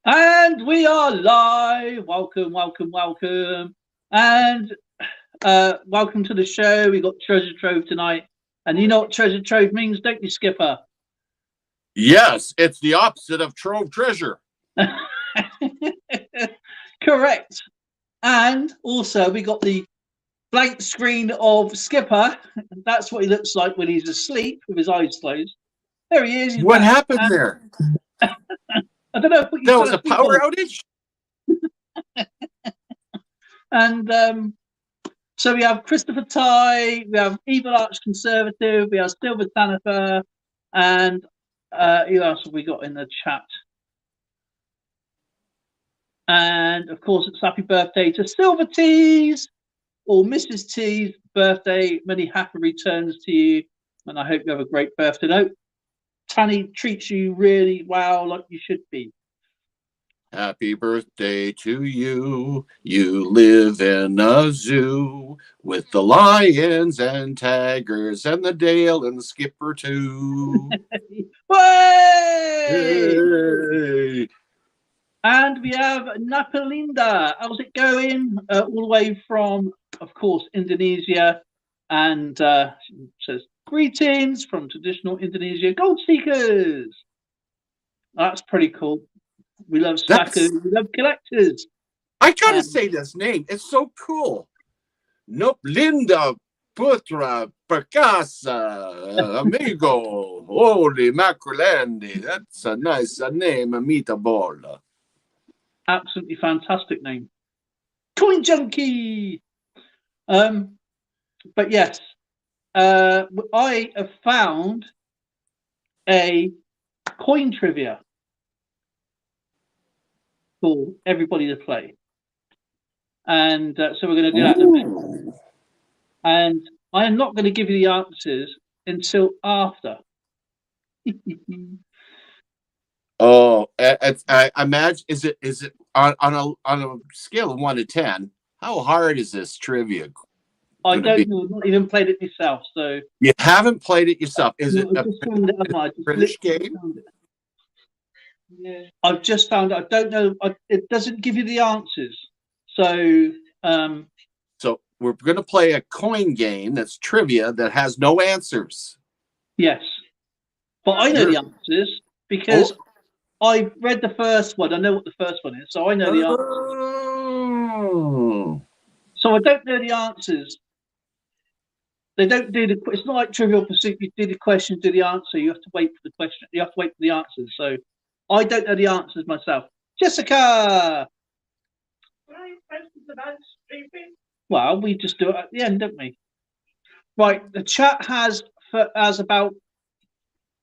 And we are live. Welcome, welcome, welcome. And welcome to the show. We got Treasure Trove tonight. And you know what Treasure Trove means, don't you, Skipper? Yes, it's the opposite of Trove Treasure. Correct. And also we got the blank screen of Skipper. That's what he looks like when he's asleep with his eyes closed. There he is. What happened there? I don't know. There was a power outage? And so we have Christopher Ty, we have Evil Arch Conservative, we have Silver Tanifer, and who else have we got in the chat? And of course, it's happy birthday to Silver Tees or Mrs. T's birthday. Many happy returns to you, and I hope you have a great birthday. No, Tanny treats you really well, like you should be. Happy birthday to you. You live in a zoo with the lions and tigers and the Dale and the Skipper too. Hey! And we have Napalinda. How's it going? All the way from, of course, Indonesia. And says, greetings from traditional Indonesia gold seekers. That's pretty cool. We love slackers. We love collectors. I gotta say this name. It's so cool. Nope, Linda Putra Percasa Amigo. Holy Macrolandi. That's a nice name, Meatball. Absolutely fantastic name. Coin Junkie. But yes, I have found a coin trivia for everybody to play. And so we're going to do that in a minute. And I am not going to give you the answers until after. Oh, I imagine, is it on a scale of 1 to 10? How hard is this trivia? I don't know. I've not even played it myself. So you haven't played it yourself? Is it a British game? Yeah. I've just found it. I don't know. It doesn't give you the answers. So so we're going to play a coin game that's trivia that has no answers. Yes, but I know the answers because I read the first one. I know what the first one is, so I know the answers. So I don't know the answers. They don't do the. It's not like Trivial Pursuit. You do the question, do the answer. You have to wait for the question. You have to wait for the answers. So I don't know the answers myself. Jessica. Well, we just do it at the end, don't we? Right. The chat has about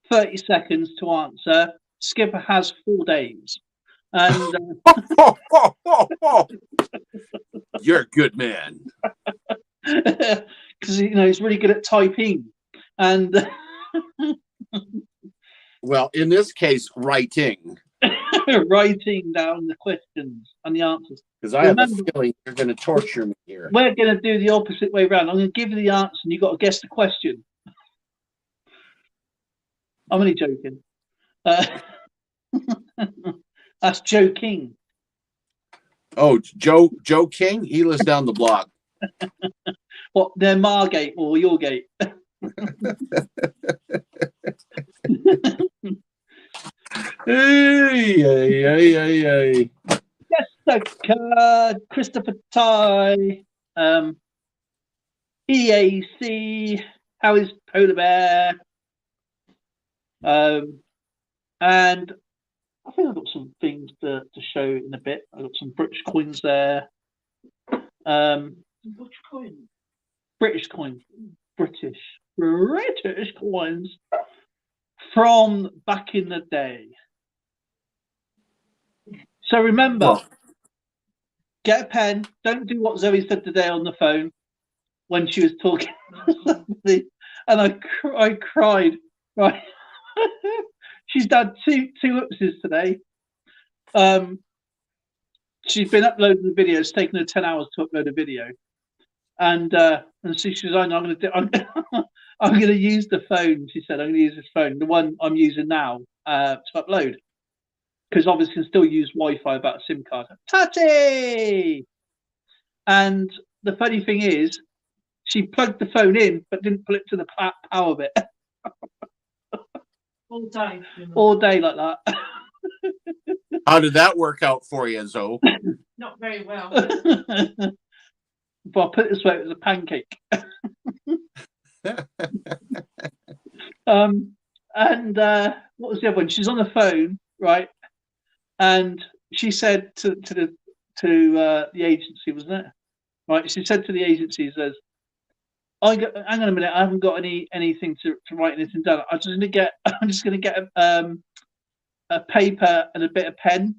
30 seconds to answer. Skipper has 4 days. And you're a good man. Because he's really good at typing. And well, in this case, writing. Writing down the questions and the answers. Because I have a feeling you're going to torture me here. We're going to do the opposite way around. I'm going to give you the answer and you've got to guess the question. I'm only joking. That's Joe King. Oh, Joe King? He lives down the block. What, their Margate or your gate? Hey. Jessica, Christopher Ty, EAC, how is Polar Bear? And I think I've got some things to show in a bit. I've got some British coins there. Which coin? British coins. British coins from back in the day. So remember, get a pen. Don't do what Zoe said today on the phone when she was talking to somebody, and I cried. Right, she's done two upses today. She's been uploading the video. It's taken her 10 hours to upload a video, and so she was like, I'm going to use the phone. She said, I'm going to use this phone, the one I'm using now, to upload. because obviously you can still use Wi-Fi without a SIM card. Tatty! And the funny thing is, she plugged the phone in, but didn't put it to the power bit. All day. All day like that. How did that work out for you, Zoe? Not very well. But I put it this way, it was a pancake. And what was the other one? She's on the phone, right? And she said to the agency, wasn't it? Right? She said to the agency, says, hang on a minute, I haven't got anything to write anything down. I'm just gonna get a paper and a bit of pen.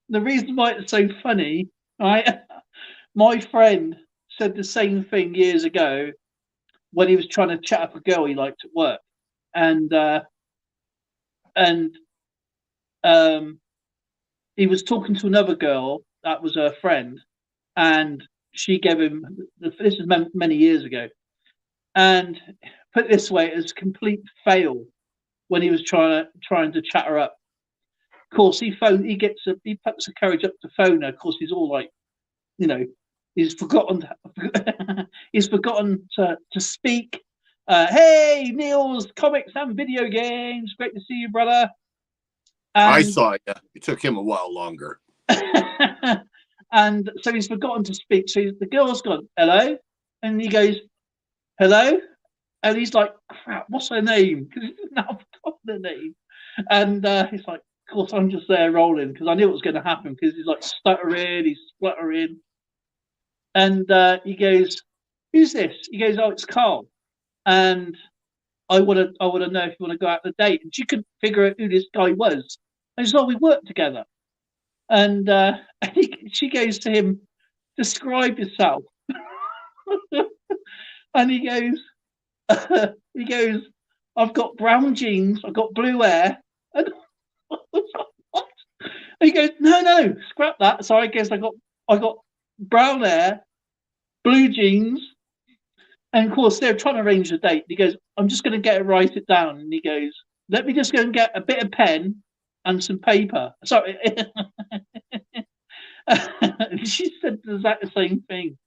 The reason why it's so funny, right? My friend said the same thing years ago when he was trying to chat up a girl he liked at work, and he was talking to another girl that was her friend, and she gave him, this is many years ago, and put it this way, it was a complete fail when he was trying to chat her up. Of course, he puts the courage up to phone her. Of course, he's all like, you know, he's forgotten to speak. Hey, Niels, comics and video games. Great to see you, brother. I saw you. It took him a while longer. And so he's forgotten to speak. So the girl's gone, hello, and he goes, hello, and he's like, crap, what's her name? Because he didn't have the name. And he's like, of course, I'm just there rolling because I knew what was going to happen because he's like stuttering, he's spluttering. And he goes, who's this? He goes, oh, it's Carl. And I want to know if you want to go out on a date. And she couldn't figure out who this guy was. And so we worked together. And she goes to him, describe yourself. And he goes, I've got brown jeans, I've got blue hair. And what? And he goes, no, scrap that. So I guess I got brown hair, blue jeans, and of course they're trying to arrange a date. He goes, I'm just going to write it down. And he goes, let me just go and get a bit of pen and some paper. Sorry. She said exactly the same thing,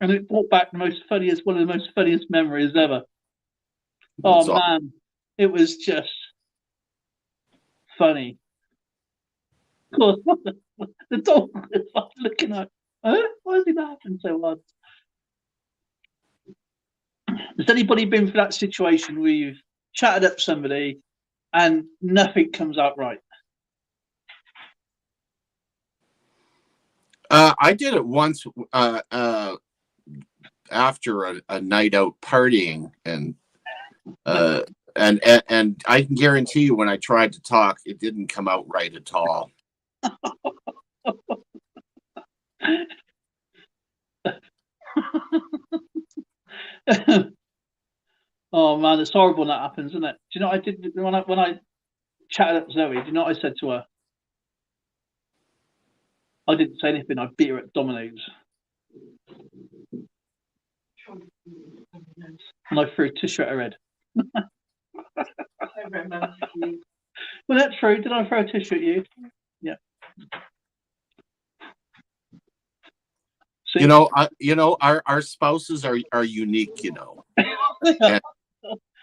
and it brought back one of the most funniest memories ever. Oh man, it was just funny. Of course, the dog was looking at, why is he laughing so hard? Has anybody been through that situation where you've chatted up somebody and nothing comes out right? I did it once after a night out partying, and I can guarantee you when I tried to talk, it didn't come out right at all. Oh man, it's horrible when that happens, isn't it? Do you know what I did when I chatted up Zoe? Do you know what I said to her? I didn't say anything. I beat her at Dominoes, and I threw a tissue at her head. I remember you. Well, that's true. Did I throw a tissue at you? Yeah. See? Our spouses are unique.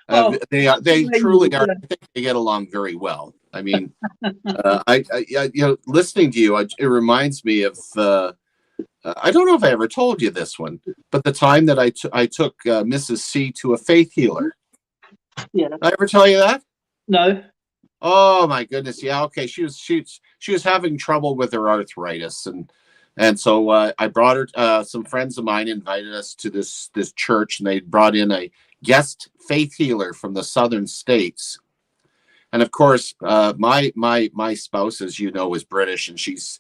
And, they truly are. I think they get along very well. I mean, listening to you, it reminds me of. I don't know if I ever told you this one, but the time that I took Mrs. C to a faith healer. Yeah. Did I ever tell you that? No. Oh my goodness! Yeah. Okay. She was having trouble with her arthritis, and so I brought her. Some friends of mine invited us to this church, and they brought in a guest faith healer from the southern states. And of course, my spouse, as you know, is British, and she's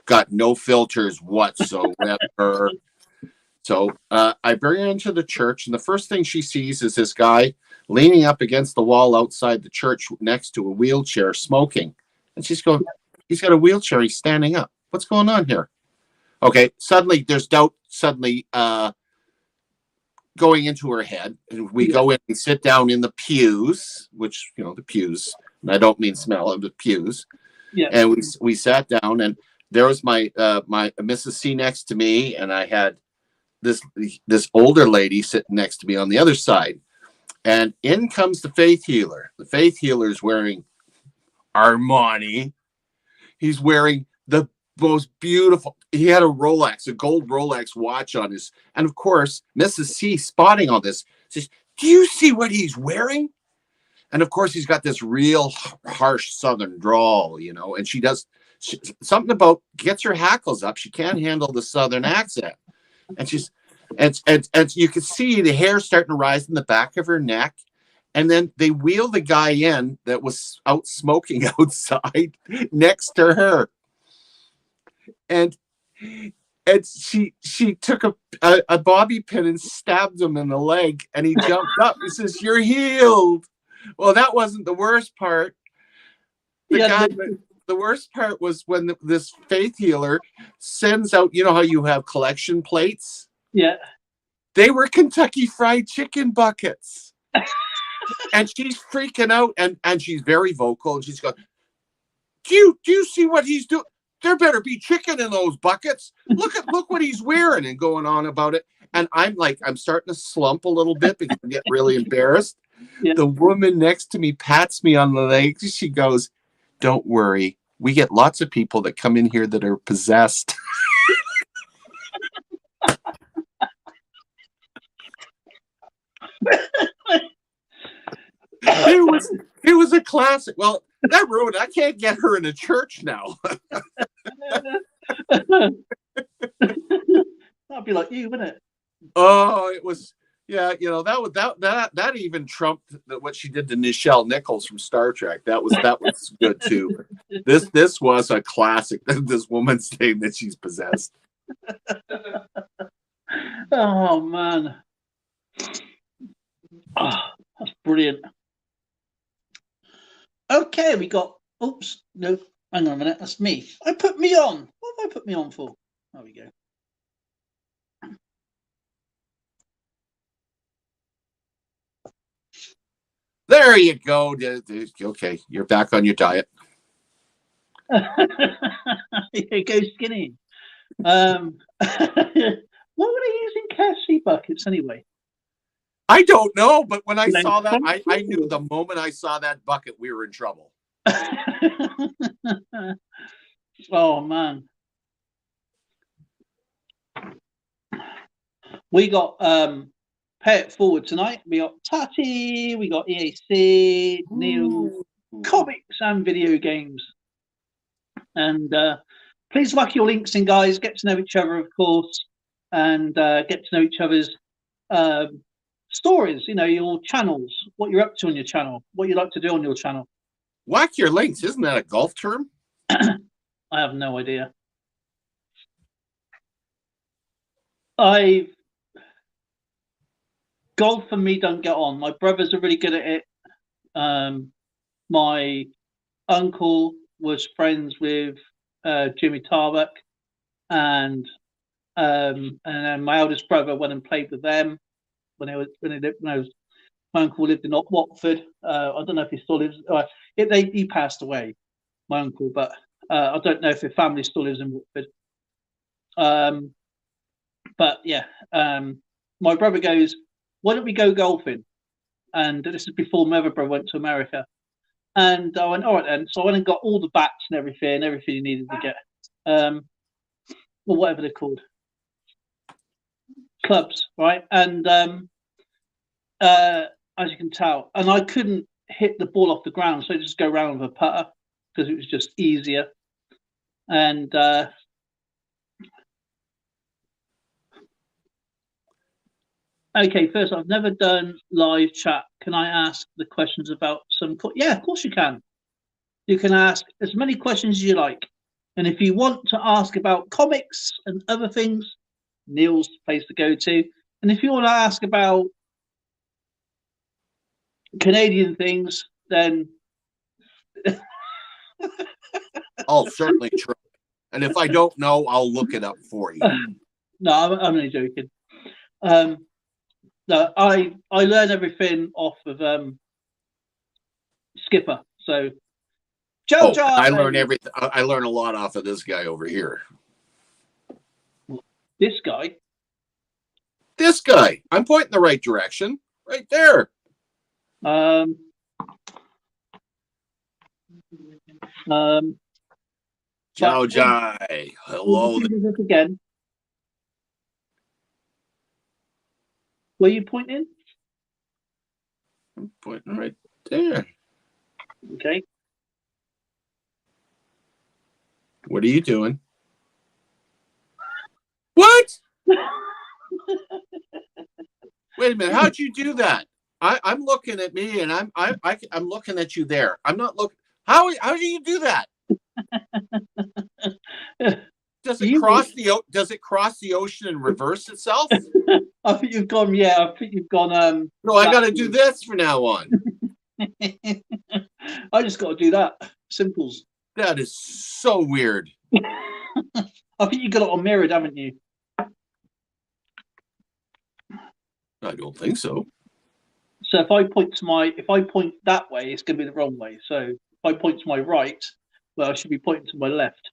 got no filters whatsoever. So I bring her into the church, and the first thing she sees is this guy leaning up against the wall outside the church next to a wheelchair, smoking. And she's going, he's got a wheelchair, he's standing up. What's going on here? Okay, suddenly there's doubt. Suddenly going into her head, and we go in and sit down in the pews, which, you know, the pews, and I don't mean smell of the pews. Yeah. And we sat down, and there was my my Mrs. C next to me, and I had this older lady sitting next to me on the other side. And in comes the faith healer. The faith healer is wearing Armani. He's wearing the most beautiful. He had a Rolex, a gold Rolex watch on his. And of course, Mrs. C, spotting all this, says, "Do you see what he's wearing?" And of course, he's got this real harsh Southern drawl, you know. And she does something about gets her hackles up. She can't handle the Southern accent, and she's and you can see the hair starting to rise in the back of her neck. And then they wheel the guy in that was out smoking outside next to her. And she took a bobby pin and stabbed him in the leg, and he jumped up and says, "You're healed." Well, that wasn't the worst part. The worst part was when this faith healer sends out, you know how you have collection plates? Yeah. They were Kentucky Fried Chicken buckets. And she's freaking out, and she's very vocal, and she's going, do you see what he's doing? There better be chicken in those buckets. Look what he's wearing, and going on about it. And I'm starting to slump a little bit because I get really embarrassed. Yeah. The woman next to me pats me on the leg. She goes, "Don't worry. We get lots of people that come in here that are possessed." It was a classic. Well, that ruined it. I can't get her in a church now. That'd be like you, wouldn't it? Oh, it was. Yeah, you know, that even trumped what she did to Nichelle Nichols from Star Trek. That was good too. This was a classic. This woman saying that she's possessed. Oh man, that's brilliant. Okay, we got. Oops, no, hang on a minute. That's me. I put me on. What have I put me on for? There we go. There you go. Okay, you're back on your diet. Here goes skinny. What were they using KFC buckets anyway? I don't know, but when I saw that, I knew the moment I saw that bucket, we were in trouble. Oh man, we got Pay It Forward tonight. We got Tati, we got EAC, Neil, comics and video games. And please whack your links in, guys. Get to know each other, of course, and get to know each other's stories, you know, your channels, what you're up to on your channel, what you like to do on your channel. Whack your links. Isn't that a golf term? I have no idea. Golf for me don't get on. My brothers are really good at it. My uncle was friends with Jimmy Tarbuck, and then my eldest brother went and played with them when my uncle lived in Watford. I don't know if he still lives. He passed away, my uncle, but I don't know if his family still lives in Watford. But yeah, my brother goes, "Why don't we go golfing?" And this is before my other brother went to America. And I went, all right then. So I went and got all the bats and everything you needed to get. Or whatever they're called. Clubs, right? And as you can tell, and I couldn't hit the ball off the ground, so I just go around with a putter because it was just easier. And okay, first, I've never done live chat. Can I ask the questions about some? Yeah, of course you can. You can ask as many questions as you like. And if you want to ask about comics and other things, Neil's the place to go to. And if you want to ask about Canadian things, then I'll certainly try. And if I don't know, I'll look it up for you. No, I'm only joking. No, I learn everything off of Skipper. So, Oh, Jojo, I learn everything. I learn a lot off of this guy over here. this guy. This guy. I'm pointing the right direction. Right there. Chow Jai. Hello. This again. Where are you pointing? I'm pointing right there. Okay. What are you doing? What? Wait a minute. How'd you do that? I'm looking at me, and I'm looking at you there. I'm not looking. How do you do that? Does it cross the ocean and reverse itself? I think you've gone. Yeah, I think you've gone. No, I got to do this from now on. I just got to do that. Simples. That is so weird. I think you got it on mirrored, haven't you? I don't think so. So if I point that way, it's going to be the wrong way. So if I point to my right, well, I should be pointing to my left.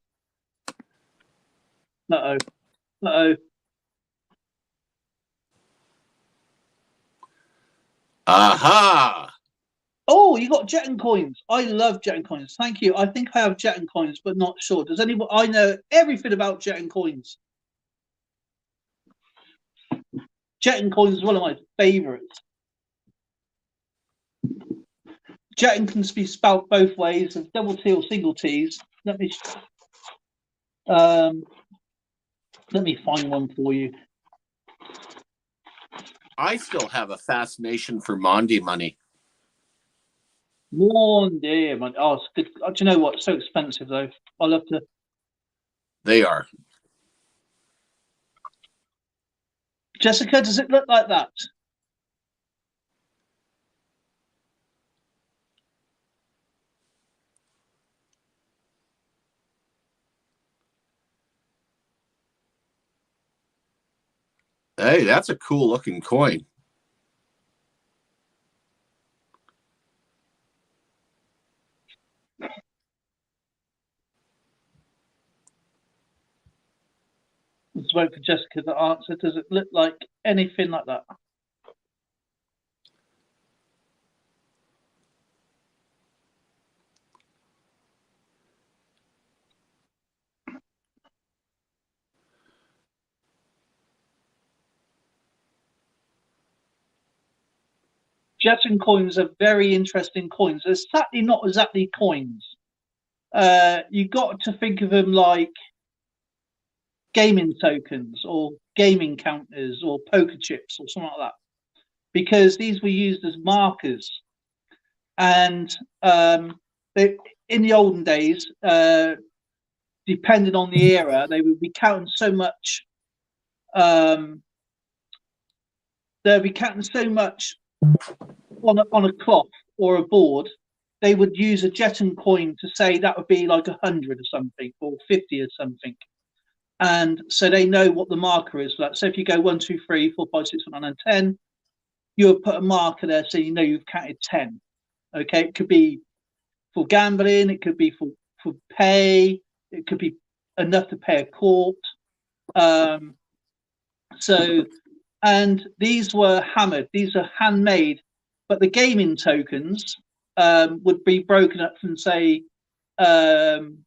Uh-oh. Uh-oh. Aha! Oh, you got Jetton coins. I love Jetton coins. Thank you. I think I have Jetton coins, but not sure. Does anyone? I know everything about Jetton coins. Jetton coins is one of my favorites. Jetton can be spelled both ways, of double T or single T's. Let me find one for you. I still have a fascination for Mondi money. Mondi money. Oh, it's good. Do you know what? It's so expensive though. I love to. They are. Jessica, does it look like that? Hey, that's a cool looking coin. Let's wait for Jessica to answer. Does it look like anything like that? Jetton coins are very interesting coins. They're certainly not exactly coins. You got to think of them like gaming tokens or gaming counters or poker chips or something like that, because these were used as markers. And in the olden days, depending on the era, they would be counting so much. They'd be counting so much on a cloth or a board. They would use a Jetton coin to say that would be like 100 or something, or 50 or something. And so they know what the marker is for that. So if you go 1, 2, 3, 4, 5, 6, 7, 8, 9, 10, you'll put a marker there so you know you've counted 10. Okay, it could be for gambling, it could be for pay, it could be enough to pay a court. And these were hammered, these are handmade, but the gaming tokens would be broken up from, say,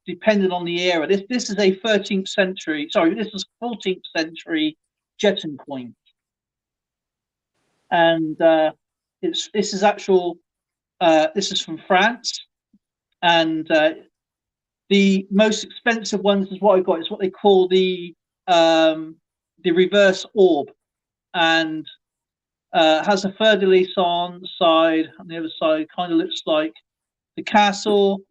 depending on the era. This is a 13th century, sorry, this is 14th century Jetton coin. And this is from France. And the most expensive ones is what I got. It's what they call the reverse orb, and has a fleur-de-lis on the side. On the other side, kind of looks like the castle.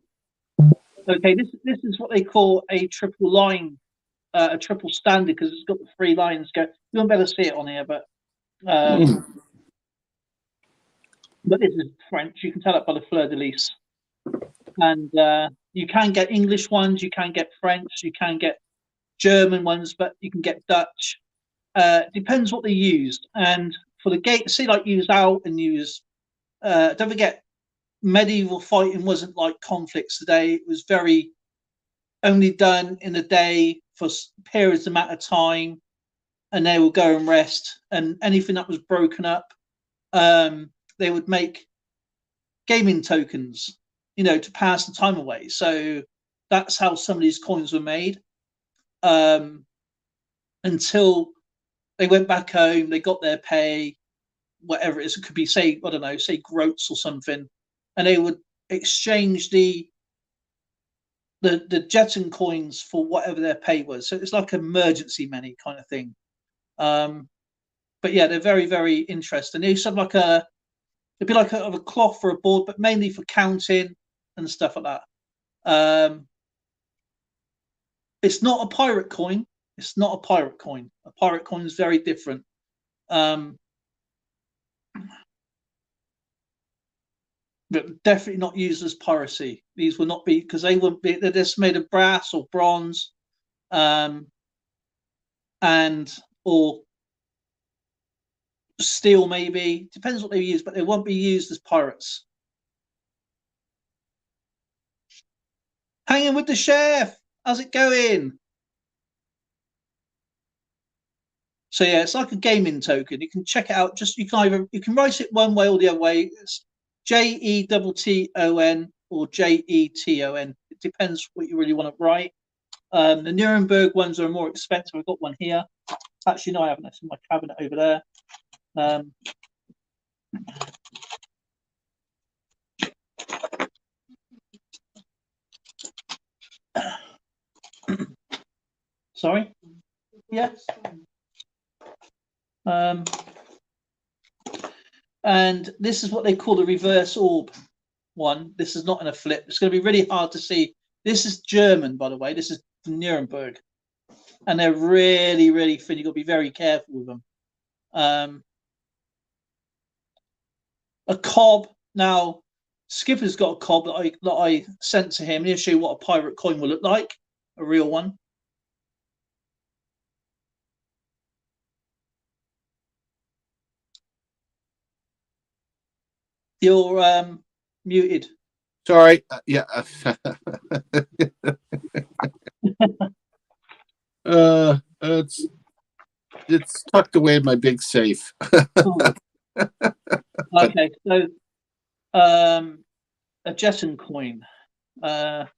Okay, this is what they call a triple line, a triple standard, because it's got the 3 lines go. You won't be able to see it on here, but this is French. You can tell it by the fleur-de-lis. And you can get English ones, you can get French, you can get German ones, but you can get Dutch. Depends what they used. And for the gate, see, like use out and use. Don't forget, medieval fighting wasn't like conflicts today. It was very only done in a day for periods amount of time, and they would go and rest. And anything that was broken up, they would make gaming tokens, you know, to pass the time away. So that's how some of these coins were made. Until they went back home, they got their pay, whatever it is. It could be, say, I don't know, say groats or something, and they would exchange the Jetson coins for whatever their pay was. So it's like emergency money kind of thing. But yeah, they're very, very interesting. They used to have like it'd be like a cloth for a board, but mainly for counting and stuff like that. It's not a pirate coin. It's not a pirate coin. A pirate coin is very different. But definitely not used as piracy. These will not be, because they wouldn't be. They're just made of brass or bronze, and or steel, maybe. Depends what they use, but they won't be used as pirates. Hanging with the chef. How's it going? So yeah, it's like a gaming token. You can check it out. Just you can write it one way or the other way. It's JETTON or JETON. It depends what you really want to write. The Nuremberg ones are more expensive. I've got one here. Actually, no, I haven't. That's in my cabinet over there. Sorry. Yes. And this is what they call the reverse orb one. This is not in a flip. It's going to be really hard to see. This is German, by the way. This is Nuremberg, and they're really, really thin. You've got to be very careful with them. A cob. Now, Skipper's got a cob that I sent to him. He'll show you what a pirate coin will look like, a real one. You're muted. Sorry. Yeah. It's tucked away in my big safe. Okay, so a Jetson coin. I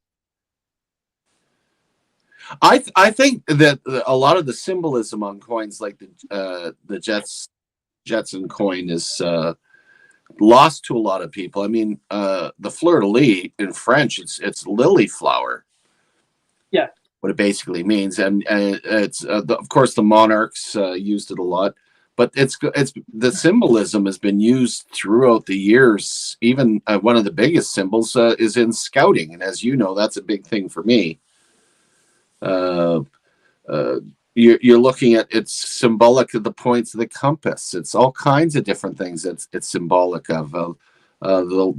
think that a lot of the symbolism on coins, like the Jetson coin, is lost to a lot of people. I mean, the fleur de lis in French, it's lily flower. Yeah, what it basically means, and it's of course the monarchs used it a lot, but it's the symbolism has been used throughout the years. Even one of the biggest symbols is in scouting, and as you know, that's a big thing for me. You're looking at, it's symbolic of the points of the compass. It's all kinds of different things. It's symbolic of the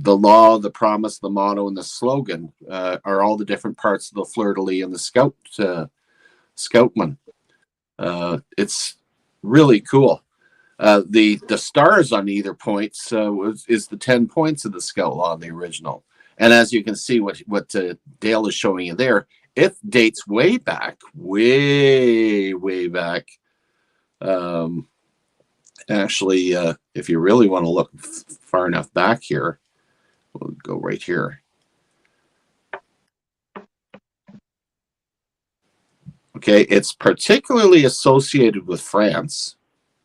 law, the promise, the motto, and the slogan are all the different parts of the fleur de lis and the scoutman. It's really cool. The stars on either points is the 10 points of the scout law in the original. And as you can see, what Dale is showing you there, it dates way back, way back. Actually, if you really want to look far enough back here, we'll go right here. Okay, it's particularly associated with France.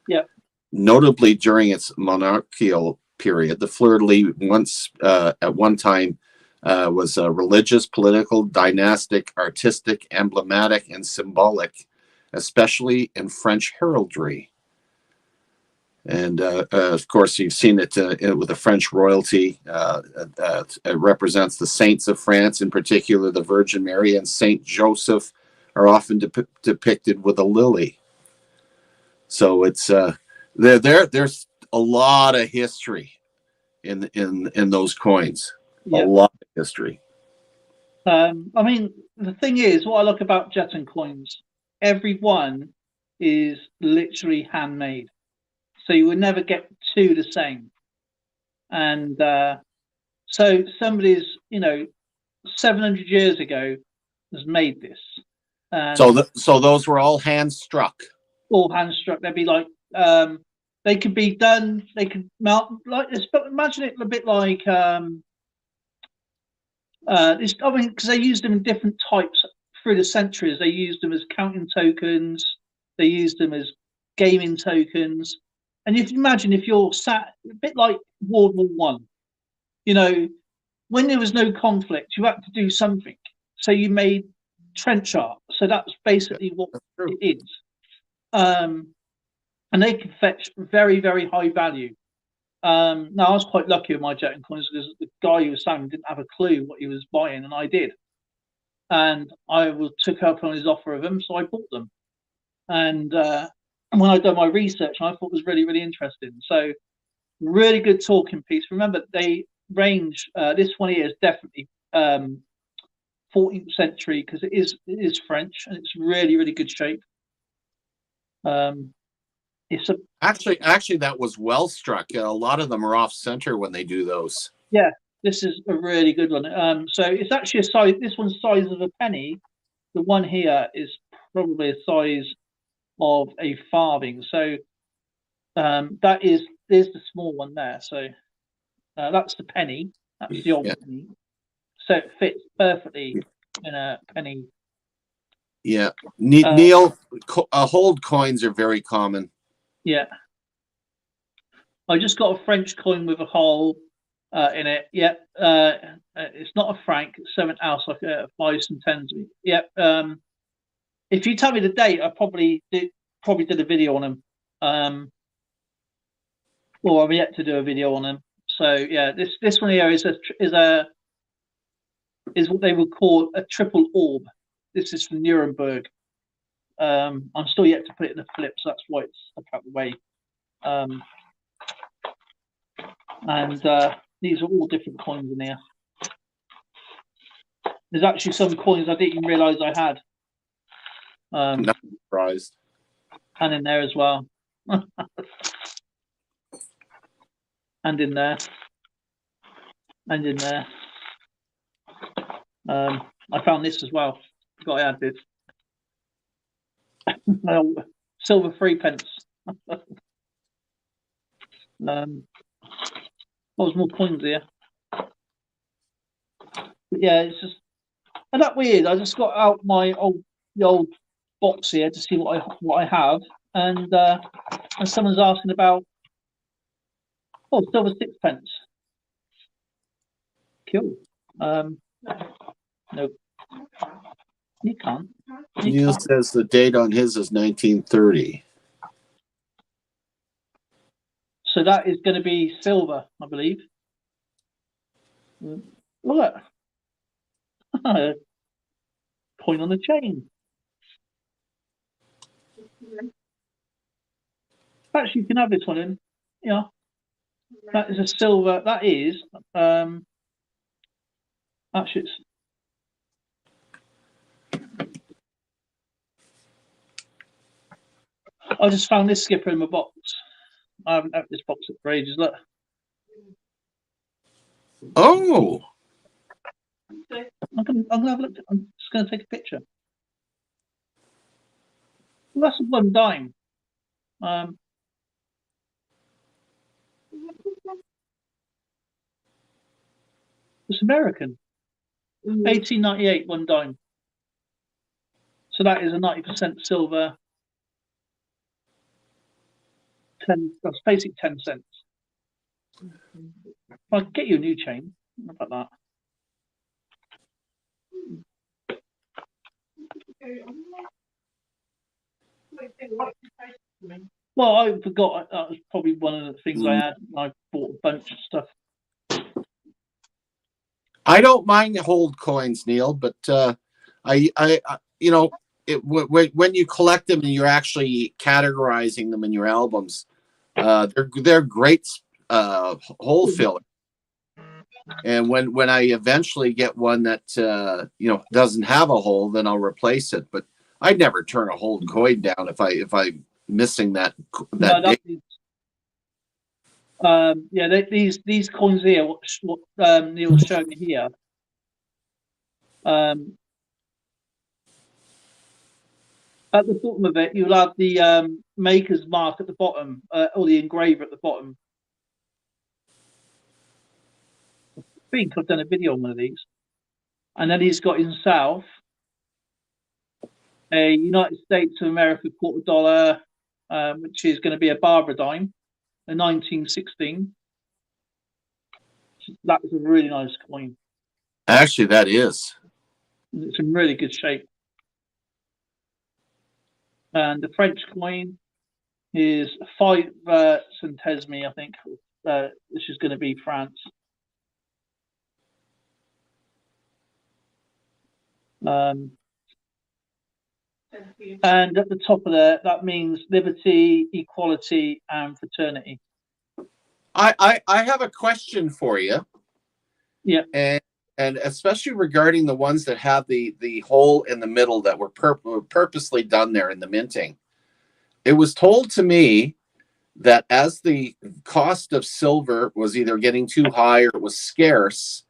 Yeah. Notably during its monarchical period, the fleur de lis once at one time was religious, political, dynastic, artistic, emblematic, and symbolic, especially in French heraldry. And of course, you've seen it with the French royalty. It represents the saints of France, in particular the Virgin Mary and Saint Joseph, are often depicted with a lily. So it's there's a lot of history in those coins. Yeah. A lot of history. I mean, the thing is, what I like about Jetson coins, every one is literally handmade. so you would never get two the same. And so somebody's, 700 years ago has made this. So those were all hand struck. All hand struck. They'd be like, they could be done. They could melt like this. But imagine it a bit like because they used them in different types through the centuries. They used them as counting tokens. They used them as gaming tokens. And if you imagine if you're sat a bit like World War One, when there was no conflict, you had to do something. So you made trench art. So that's basically what it is. And they can fetch very, very high value. Now, I was quite lucky with my Jetton coins because the guy who was selling didn't have a clue what he was buying, and I did. And I took up on his offer of them, so I bought them. And when I done my research, I thought it was really, really interesting. So, really good talking piece. Remember, they range. This one here is definitely 14th century because it is French, and it's really, really good shape. It's actually that was well struck. A lot of them are off center when they do those. Yeah, this is a really good one. So it's actually a size. This one's size of a penny. The one here is probably a size of a farthing. So there's the small one there. So that's the penny. That's the old penny. So it fits perfectly in a penny. Yeah, Neil, hold coins are very common. Yeah, I just got a French coin with a hole in it. Yeah, it's not a franc. It's 7th house, like 5s and 10s. Yeah. If you tell me the date, I probably did a video on them. Or I'm yet to do a video on them. So yeah, this one here is what they would call a triple orb. This is from Nuremberg. I'm still yet to put it in the flip, so that's why it's up out the way. And these are all different coins in here. There's actually some coins I didn't even realise I had. Not surprised. And in there as well. And in there. And in there. I found this as well. Got to add this. Silver 3 pence. What was more coins here? But yeah, it's just and that weird. I just got out the old box here to see what I have, and someone's asking about silver 6 pence. Cool. Nope. You can't. Neil says the date on his is 1930. So that is going to be silver, I believe. Look. Point on the chain. Actually, you can have this one in. Yeah. That is a silver. That is. Actually, it's. I just found this skipper in my box. I haven't opened this box up for ages. Look. Oh. I'm gonna have a look. I'm just gonna take a picture. Well, that's one dime. It's American. 1898, one dime. So that is a 90% silver. That's basically 10 cents. I'll get you a new chain. How about that? Well, I forgot. That was probably one of the things I had. I bought a bunch of stuff. I don't mind hold coins, Neil, but when you collect them and you're actually categorizing them in your albums, they're great hole filler. And when I eventually get one that doesn't have a hole, then I'll replace it. But I'd never turn a hold coin down if I'm missing that. Yeah, these coins here, what Neil's showing here. At the bottom of it, you'll have the maker's mark at the bottom, or the engraver at the bottom. I think I've done a video on one of these. And then he's got himself a United States of America $quarter, which is going to be a Barber Dime, a 1916. That was a really nice coin. Actually, that is. It's in really good shape. And the French coin is 5 centesimi, I think, which is going to be France. And at the top of there, that means liberty, equality, and fraternity. I have a question for you. Yeah. And especially regarding the ones that have the hole in the middle that were purposely done there in the minting. It was told to me that as the cost of silver was either getting too high or it was scarce,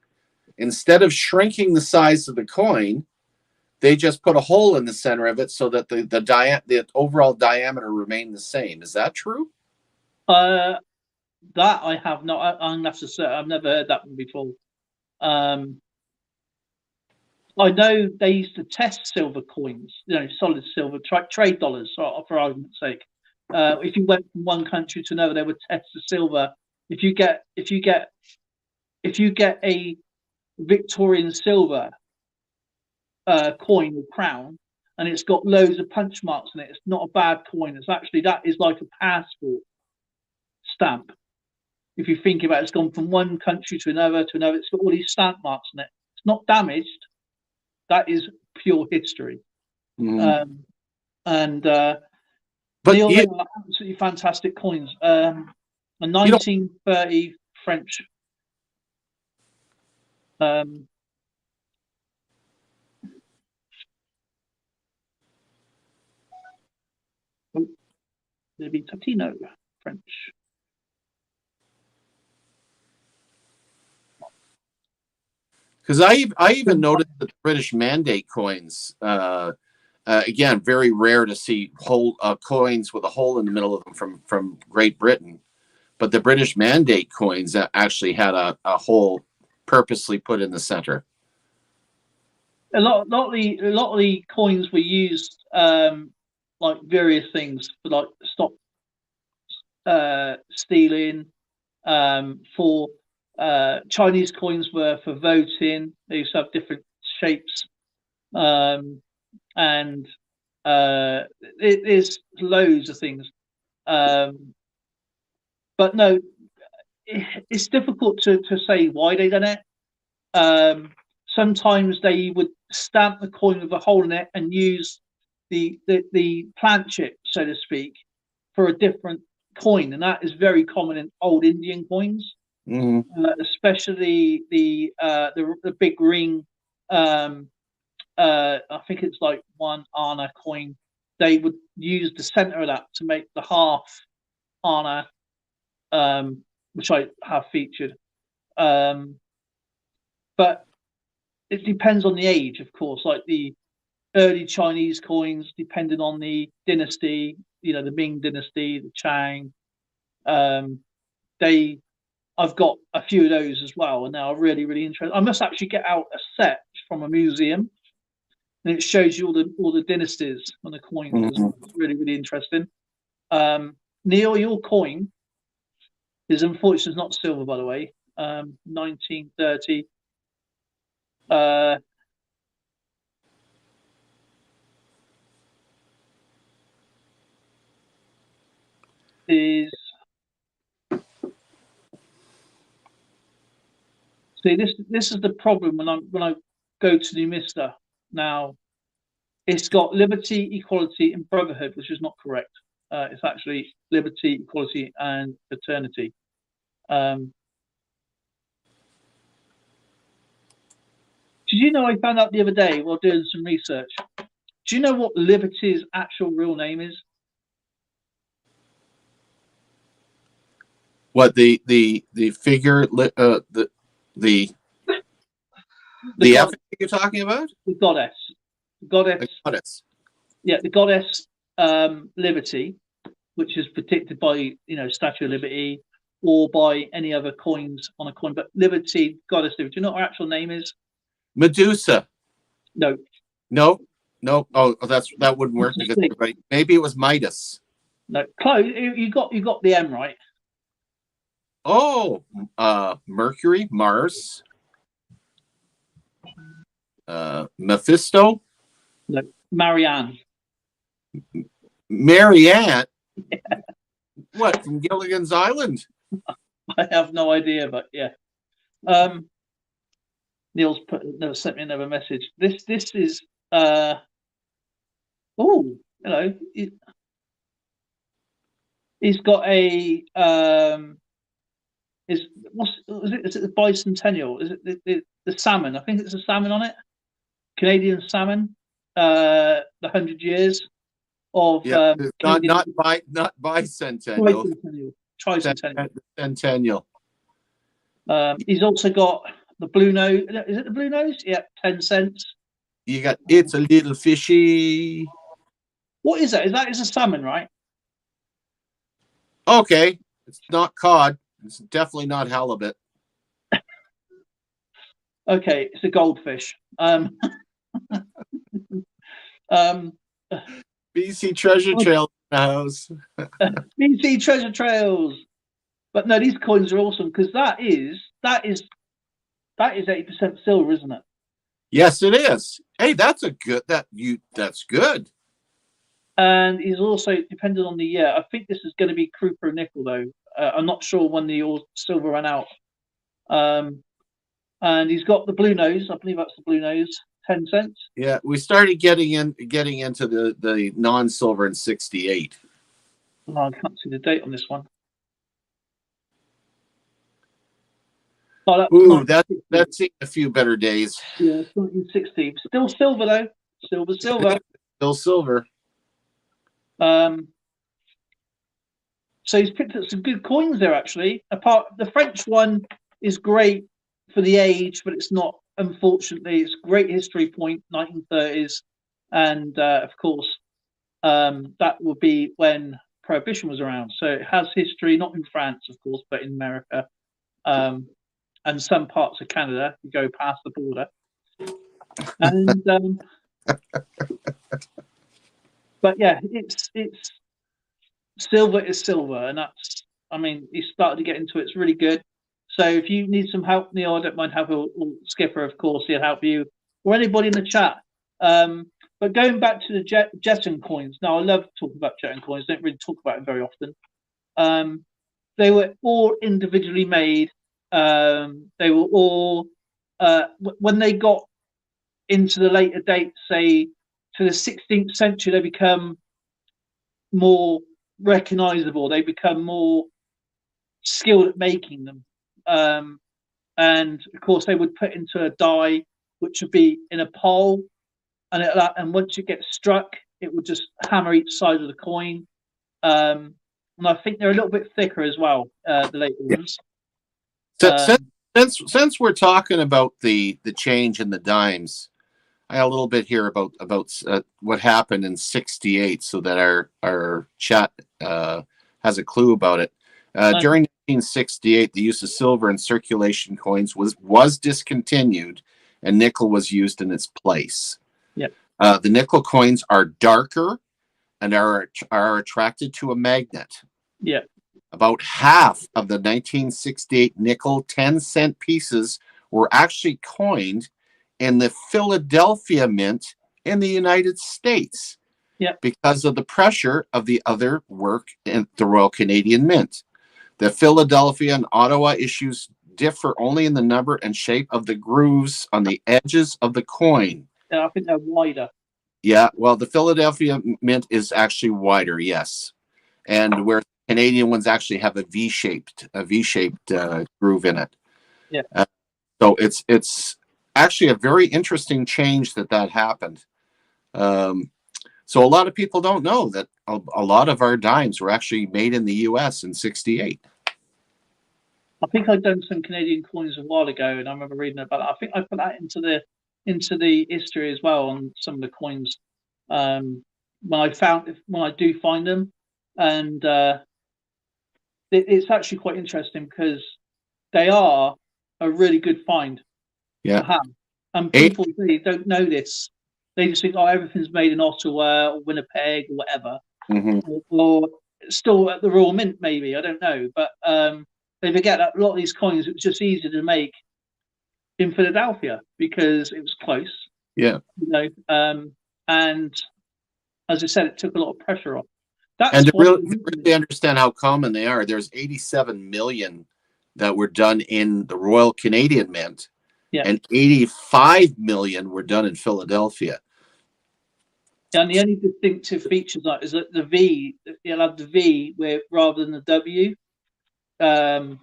instead of shrinking the size of the coin, they just put a hole in the center of it so that the overall diameter remained the same. Is that true? That I have not. I'm gonna have to say I've never heard that one before. I know they used to test silver coins, solid silver, trade dollars, for argument's sake. If you went from one country to another, they would test the silver. If you get a Victorian silver coin or crown, and it's got loads of punch marks in it, it's not a bad coin. It's actually, that is like a passport stamp. If you think about it, it's gone from one country to another. It's got all these stamp marks in it. It's not damaged. That is pure history. Mm-hmm. But they are absolutely fantastic coins. A 1930 French. Maybe Tatino French. Because I even noticed that the British Mandate coins, again, very rare to see coins with a hole in the middle of them from Great Britain. But the British Mandate coins actually had a hole purposely put in the center. A lot of the coins were used like various things for, like, stop stealing. For Chinese coins were for voting. They used to have different shapes, and there's loads of things. But no, it's difficult to say why they done it. Sometimes they would stamp the coin with a hole in it and use the plant chip, so to speak, for a different coin, and that is very common in old Indian coins, especially the big ring. I think it's like 1 Anna coin. They would use the center of that to make the half Anna, which I have featured. But it depends on the age, of course. Like the early Chinese coins, depending on the dynasty, the Ming dynasty, the Chang. I've got a few of those as well, and they are really, really interesting. I must actually get out a set from a museum, and it shows you all the dynasties on the coins. It's really, really interesting. Neil, your coin is unfortunately not silver, by the way. 1930. See, this is the problem when I go to Numista now. It's got liberty, equality, and brotherhood, which is not correct. It's actually liberty, equality, and fraternity. Did you know, I found out the other day while doing some research? Do you know what Liberty's actual real name is? What the figure the effigy you're talking about? The goddess. The goddess. The goddess. Yeah, the goddess Liberty, which is depicted by Statue of Liberty or by any other coins on a coin, but Liberty, goddess Liberty. Do you know what her actual name is? Medusa. No. No. Oh, that wouldn't work because maybe it was Midas. No, close. You got the M right. Oh, Mercury, Mars, Mephisto. No, Marianne. Marianne. Yeah. What, from Gilligan's Island? I have no idea, but yeah. Neil's sent me another message. This is he's got a is it the bicentennial? Is it the salmon? I think it's a salmon on it. Canadian salmon. The 100 years of not bicentennial. Tricentennial. He's also got the blue nose. Is it the blue nose? Yeah, 10 cents. You got it's a little fishy. What is that? Is a salmon, right? Okay, it's not cod. It's definitely not halibut. Okay, it's a goldfish. BC Treasure Trail house. BC Treasure Trails. But no, these coins are awesome because that is 80% silver, isn't it? Yes, it is. Hey, that's good. And he's also, depending on the year, I think this is going to be Krupa nickel though. I'm not sure when the silver ran out. And he's got the blue nose. I believe that's the blue nose. 10 cents. Yeah, we started getting into the non-silver in '68. Oh, I can't see the date on this one. Oh, that's seen a few better days. Yeah, it's 1960. Still silver though. Silver. Still silver. So he's picked up some good coins there actually. Apart, the French one is great for the age, but it's not. Unfortunately, it's a great history point, 1930s, and of course, that would be when Prohibition was around. So it has history, not in France, of course, but in America, and some parts of Canada. You go past the border, and but yeah, it's silver is silver, and that's. I mean, he started to get into it. It's really good. So if you need some help, Neil, I don't mind helping. Skipper, of course, he'll help you, or anybody in the chat. But going back to the Jetton coins, now I love talking about Jetton coins. Don't really talk about it very often. They were all individually made. They were all when they got into the later dates, say to the 16th century, they become more recognizable. They become more skilled at making them. And of course, they would put into a die, which would be in a pole, and once it gets struck, it would just hammer each side of the coin. And I think they're a little bit thicker as well, the later ones. Since we're talking about the change in the dimes, I got a little bit here about what happened in '68, so that our chat has a clue about it. During 1968, the use of silver in circulation coins was discontinued, and nickel was used in its place. Yep. The nickel coins are darker and are attracted to a magnet. Yeah. About half of the 1968 nickel 10-cent pieces were actually coined in the Philadelphia Mint in the United States. Yeah. Because of the pressure of the other work in the Royal Canadian Mint. The Philadelphia and Ottawa issues differ only in the number and shape of the grooves on the edges of the coin. Yeah, I think they're wider. Yeah, well, the Philadelphia Mint is actually wider, yes. And where Canadian ones actually have a V-shaped groove in it. Yeah. So it's actually a very interesting change that happened. So a lot of people don't know that a lot of our dimes were actually made in the U.S. in '68. I think I'd done some Canadian coins a while ago, and I remember reading about it. I think I put that into the history as well on some of the coins. When I do find them, and it's actually quite interesting because they are a really good find Yeah. to have. And people really don't know this. They just think, oh, everything's made in Ottawa or Winnipeg or whatever, or still at the Royal Mint, maybe. I don't know, but they forget that a lot of these coins, it was just easier to make in Philadelphia because it was close. Yeah. You know, and as I said, it took a lot of pressure off. And to really understand how common they are, there's 87 million that were done in the Royal Canadian Mint, and 85 million were done in Philadelphia. And the only distinctive features is that the V, you'll have the V where rather than the W for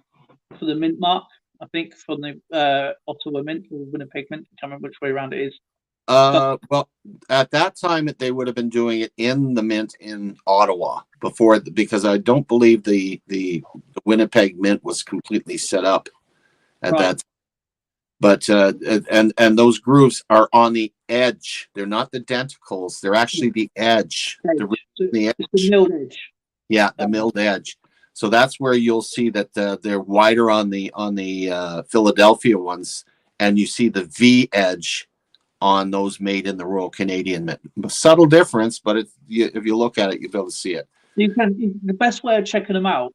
the mint mark. I think from the Ottawa Mint or Winnipeg Mint. I can't remember which way around it is. Well, at that time, they would have been doing it in the mint in Ottawa before, because I don't believe the Winnipeg Mint was completely set up at that. But and those grooves are on the edge. They're not the denticles. They're actually the edge. The edge. It's the milled edge. Yeah, the milled edge. So that's where you'll see that they're wider on the Philadelphia ones, and you see the V edge on those made in the Royal Canadian Mint. A subtle difference, but if you look at it, you'll be able to see it. The best way of checking them out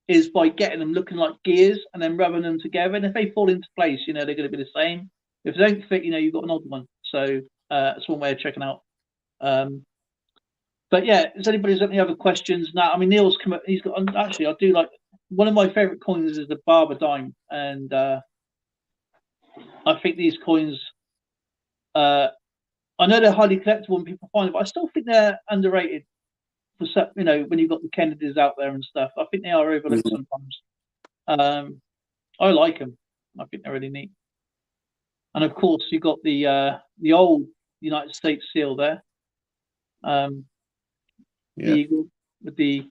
is by getting them looking like gears and then rubbing them together. And if they fall into place, they're going to be the same. If they don't fit, you've got an odd one. So that's one way of checking out. But yeah, has anybody got any other questions? Now, I mean, Neil's come up. He's got. Actually, I do like one of my favorite coins is the Barber Dime, and I think these coins. I know they're highly collectible and people find it, but I still think they're underrated. For when you've got the Kennedys out there and stuff, I think they are overlooked sometimes. I like them. I think they're really neat. And of course, you've got the old United States seal there. The eagle with the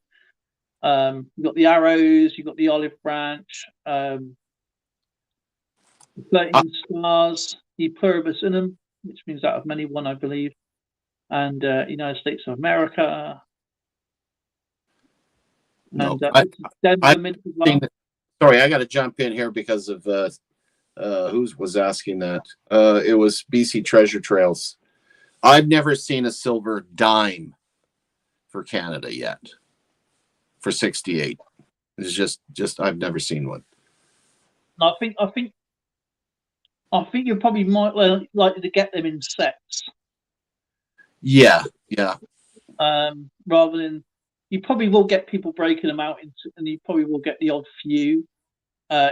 you've got the arrows, you've got the olive branch, the 13 stars, the pluribus unum, which means out of many one, I believe, and United States of America. No, and sorry, I got to jump in here because of who was asking that. It was BC Treasure Trails. I've never seen a silver dime for Canada yet. For 68, it's just I've never seen one. I think you probably might like to get them in sets. Yeah. Rather than you probably will get people breaking them out and you probably will get the odd few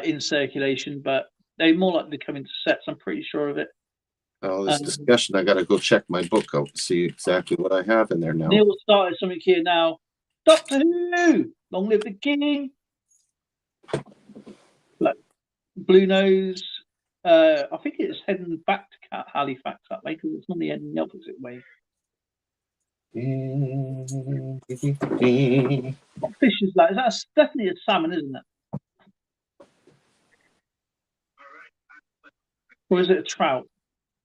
in circulation, but they're more likely to come into sets. I'm pretty sure of it. Oh, this discussion, I got to go check my book out to see exactly what I have in there now. Neil started something here now. Doctor Who, long live the king. Blue nose. I think it's heading back to Halifax that way because it's normally heading the opposite way. What fish is that? That's definitely a salmon, isn't it? Or is it a trout?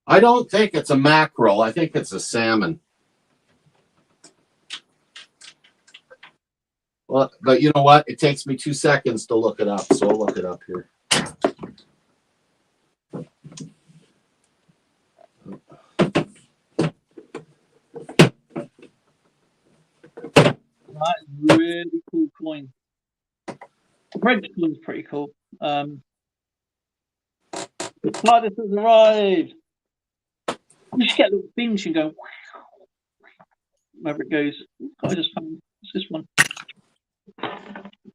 I don't think it's a mackerel. I think it's a salmon. Well, but you know what? It takes me 2 seconds to look it up, so I'll look it up here. That's really cool coin. The French coin's pretty cool. The TARDIS has arrived. You should get little things and go wherever it goes. I just found this one.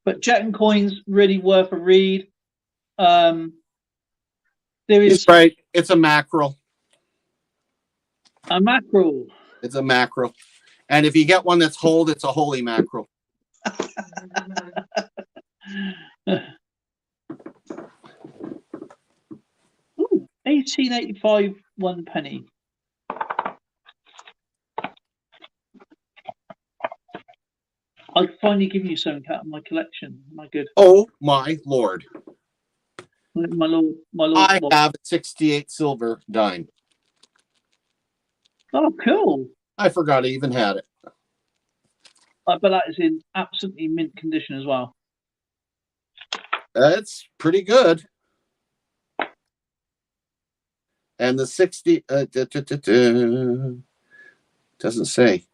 But Jet and Coins really worth a read. There is. He's right. It's a mackerel. A mackerel. It's a mackerel. And if you get one that's whole, it's a holy mackerel. Ooh, 1885 1 penny. I'll finally give you something out of my collection. My good. Oh my Lord. My lord, my lord. I have a 68 silver dime. Oh, cool. I forgot I even had it. But that is in absolutely mint condition as well. That's pretty good. And the 60 doesn't say.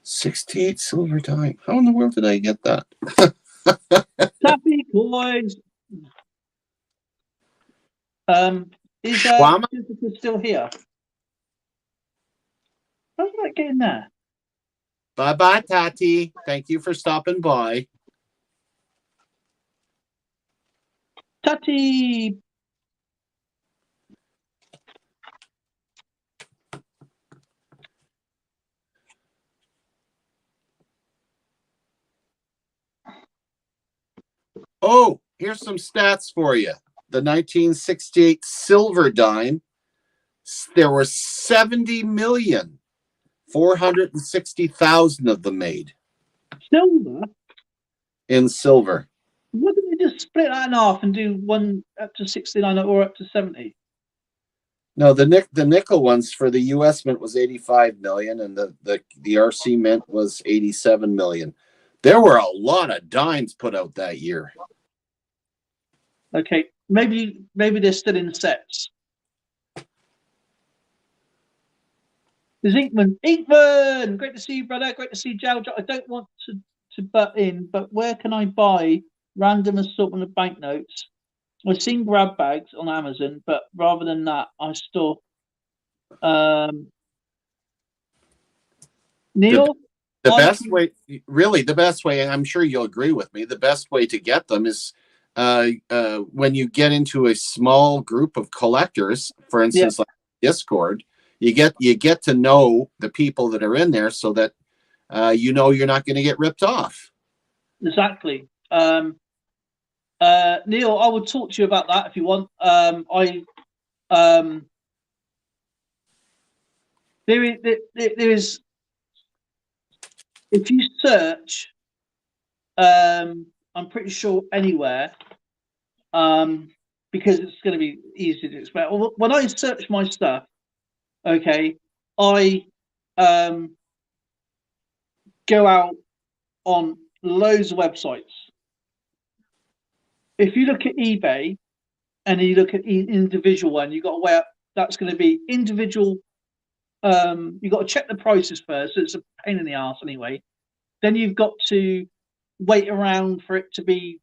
68 silver dime. How in the world did I get that? Taffy coins. Is Schwammer? Jessica still here? How did I get in there? Bye-bye, Tati. Thank you for stopping by. Tati. Oh, here's some stats for you. The 1968 silver dime, there were 70,460,000 of them made Silver? in silver. Why didn't they just split that in half and do one up to 69 or up to 70? No, the nickel ones for the U.S. mint was 85 million, and the RC mint was 87 million. There were a lot of dimes put out that year. Okay, maybe they're still in sets. There's Inkman. Inkman! Great to see you, brother. Great to see you, Joe. I don't want to butt in, but where can I buy random assortment of banknotes? I've seen grab bags on Amazon, but rather than that, I store. Neil? The best way, and I'm sure you'll agree with me, the best way to get them is when you get into a small group of collectors, for instance, like Discord, you get to know the people that are in there so that you know you're not going to get ripped off. Exactly. Neil, I would talk to you about that if you want. There is if you search, I'm pretty sure anywhere, because it's going to be easy to explain. When I search my stuff, okay, I go out on loads of websites. If you look at eBay and you look at individual one, you've got to weigh up. That's going to be individual. You've got to check the prices first. So it's a pain in the ass anyway. Then you've got to wait around for it to be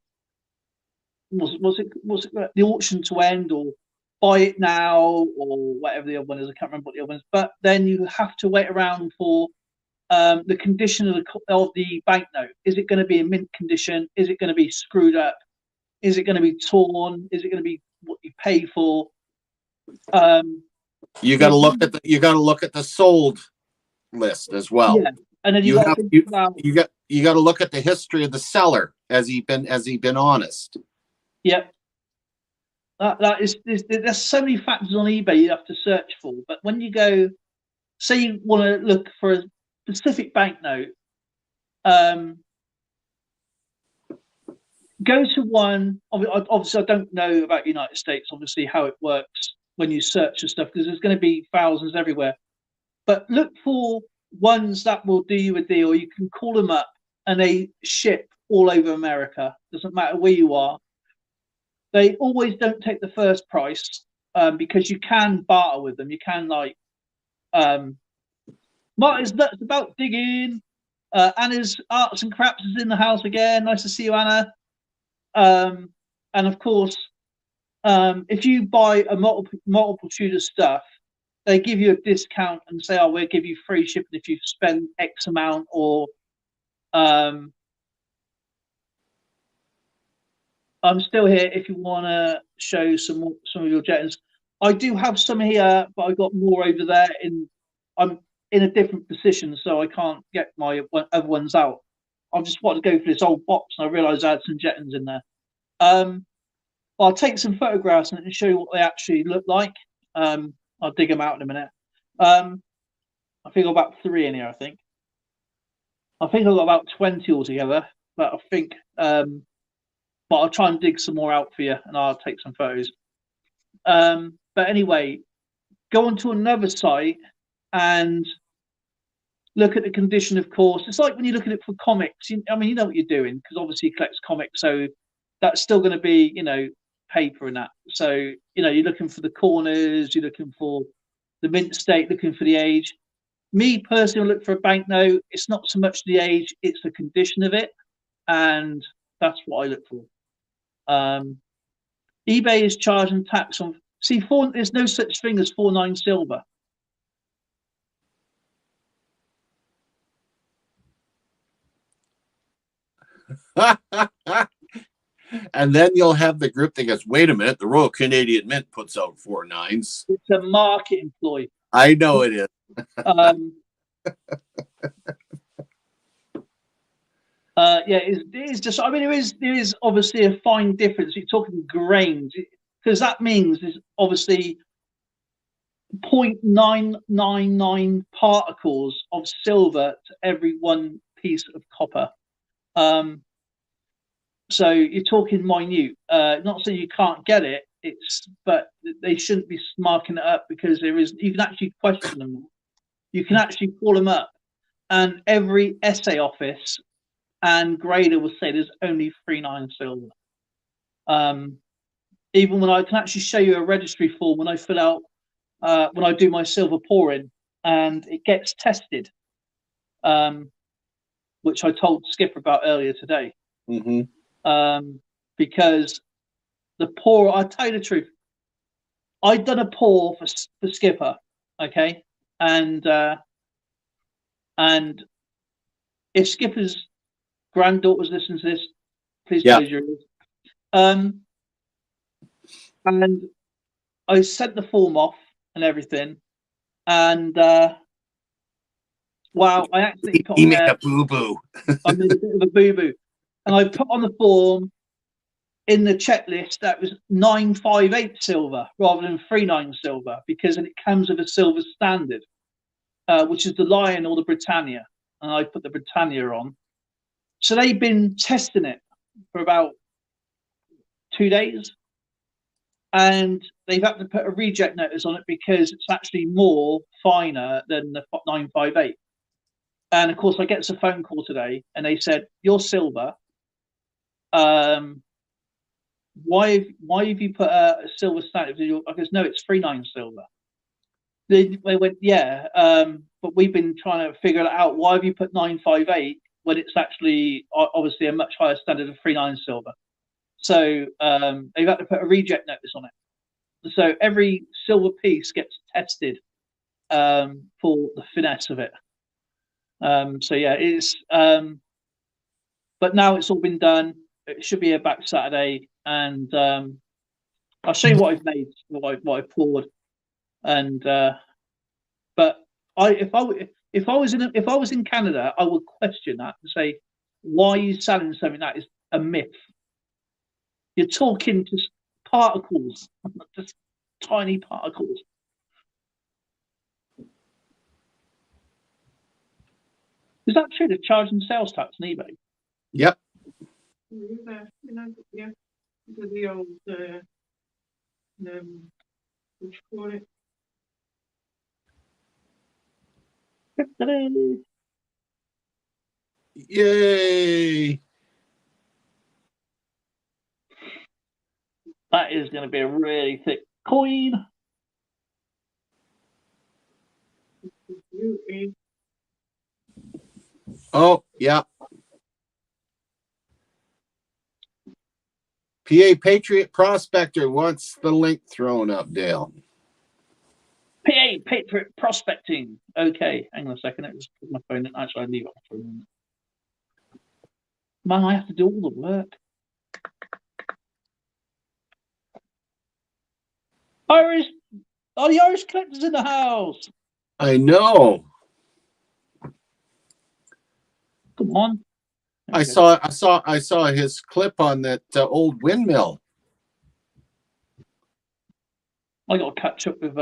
was it the auction to end, or buy it now, or whatever the other one is. I can't remember what the other one is. But then you have to wait around for the condition of the banknote. Is it going to be in mint condition? Is it going to be screwed up? Is it going to be torn? Is it going to be what you pay for? You got to look at the sold list as well. Yeah, and then you got to look at the history of the seller. Has he been honest? Yep. There's so many factors on eBay you have to search for. But when you go, say you want to look for a specific banknote, go to one. Obviously, I don't know about the United States, obviously, how it works when you search for stuff, because there's going to be thousands everywhere. But look for ones that will do you a deal. You can call them up and they ship all over America. Doesn't matter where you are. They always don't take the first price, because you can barter with them. You can, like, Martin's nuts about digging. Anna's Arts and Craps is in the house again. Nice to see you, Anna. And of course, if you buy a multitude of stuff, they give you a discount and say, "Oh, we'll give you free shipping if you spend X amount." Or I'm still here if you want to show some of your gettings. I do have some here, but I got more over there. I'm in a different position, so I can't get my other ones out. I just wanted to go for this old box, and I realised I had some gettings in there. I'll take some photographs and show you what they actually look like. I'll dig them out in a minute. I think I've got about 3 in here. I think I've got about 20 altogether. but I think, but I'll try and dig some more out for you, and I'll take some photos. But anyway, go onto another site and look at the condition. Of course, it's like when you look at it for comics. I mean, you know what you're doing, because obviously he collects comics, so that's still going to be, you know, paper and that. So, you know, you're looking for the corners, you're looking for the mint state, looking for the age. Me personally, I look for a banknote. It's not so much the age, it's the condition of it, and that's what I look for. eBay is charging tax on. See, there's no such thing as 49 silver. And then you'll have the group that goes, wait a minute, the Royal Canadian Mint puts out 4 9s. It's a market employee. I know it is. Yeah, it is just. I mean, there is obviously a fine difference. You're talking grains, because that means there's obviously 0.999 particles of silver to every one piece of copper. So you're talking minute. Not saying you can't get it. But they shouldn't be marking it up, because there is. You can actually question them. You can actually call them up, and every essay office and grader will say there's only 39 silver. Even when I can actually show you a registry form when I fill out when I do my silver pouring, and it gets tested, which I told Skipper about earlier today. Because the pour, I'll tell you the truth, I'd done a pour for Skipper, okay, and if Skipper's granddaughter's listening to this, please close your ears. And I sent the form off and everything, and wow, I accidentally put on there, a boo-boo. I made a bit of a boo-boo, and I put on the form in the checklist that was 958 silver rather than 39 silver, because it comes with a silver standard, which is the Lion or the Britannia, and I put the Britannia on. So they've been testing it for about 2 days, and they've had to put a reject notice on it because it's actually more finer than the 958. And of course, I get a phone call today, and they said, "Your silver. Why have you put a silver standard?" I goes, "No, it's 39 silver." They went, "Yeah, but we've been trying to figure it out. Why have you put 958 when it's actually obviously a much higher standard of 39 silver?" So they've had to put a reject notice on it. So every silver piece gets tested for the finesse of it. So yeah, it's. But now it's all been done. It should be here back Saturday, and I'll show you what I've made, what I poured, and but if I was in Canada, I would question that and say, why are you selling something that is a myth? You're talking just particles, just tiny particles. Is that true? They're charging sales tax on eBay? Yep. Yeah, the old what you call it? Yay. That is going to be a really thick coin. Oh, yeah. PA Patriot Prospector wants the link thrown up, Dale. PA Patriot Prospecting. Okay, hang on a second. It was my phone. Actually, I leave it for a minute. Man, I have to do all the work. Irish, are the Irish collectors in the house? I know. Come on. I saw his clip on that old windmill. I got to catch up with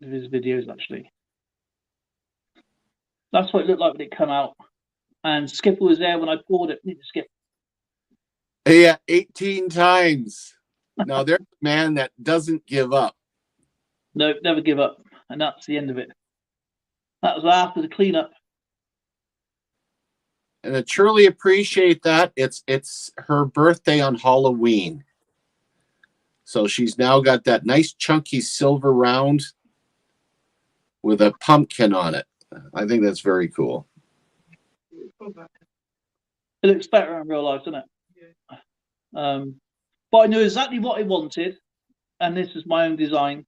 his videos actually. That's what it looked like when it came out. And Skipper was there when I poured it. Skip. Yeah, 18 times. Now there's a man that doesn't give up. No, never give up. And that's the end of it. That was after the cleanup. And I truly appreciate that. It's her birthday on Halloween. So she's now got that nice chunky silver round with a pumpkin on it. I think that's very cool. It looks better in real life, doesn't it? Yeah. But I knew exactly what I wanted, and this is my own design.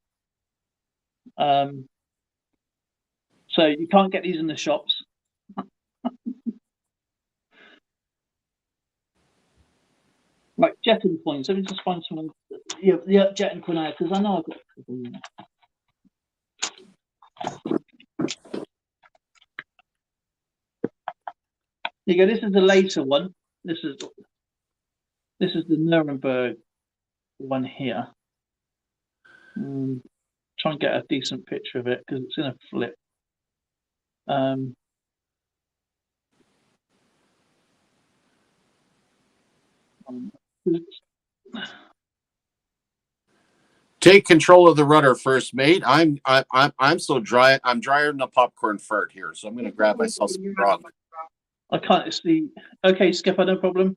So you can't get these in the shops. Right, jet and coins. Let me just find someone. Yeah, jet and coin out because I know I've got a couple. Here you go. This is the later one. This is the Nuremberg one here. Try and get a decent picture of it because it's in a flip. Take control of the rudder, first mate. I'm so dry. I'm drier than a popcorn fart here, so I'm going to grab myself some grog. I can't see. Okay, Skipper, no problem.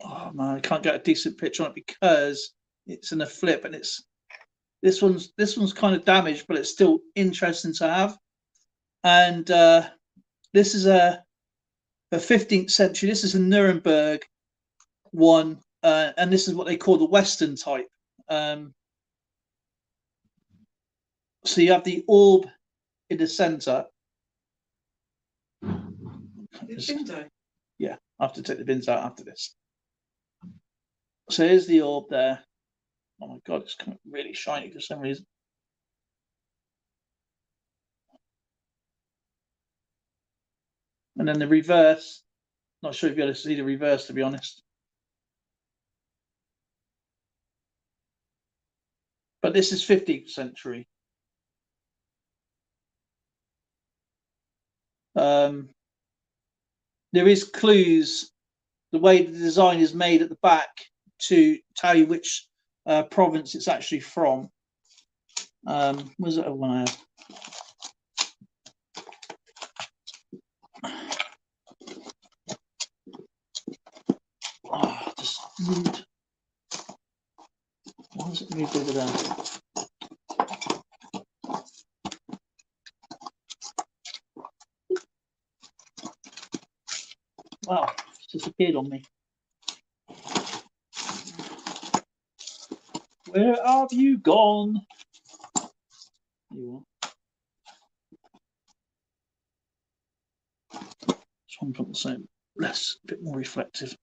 Oh man, I can't get a decent picture on it because it's in a flip, and this one's kind of damaged, but it's still interesting to have. And this is a 15th century. This is a Nuremberg one, and this is what they call the Western type. So you have the orb in the center. Yeah, I have to take the bins out after this. So here's the orb there. Oh my god, it's kind of really shiny for some reason. And then the reverse. Not sure if you're able to see the reverse, to be honest. But this is 15th century. There is clues. The way the design is made at the back to tell you which province it's actually from. Where's that other one I have? Oh, just moved. Why is it moved over there? Wow, it's disappeared on me. Where have you gone? There you are. This one from the same, less, a bit more reflective.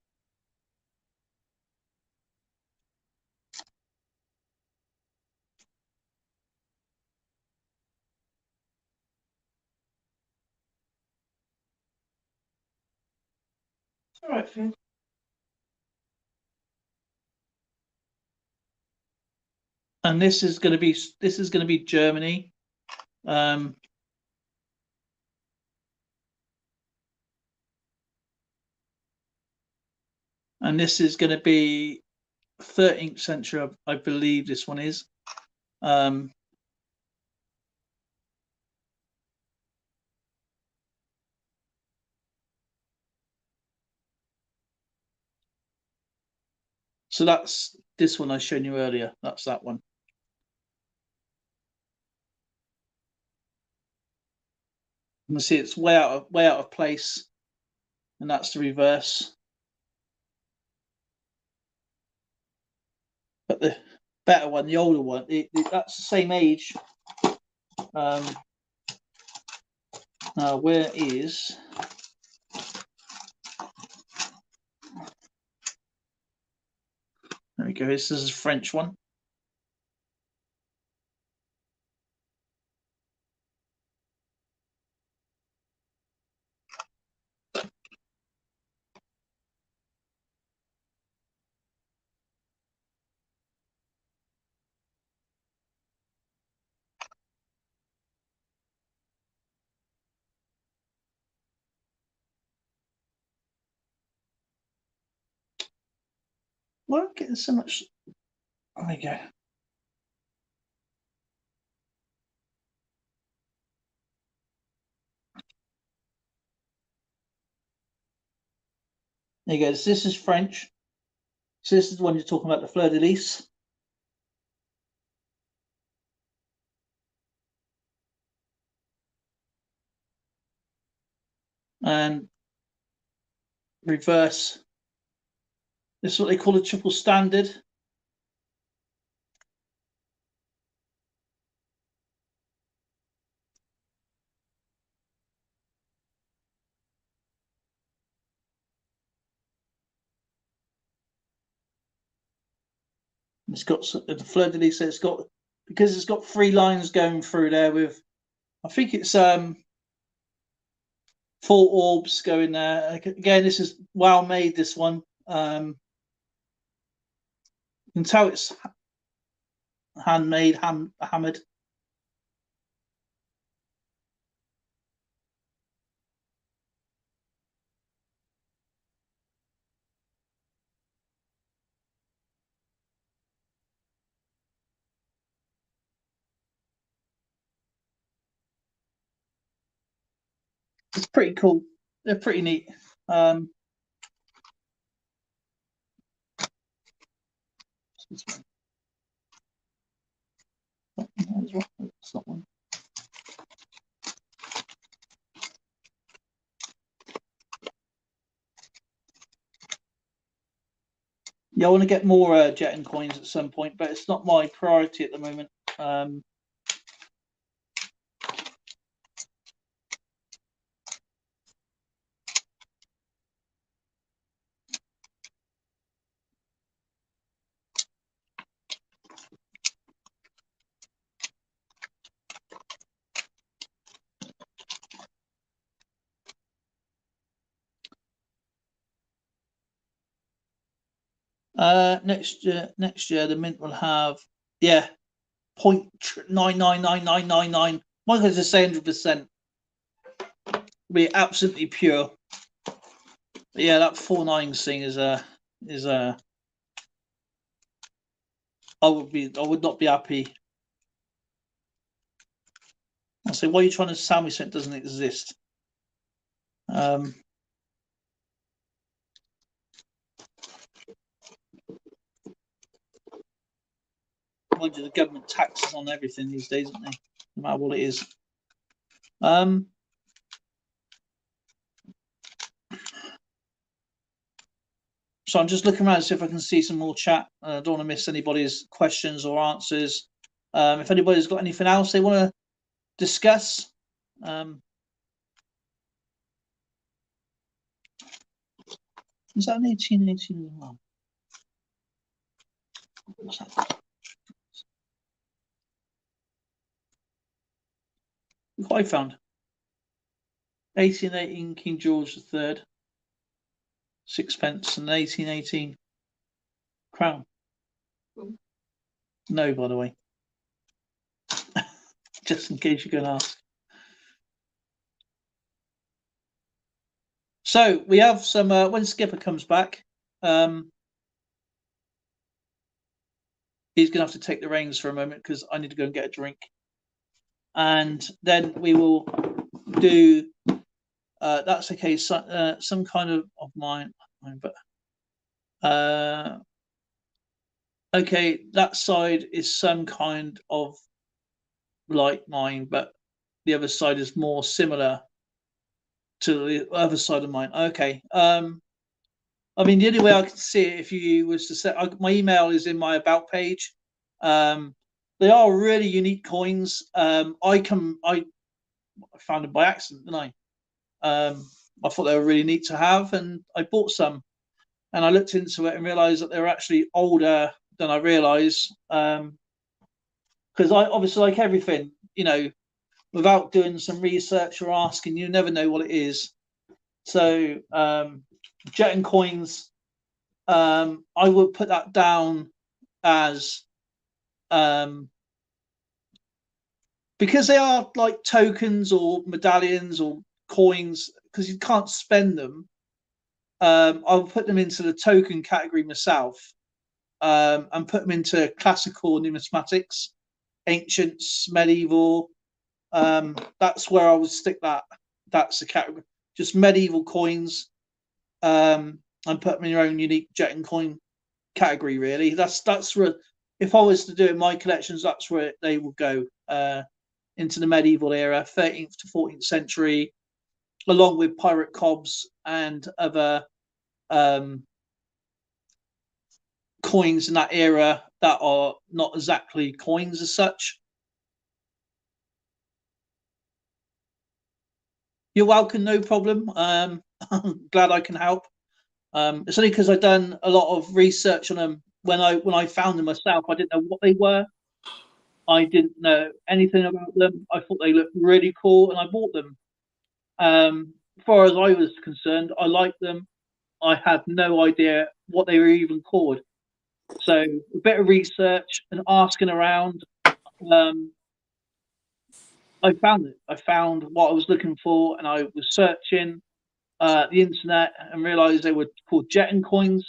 All right, Finn. And this is going to be Germany. And this is going to be 13th century, I believe this one is. So that's this one I showed you earlier. That's that one. You can see it's way out of place, and that's the reverse. But the better one, the older one, that's the same age. Now where is? There we go. This is a French one. Why am I getting so much? There we go. There you go. So this is French. So this is the one you're talking about, the fleur de lis. And reverse. This is what they call a triple standard. It's got the fleur de lis. So it's got, because it's got 3 lines going through there with, I think it's 4 orbs going there. Again, this is well made. This one, you can tell it's handmade, hammered. It's pretty cool. They're pretty neat. It's not one. Yeah, I want to get more Jetton coins at some point, but it's not my priority at the moment. Next year the mint will have 0.999999. Mine goes to say 100%. Be absolutely pure. But yeah, that 49 thing is I would not be happy. I say, why are you trying to sell me something that doesn't exist? Mind you, the government taxes on everything these days, isn't they? No matter what it is. So I'm just looking around to see if I can see some more chat. I don't want to miss anybody's questions or answers. If anybody's got anything else they want to discuss. Is that an 1818 as well? What's that? Look what I found. 1818 King George III. 6pence, and 1818 crown. No, by the way. Just in case you're going to ask. So we have some, when Skipper comes back, he's going to have to take the reins for a moment because I need to go and get a drink. And then we will do, that's okay, so, some kind of mine, but okay, that side is some kind of like mine, but the other side is more similar to the other side of mine. Okay. I mean, the only way I could see it if you was to set, my email is in my about page. They are really unique coins. I found them by accident, didn't I? I thought they were really neat to have, and I bought some. And I looked into it and realised that they were actually older than I realised. Because I obviously, like everything, you know, without doing some research or asking, you never know what it is. So Jetton coins, I would put that down as because they are like tokens or medallions or coins, because you can't spend them. I'll put them into the token category myself. and put them into classical numismatics, ancients, medieval. That's where I would stick that. That's the category. Just medieval coins, and put them in your own unique jet and coin category. Really, that's where. If I was to do it in my collections, that's where they would go, into the medieval era, 13th to 14th century, along with pirate cobs and other coins in that era that are not exactly coins as such. You're welcome, no problem. I'm glad I can help. It's only because I've done a lot of research on them. When I found them myself, I didn't know what they were. I didn't know anything about them. I thought they looked really cool, and I bought them. As far as I was concerned, I liked them. I had no idea what they were even called. So a bit of research and asking around, I found it. I found what I was looking for, and I was searching the internet and realised they were called Jetton coins.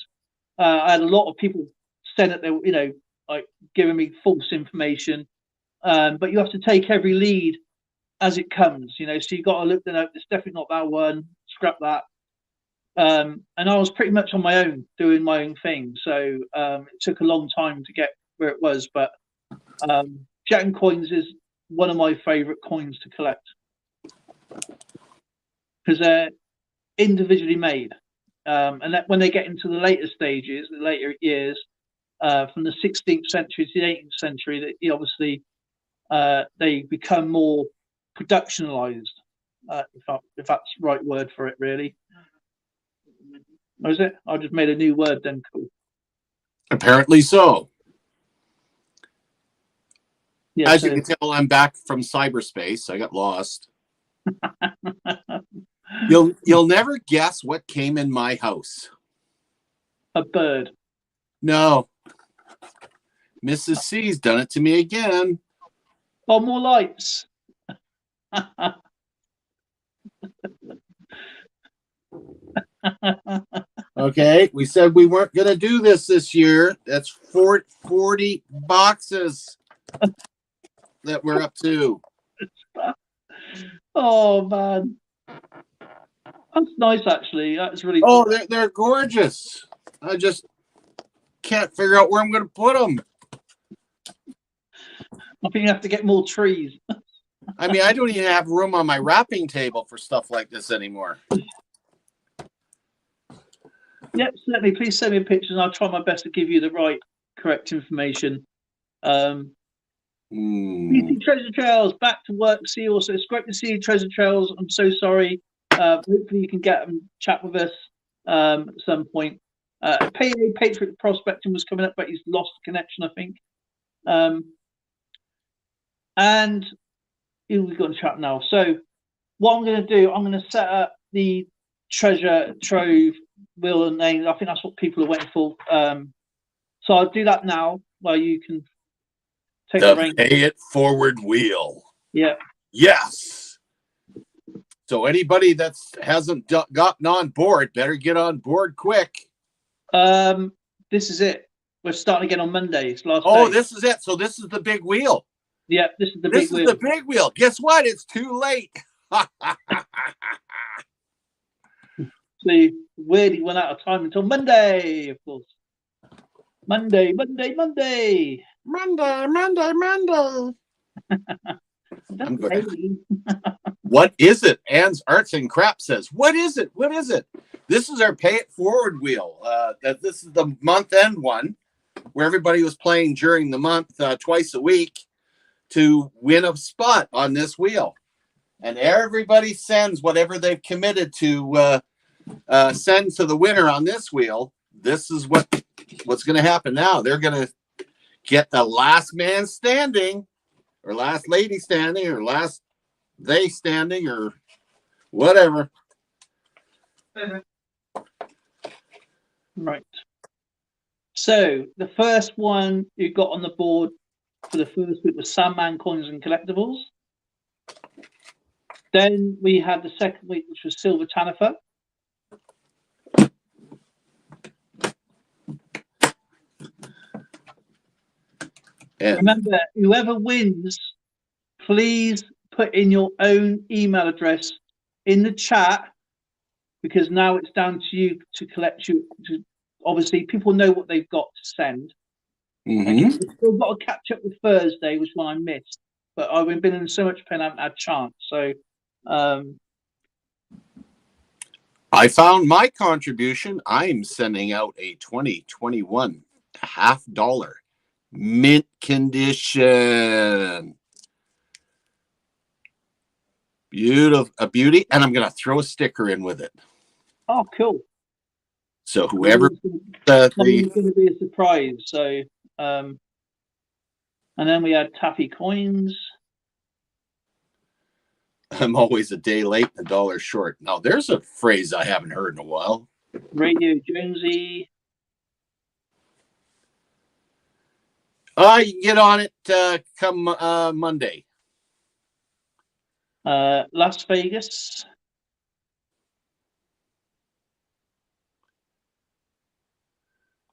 I had a lot of people saying that they were, like giving me false information. But you have to take every lead as it comes, so you got to look them up. It's definitely not that one. Scrap that. And I was pretty much on my own, doing my own thing. So it took a long time to get where it was. But Jetton coins is one of my favourite coins to collect because they're individually made. And that when they get into the later stages, the later years, from the 16th century to the 18th century, that obviously they become more productionalized, if that's the right word for it, really. Was it? I just made a new word then. Cool. Apparently so. Yeah, As you can tell, I'm back from cyberspace. I got lost. You'll never guess what came in my house. A bird. No. Mrs. C's done it to me again. Oh, more lights. Okay, we said we weren't going to do this year. That's 40 boxes that we're up to. Oh, man. That's nice, actually. That's really cool. They're gorgeous. I just can't figure out where I'm going to put them. I think you have to get more trees. I mean, I don't even have room on my wrapping table for stuff like this anymore. Yep, certainly. Please send me pictures and I'll try my best to give you the correct information. Treasure Trails, back to work. See you also. It's great to see you, Treasure Trails. I'm so sorry. Hopefully you can get and chat with us at some point. Patriot Prospecting was coming up, but he's lost the connection, I think. And we've got to chat now. So what I'm going to do, I'm going to set up the Treasure Trove wheel and name. I think that's what people are waiting for. So I'll do that now while you can take the reins. Pay it forward wheel. Yeah. Yes. So anybody that hasn't gotten on board better get on board quick. This is it. We're starting again on Monday. It's last day. This is it. So this is the big wheel. Yeah, this is the big wheel. This is the big wheel. Guess what? It's too late. See, weirdly went out of time until Monday, of course. Monday. What is it? Anne's Arts and Crap says, what is it? This is our pay it forward wheel. This is the month end one where everybody was playing during the month twice a week to win a spot on this wheel. And everybody sends whatever they've committed to send to the winner on this wheel. This is what's going to happen now. They're going to get the last man standing or last lady standing or last they standing or whatever. Right. So the first one you got on the board for the first week was Sandman Coins and Collectibles. Then we had the second week, which was Silver Tanifer. And remember, whoever wins, please put in your own email address in the chat, because now it's down to you to collect you. Obviously, people know what they've got to send. Okay, we've still got to catch up with Thursday, which one I missed. But I've been in so much pain, I haven't had a chance. So, I found my contribution. I'm sending out a 2021 $50 mint condition. Beautiful, a beauty, and I'm gonna throw a sticker in with it. oh, cool. So whoever It's going to be a surprise. So, and then we had taffy coins. I'm always a day late and $1 short. Now there's a phrase I haven't heard in a while. Radio Jonesy. You can get on it come Monday. Las Vegas.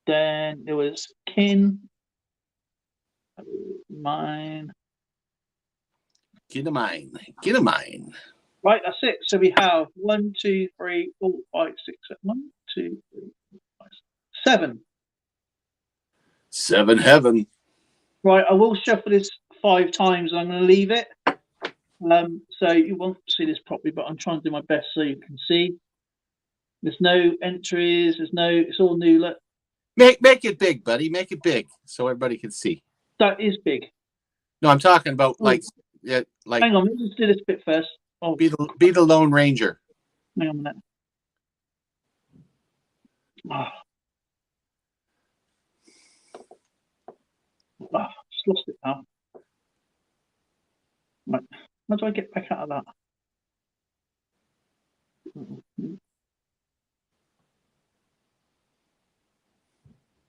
Then there was Kin. Mine. Get a mine. Get a mine. Right, that's it. So we have 1, 2, 3, 4, 5, 6, 7. 1, 2, 3, 4, 5, 7. 7 heaven. Right, I will shuffle this 5 times and I'm going to leave it. So you won't see this properly, but I'm trying to do my best so you can see. There's no entries. It's all new. Look. Make it big, buddy. Make it big so everybody can see. That is big. No, I'm talking about like Hang on, let's just do this bit first. Oh, be the Lone Ranger. hang on a minute. Oh. Just lost it now. Right. How do I get back out of that?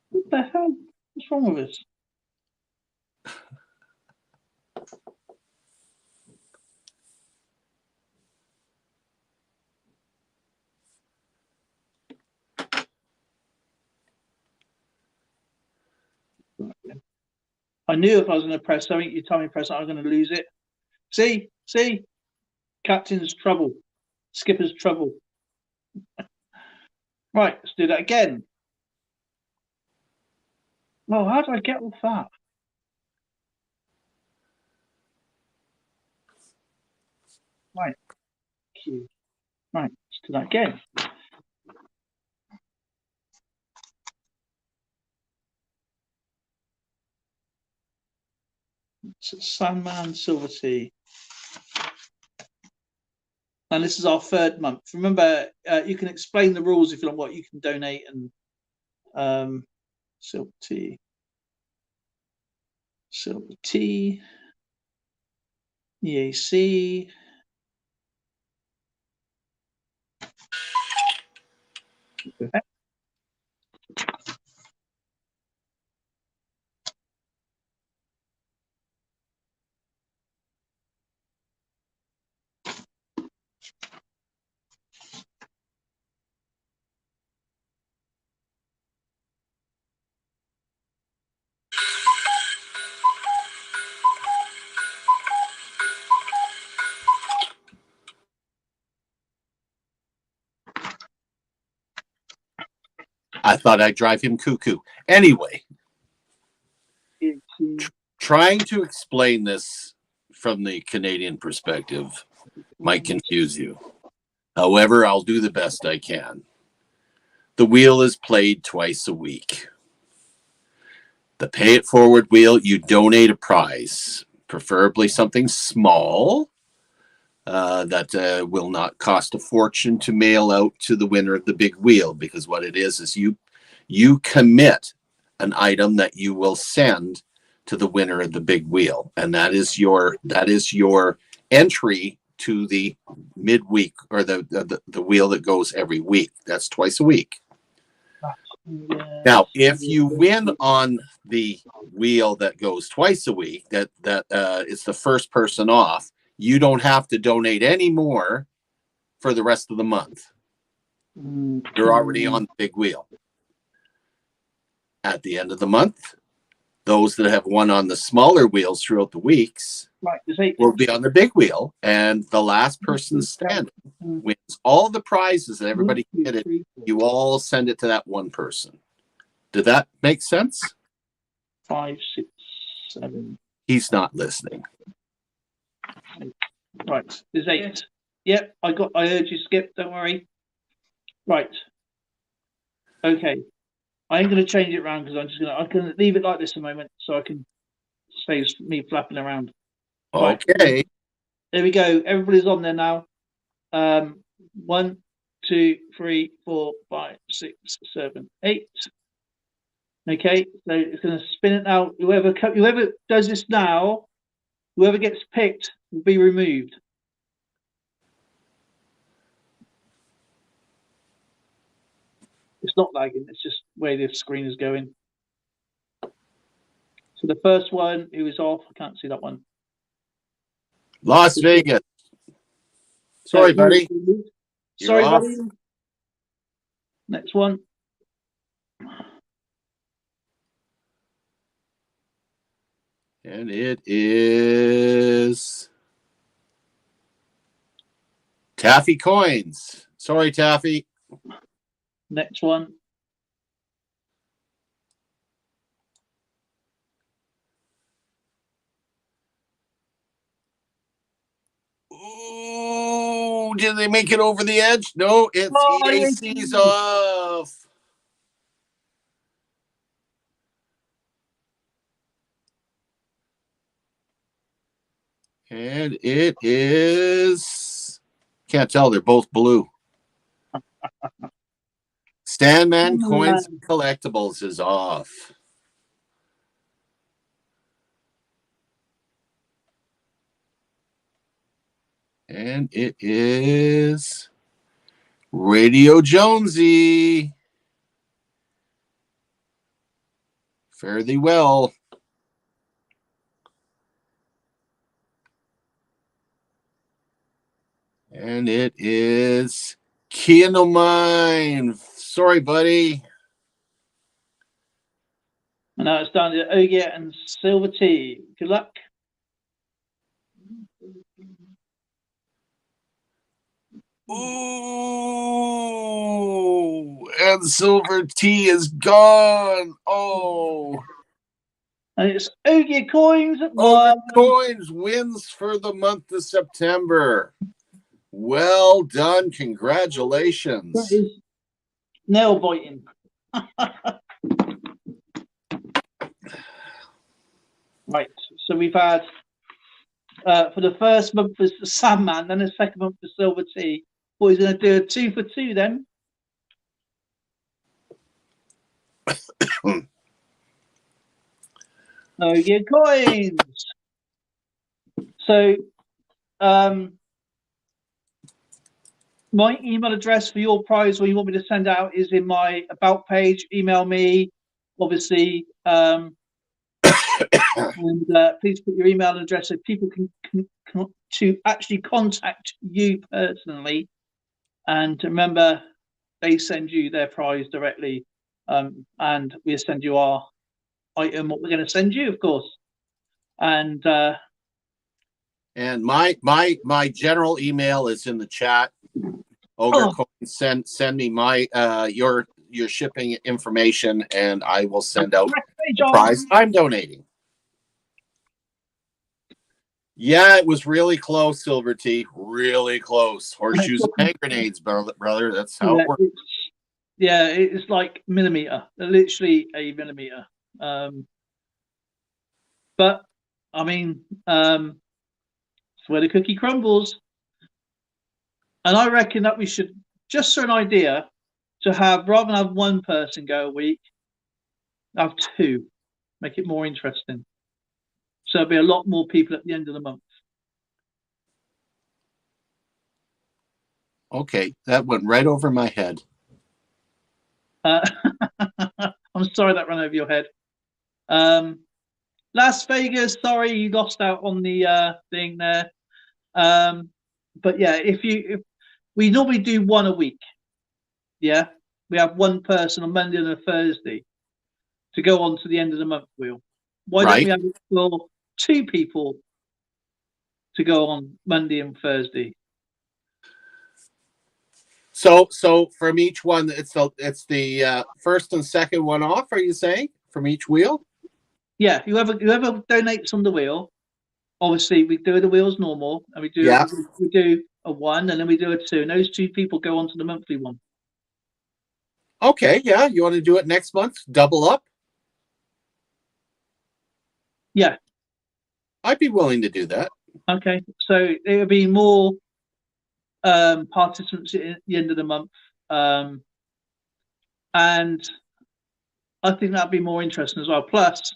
What the hell? What's wrong with this? I knew if I was going to press something, you tell me press it, I was going to lose it. See? Captain's trouble. Skipper's trouble. Right, let's do that again. Well, how do I get off that? Right. Q. Right, let's do that again. So Sandman, Silver Tea. And this is our 3rd month. Remember, you can explain the rules if you want. What you can donate and silver tea, EAC. Okay. I thought I'd drive him cuckoo. Anyway, trying to explain this from the Canadian perspective might confuse you. However, I'll do the best I can. The wheel is played twice a week. The pay it forward wheel, you donate a prize, preferably something small that will not cost a fortune to mail out to the winner of the big wheel, because what it is you commit an item that you will send to the winner of the big wheel, and that is your entry to the midweek or the wheel that goes every week. That's twice a week. Now, if you win on the wheel that goes twice a week, that is the first person off, you don't have to donate any more for the rest of the month. You're already on the big wheel. At the end of the month, Those that have won on the smaller wheels throughout the weeks Right, there's 8. will be on the big wheel, and the last person standing wins all the prizes that everybody committed. You all send it to that one person. Did that make sense? 5, 6, 7. He's not listening. Right, there's 8. Yep, I heard you, Skip. Don't worry. Right. Okay. I ain't going to change it around because I can leave it like this a moment so I can save me flapping around. Right. Okay. There we go. Everybody's on there now. 1, 2, 3, 4, 5, 6, 7, 8. Okay, so it's going to spin it now. Whoever does this now, whoever gets picked will be removed. It's not lagging, it's just where the screen is going. So the first one, who is off, I can't see that one. Las Vegas. Sorry, buddy. Sorry, off. buddy. Next one. And it is Taffy Coins. Sorry, Taffy. Next one. Ooh, did they make it over the edge? No, it's EAC's off. And it is, can't tell, they're both blue. Standman Coins and Collectables is off. And it is Radio Jonesy. Fare thee well. And it is Mine. Sorry, buddy. And now it's down to Ogia and Silver Tea. Good luck. Ooh, and Silver Tea is gone. Oh. And it's Ogia Coins. Ogia Coins wins for the month of September. Well done. Congratulations. That is nail biting. Right. So we've had for the first month for Sandman, then the second month for Silver Tea. What he's going to do a 2 for 2 then. Ogia Coins. So my email address for your prize, where you want me to send out, is in my about page. Email me, obviously, and please put your email address so people can to actually contact you personally. And remember, they send you their prize directly, and we'll send you our item. What we're going to send you, of course, and my general email is in the chat. Ogre Coin, send me my your shipping information, and I will send out the prize I'm donating. Yeah, it was really close, Silver Tea. Really close. Horseshoes and hand grenades, brother. That's how it works. It's like millimeter, literally a millimeter. But I mean, it's where the cookie crumbles. And I reckon that we should, just for an idea, to have, rather than have one person go a week, have 2, make it more interesting. So there'll be a lot more people at the end of the month. Okay, that went right over my head. I'm sorry that ran over your head. Las Vegas, sorry you lost out on the thing there. But yeah, if we normally do 1 a week. Yeah, we have one person on Monday and a Thursday to go on to the end of the month wheel. Why don't Right. we have it for 2 people to go on Monday and Thursday? So from each one, it's the first and second one off. Are you saying from each wheel? Yeah, whoever donates on the wheel, obviously we do the wheels normal, and we do Yeah. we do a 1, and then we do a 2, and those 2 people go on to the monthly one. Okay, yeah. You want to do it next month? Double up? Yeah. I'd be willing to do that. Okay, so there will be more participants at the end of the month, and I think that'd be more interesting as well. Plus,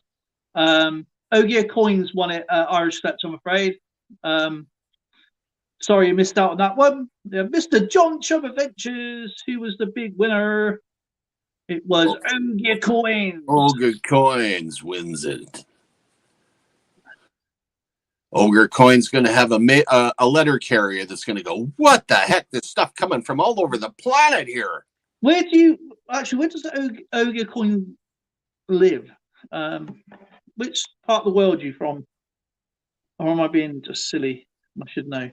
Ogier Coins won it at Irish Collector, I'm afraid. Sorry you missed out on that one. Yeah, Mr. John Chubb Adventures, who was the big winner. It was Ogier Coins. Ogre Coins wins it. Ogre Coin's going to have a letter carrier that's going to go, what the heck? This stuff coming from all over the planet here. Where does the Ogier Coin live? Which part of the world are you from? Or am I being just silly? I should know.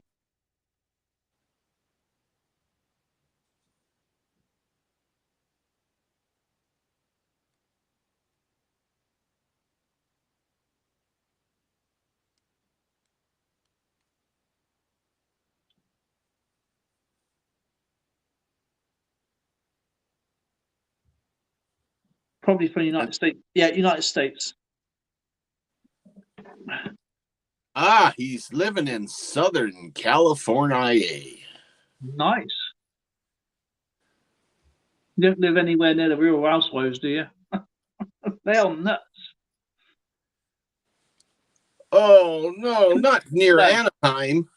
Probably from the United States. Yeah, United States. Ah, he's living in Southern California. Nice. You don't live anywhere near the Real Housewives, do you? They are nuts. Oh, no, not near Anaheim.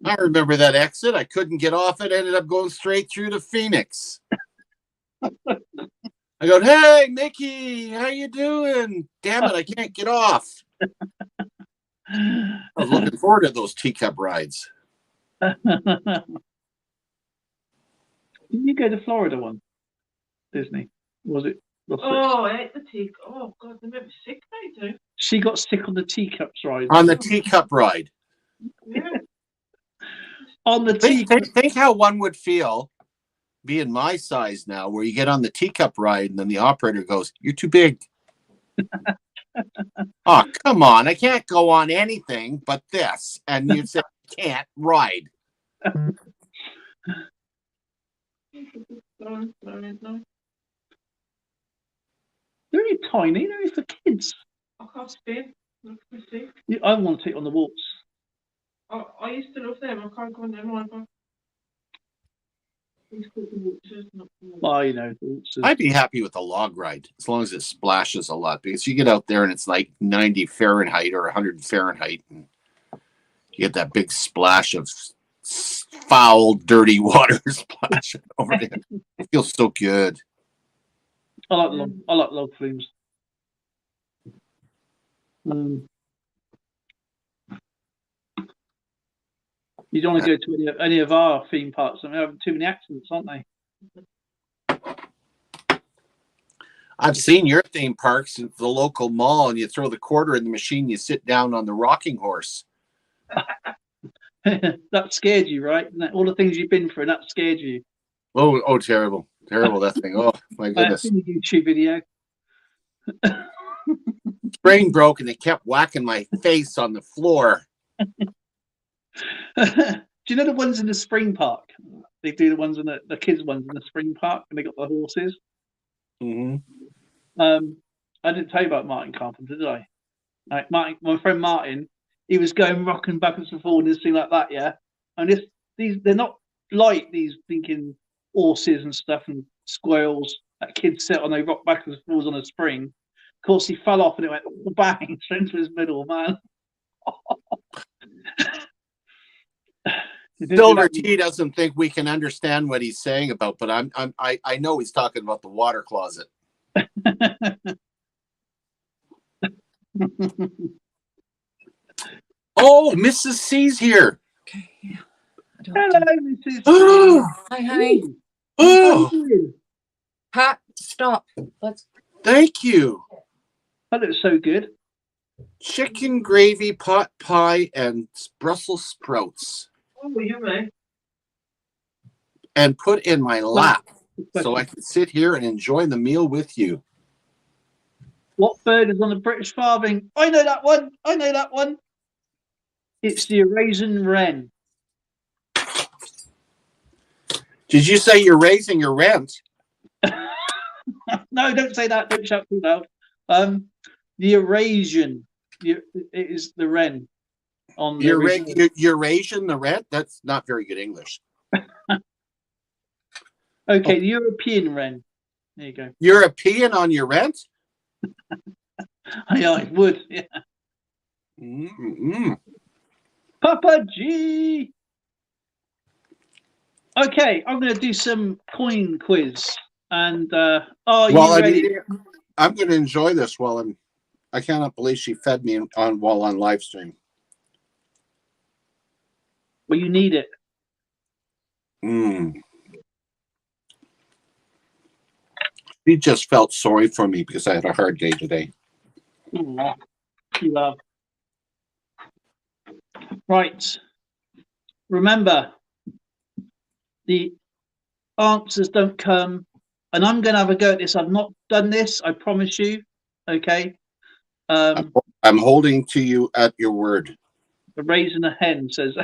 I remember that exit. I couldn't get off it. Ended up going straight through to Phoenix. I go, hey, Mickey, how you doing? Damn it, I can't get off. I was looking forward to those teacup rides. Did you go to Florida one? Disney? Was it? Oh, I ate the teacup. Oh, God, they made me sick, they do. She got sick on the teacups ride. On the teacup ride. Yeah. On the teacup. Think how one would feel being my size now, where you get on the teacup ride and then the operator goes, you're too big. Oh, come on. I can't go on anything but this. And you say, can't ride. They're only tiny. They're only for kids. I can't spin. Look at me see. I want to take on the waltz. I used to love them. I can't go on them either. Well, you know, waltzes. I'd be happy with a log ride as long as it splashes a lot, because you get out there and it's like 90 Fahrenheit or 100 Fahrenheit and you get that big splash of foul, dirty water splashing over there. It feels so good. I like log flumes. You don't want to go to any of our theme parks. I mean, they're having too many accidents, aren't they? I've seen your theme parks at the local mall, and you throw the quarter in the machine, you sit down on the rocking horse. That scared you, right? All the things you've been through, that scared you. Oh, terrible. Terrible, that thing. Oh, my goodness. I've seen a YouTube video. Brain broke, and it kept whacking my face on the floor. Do you know the ones in the spring park? They do the ones in the kids' ones in the spring park, and they got the horses. Mm-hmm. I didn't tell you about Martin Carpenter, did I? Like Martin, my friend Martin, he was going rocking backwards and forwards and this thing like that, yeah. And they're not like these thinking horses and stuff and squirrels that kids sit on. They rock backwards and forwards on a spring. Of course, he fell off and it went bang straight into his middle, man. Silver T doesn't think we can understand what he's saying about, but I know he's talking about the water closet. Oh, Mrs. C's here. Okay, yeah. Hello, Mrs. Oh, Hi, honey. oh, Pat, stop. Let's. thank you. That looks so good. Chicken gravy, pot pie, and Brussels sprouts. Oh, yummy. And put in my lap so I Question. can sit here and enjoy the meal with you. What bird is on the British farthing? I know that one. I know that one. It's the Eurasian wren. Did you say you're raising your rent? No, don't say that. Don't shout too loud. The Eurasian. It is the wren. On the Eurasian, the rent? That's not very good English. Okay, the European wren. There you go. European on your rent? I would. Yeah. Mm-mm. Papa G. Okay, I'm going to do some coin quiz. And are you ready? I'm going to enjoy this I cannot believe she fed me while on live stream. Well, you need it. She just felt sorry for me because I had a hard day today. Aww, you love. Right. Remember, the answers don't come, and I'm going to have a go at this. I've not done this, I promise you. Okay. I'm holding to you at your word. The raising a hen says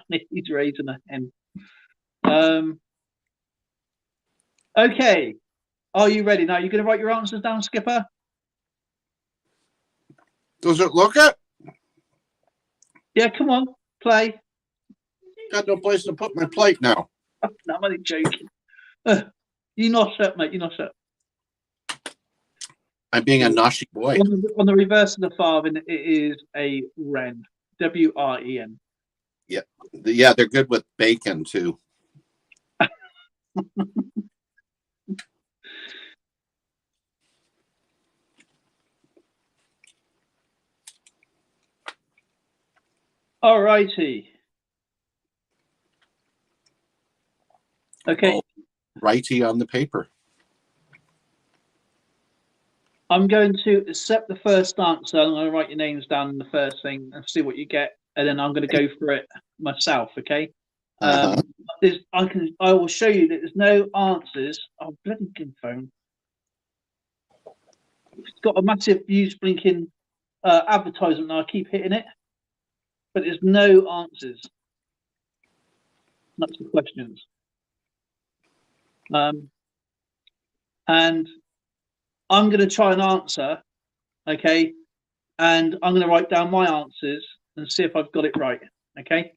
he's raising a hen. Okay. Are you ready? Now, you're going to write your answers down, Skipper? Does it look it? Yeah, come on, play. Got no place to put my plate now. No, I'm only joking. You're not shut, mate. You're not shut. I'm being a naughty boy. On the reverse of the farthing, it is a wren. W-R-E-N. Yeah. Yeah, they're good with bacon, too. All righty. Okay. Oh, righty on the paper. I'm going to accept the first answer. I'm going to write your names down in the first thing and see what you get, and then I'm going to go for it myself. Okay. I will show you that there's no answers. Oh, bloody good phone. It's got a massive use blinking advertisement. Now I keep hitting it, but there's no answers. That's the questions. And I'm going to try and answer, okay? And I'm going to write down my answers and see if I've got it right, okay?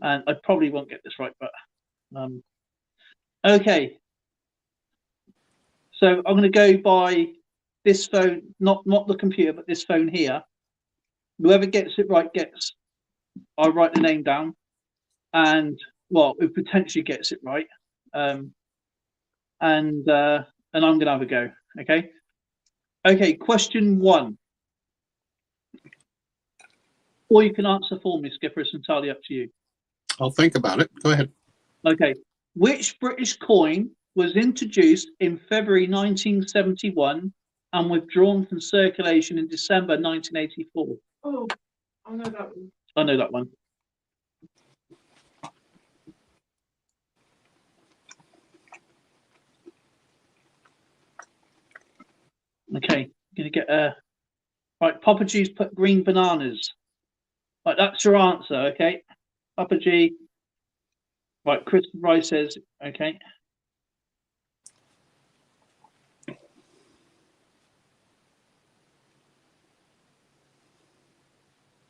And I probably won't get this right, but okay. So I'm going to go by this phone, not the computer, but this phone here. Whoever gets it right gets. I write the name down, and well, who potentially gets it right, and I'm going to have a go, okay? Okay, question 1. Or you can answer for me, Skipper. It's entirely up to you. I'll think about it. Go ahead. Okay. Which British coin was introduced in February 1971 and withdrawn from circulation in December 1984? Oh, I know that one. I know that one. Okay, gonna get right. Papa G's put green bananas. Right, that's your answer. Okay, Papa G. Right, Chris Rice says okay.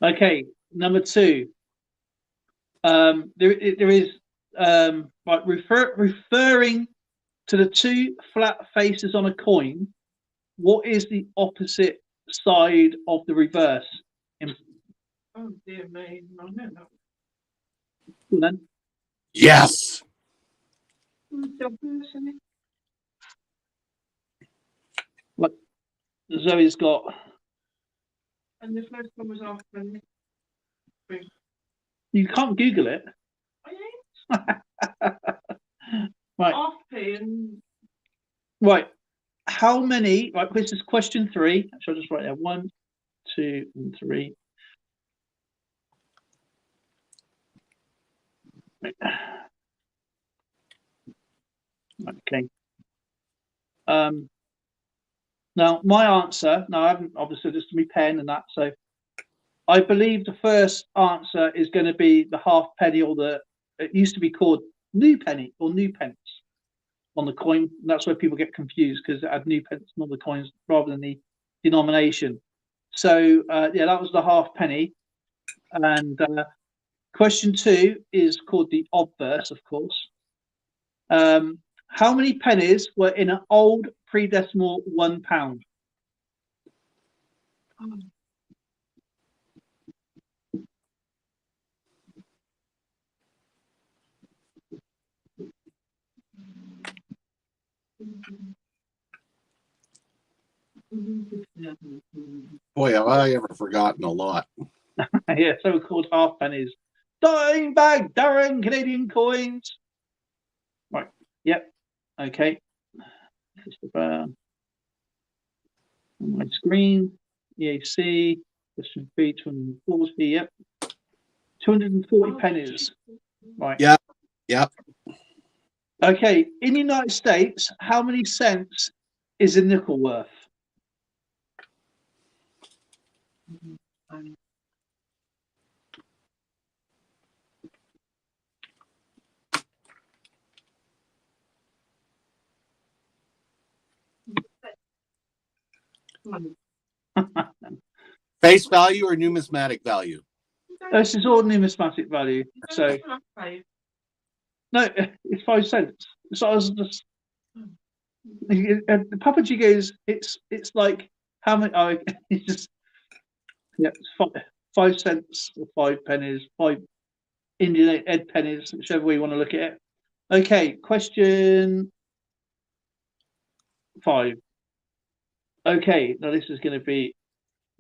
Okay, number 2. There is right referring to the 2 flat faces on a coin. What is the opposite side of the reverse? Oh dear me, I know that one. Well, then. Yes. What Zoe's got. And the first one was after me. You can't Google it. Right. After and Right. How many? Right. This is question 3. Shall I just write there? 1, 2 and 3. Okay. Now my answer. Now I haven't obviously just my pen and that, so I believe the first answer is going to be the halfpenny, or it used to be called new penny or new pence on the coin. And that's where people get confused, because it had new pence and all the coins rather than the denomination. So yeah, that was the halfpenny. And question 2 is called the obverse, of course. How many pennies were in an old pre-decimal £1? Boy, have I ever forgotten a lot. Yeah, so-called halfpennies. Dime bag, Darren, Canadian coins. Right. Yep. Okay. On my screen. EAC. Question 3, 240. Yep. 240 pennies. Right. Yeah. Yep. Okay. In the United States, how many cents is a nickel worth? Face value or numismatic value? This is all numismatic value. So no, it's 5 cents. So I was just Papa G goes, it's like how many? Oh, it's just it's 5 cents or 5 pennies, 5 Indian Ed pennies, whichever way you want to look at it. Okay, question 5. Okay, now this is going to be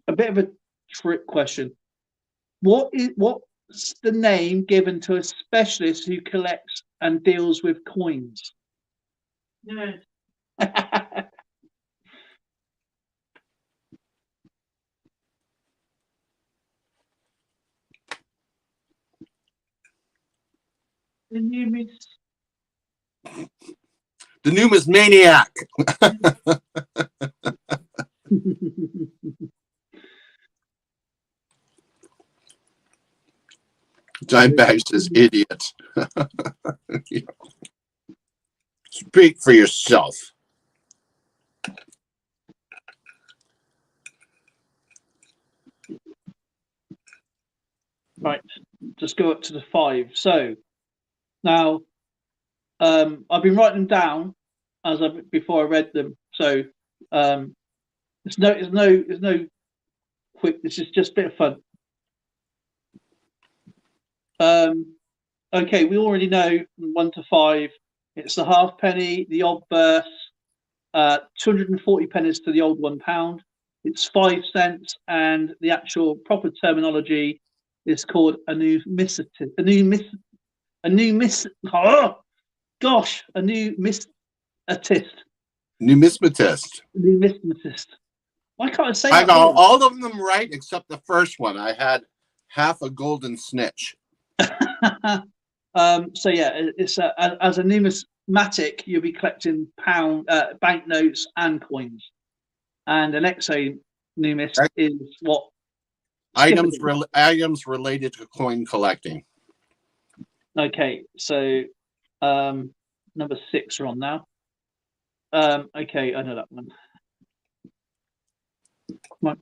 a bit of a trick question. What's the name given to a specialist who collects and deals with coins? No. The Numismaniac. Dime bag says idiot. Speak for yourself. Right, just go up to the 5. So now I've been writing them down before I read them. So there's no quick. This is just a bit of fun. Okay, we already know 1 to 5. It's the halfpenny, the obverse, 240 pennies to the old £1. It's 5 cents, and the actual proper terminology is called a numismatist. A numismatist. Numismatist. Why can't I say I that? got all of them right except the first one. I had half a golden snitch. So yeah, it's as a numismatic, you'll be collecting banknotes and coins, and an exonumist is what items related to coin collecting. Okay, so number 6 are on now. Okay, I know that one. Right.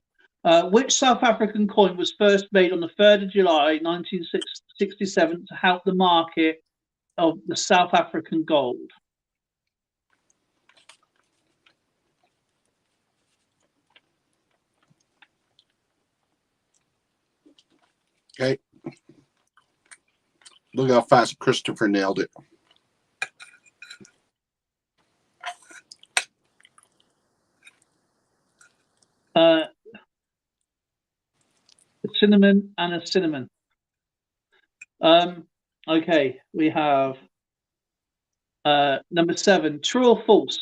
Which South African coin was first made on the 3rd of July 1967 to help the market of the South African gold? Okay. Look how fast Christopher nailed it. A cinnamon and a cinnamon. Okay, we have number 7. True or false?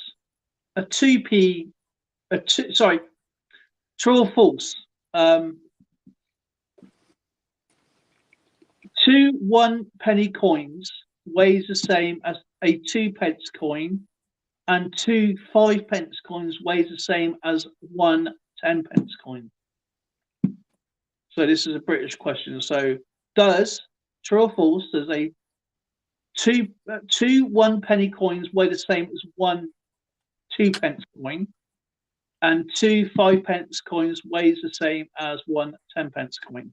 True or false? Two 1-penny coins weighs the same as a 2-pence coin, and two 5-pence coins weighs the same as one 10-pence coin. So this is a British question. So does, true or false, does a two 1-penny coins weigh the same as one 2-pence coin, and two 5-pence coins weighs the same as one 10-pence coin?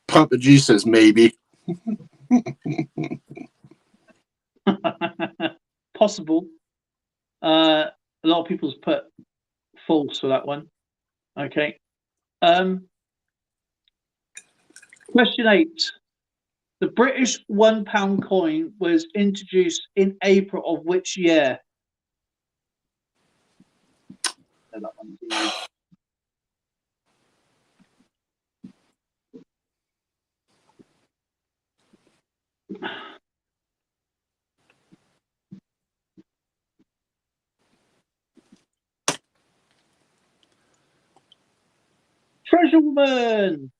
Papa G says maybe. Possible. A lot of people's put false for that one. Okay. Question 8. The British £1 coin was introduced in April of which year? Treasure Woman.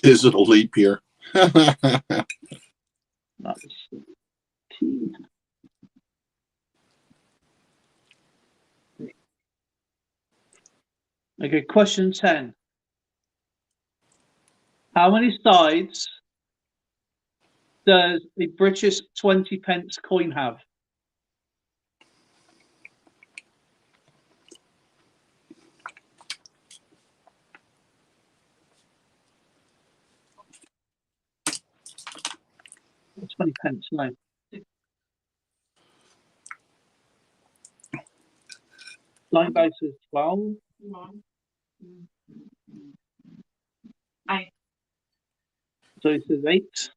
Is it a leap year? That's key. Okay, question 10. How many sides does the British 20-pence coin have? Or 20 pence, no. Line base is 12. So it says 8.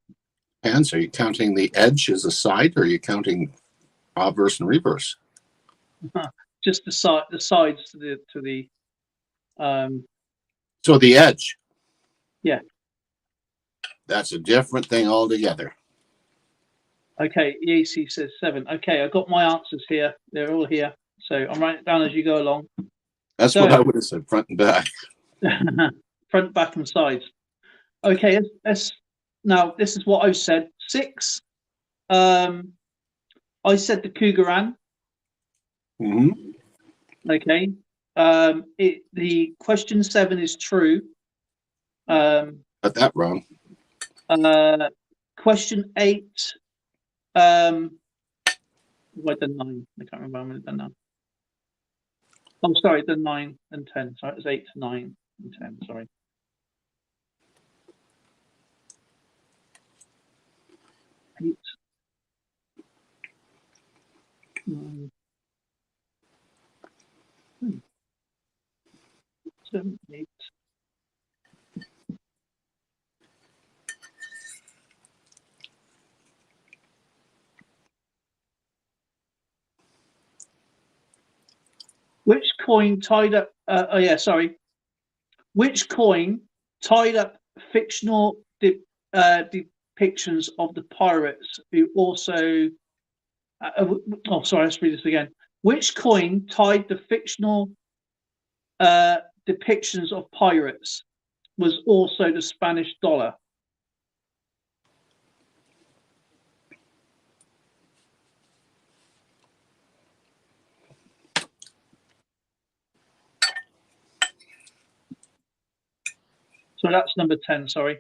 Hands, are you counting the edge as a side, or are you counting obverse and reverse? Just the sides to the So the edge. Yeah. That's a different thing altogether. Okay, EAC says 7. Okay, I've got my answers here. They're all here. So I'm writing it down as you go along. That's what I would have said, front and back. Front, back, and sides. Okay, now this is what I've said. 6. I said the Cougaran. Mm-hmm. Okay. The question 7 is true. Got that wrong. Question 8. I've done 9. I can't remember when I've done now. I'm sorry, done 9 and 10. Sorry, it was 8, 9, and 10. Sorry. Eight, 9, 7, 8. Which coin tied up? Which coin tied up fictional depictions of the pirates who also? Sorry, let's read this again. Which coin tied the fictional depictions of pirates was also the Spanish dollar? So that's number 10, sorry.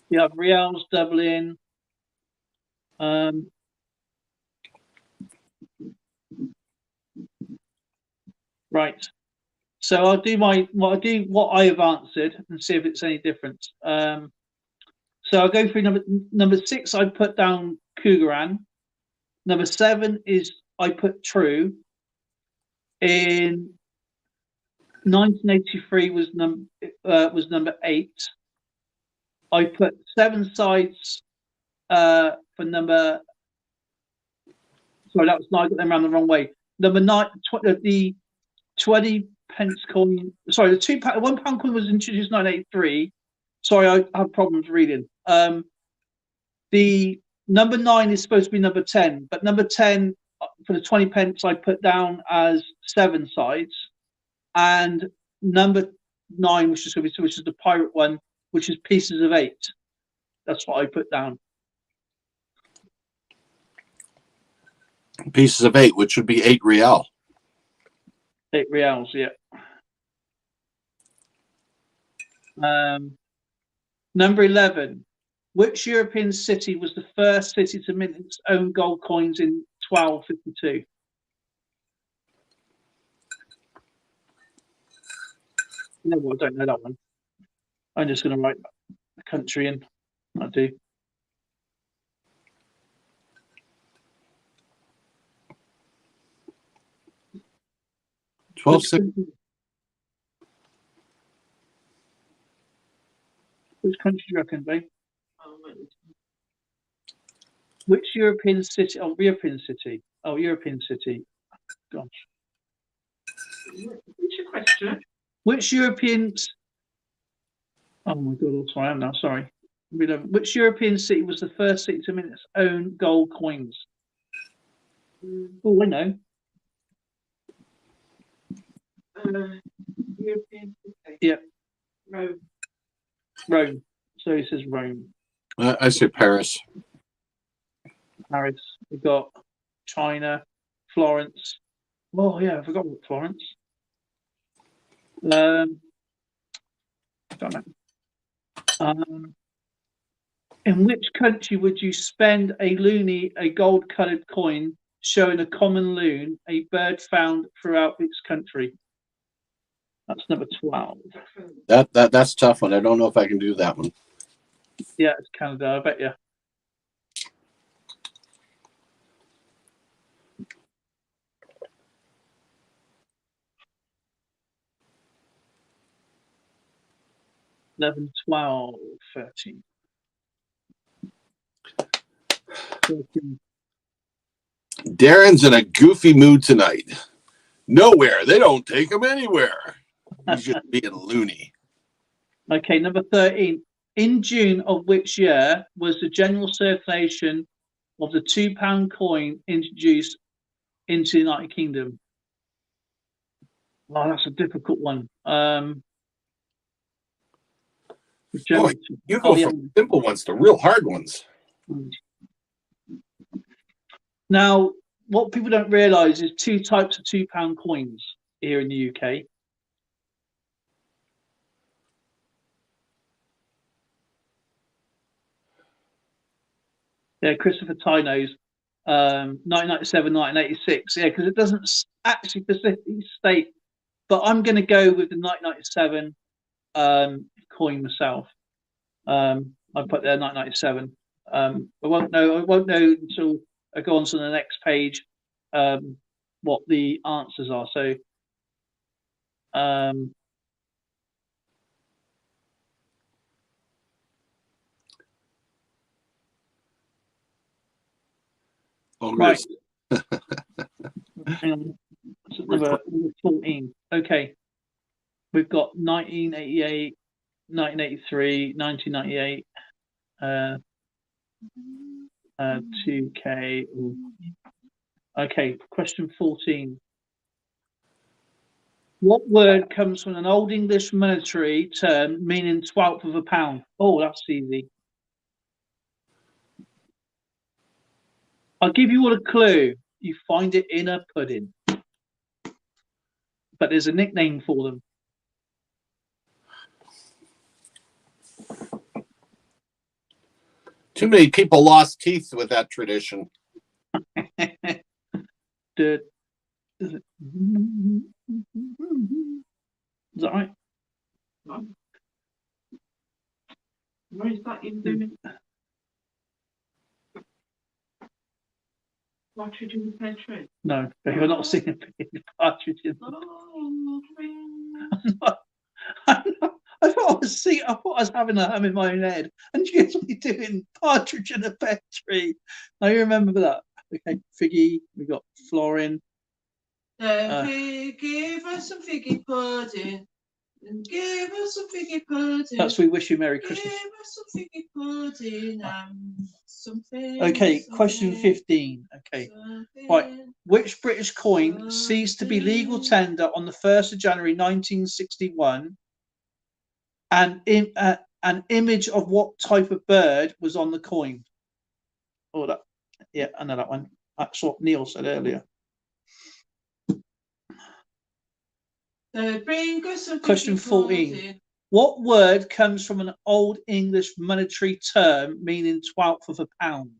You have reals doubling. Right. So I'll do what I have answered and see if it's any different. So I'll go through number 6. I put down Cougaran. Number 7 is I put true. In 1983 was number 8. I put 7 sides for number. Sorry, that was I got them around the wrong way. Number 9, the 20 pence coin. Sorry, the £1 coin was introduced in 1983. Sorry, I have problems reading. The number 9 is supposed to be number 10, but number 10 for the 20 pence I put down as 7 sides, and number 9, which is the pirate one, which is pieces of 8. That's what I put down. Pieces of 8, which would be 8 real. 8 reals, yeah. Number 11. Which European city was the first city to mint its own gold coins in 1252? No, well, I don't know that one. I'm just going to write the country in. I do. Which country do you reckon, babe? Which European city? Oh, European city. Oh, European city. Gosh. What's your question? Which Europeans? Oh my God! Sorry, I am now. Sorry. Which European city was the first city to mint its own gold coins? Oh, I know. European city. Yeah. Rome. Rome. So he says Rome. I say Paris. Paris. We've got China, Florence. Oh yeah, I forgot about Florence. Don't know. In which country would you spend a loonie, a gold-coloured coin showing a common loon, a bird found throughout its country? That's number 12. That's a tough one. I don't know if I can do that one. Yeah, it's Canada. I bet you. $11, $12, $13. 13. Darren's in a goofy mood tonight. Nowhere. They don't take him anywhere. He's just being loony. Okay, number 13. In June of which year was the general circulation of the £2 coin introduced into the United Kingdom? Oh, that's a difficult one. Boy, you go from simple ones to real hard ones. Now, what people don't realise is 2 types of £2 coins here in the UK. Yeah, Christopher Ty knows. 1997, 1986. Yeah, because it doesn't actually specifically state. But I'm going to go with the 1997 coin myself. I put there 1997. I won't know until I go on to the next page what the answers are. So right. Hang on. Number 14. Okay. We've got 1988, 1983, 1998, 2K. Okay, question 14. What word comes from an Old English monetary term meaning 1/12 of a pound? Oh, that's easy. I'll give you all a clue. You find it in a pudding. But there's a nickname for them. Too many people lost teeth with that tradition. Is that right? Where is that in the partridge in the pear tree? No, you're not singing partridge in Oh, I thought I was having a hum in my own head, and you guys were doing Partridge in a Pear Tree. Now you remember that? Okay, Figgy. We got Florin. Give us some figgy pudding. And give us some figgy pudding. That's We Wish You Merry Christmas. Give us some figgy pudding and something. Okay, question 15. Okay, right. Which British coin ceased to be legal tender on the 1st of January 1961? And an image of what type of bird was on the coin? Oh, that. Yeah, I know that one. That's what Neil said earlier. Bring us some Question 14. pudding. What word comes from an Old English monetary term meaning 1/12 of a pound?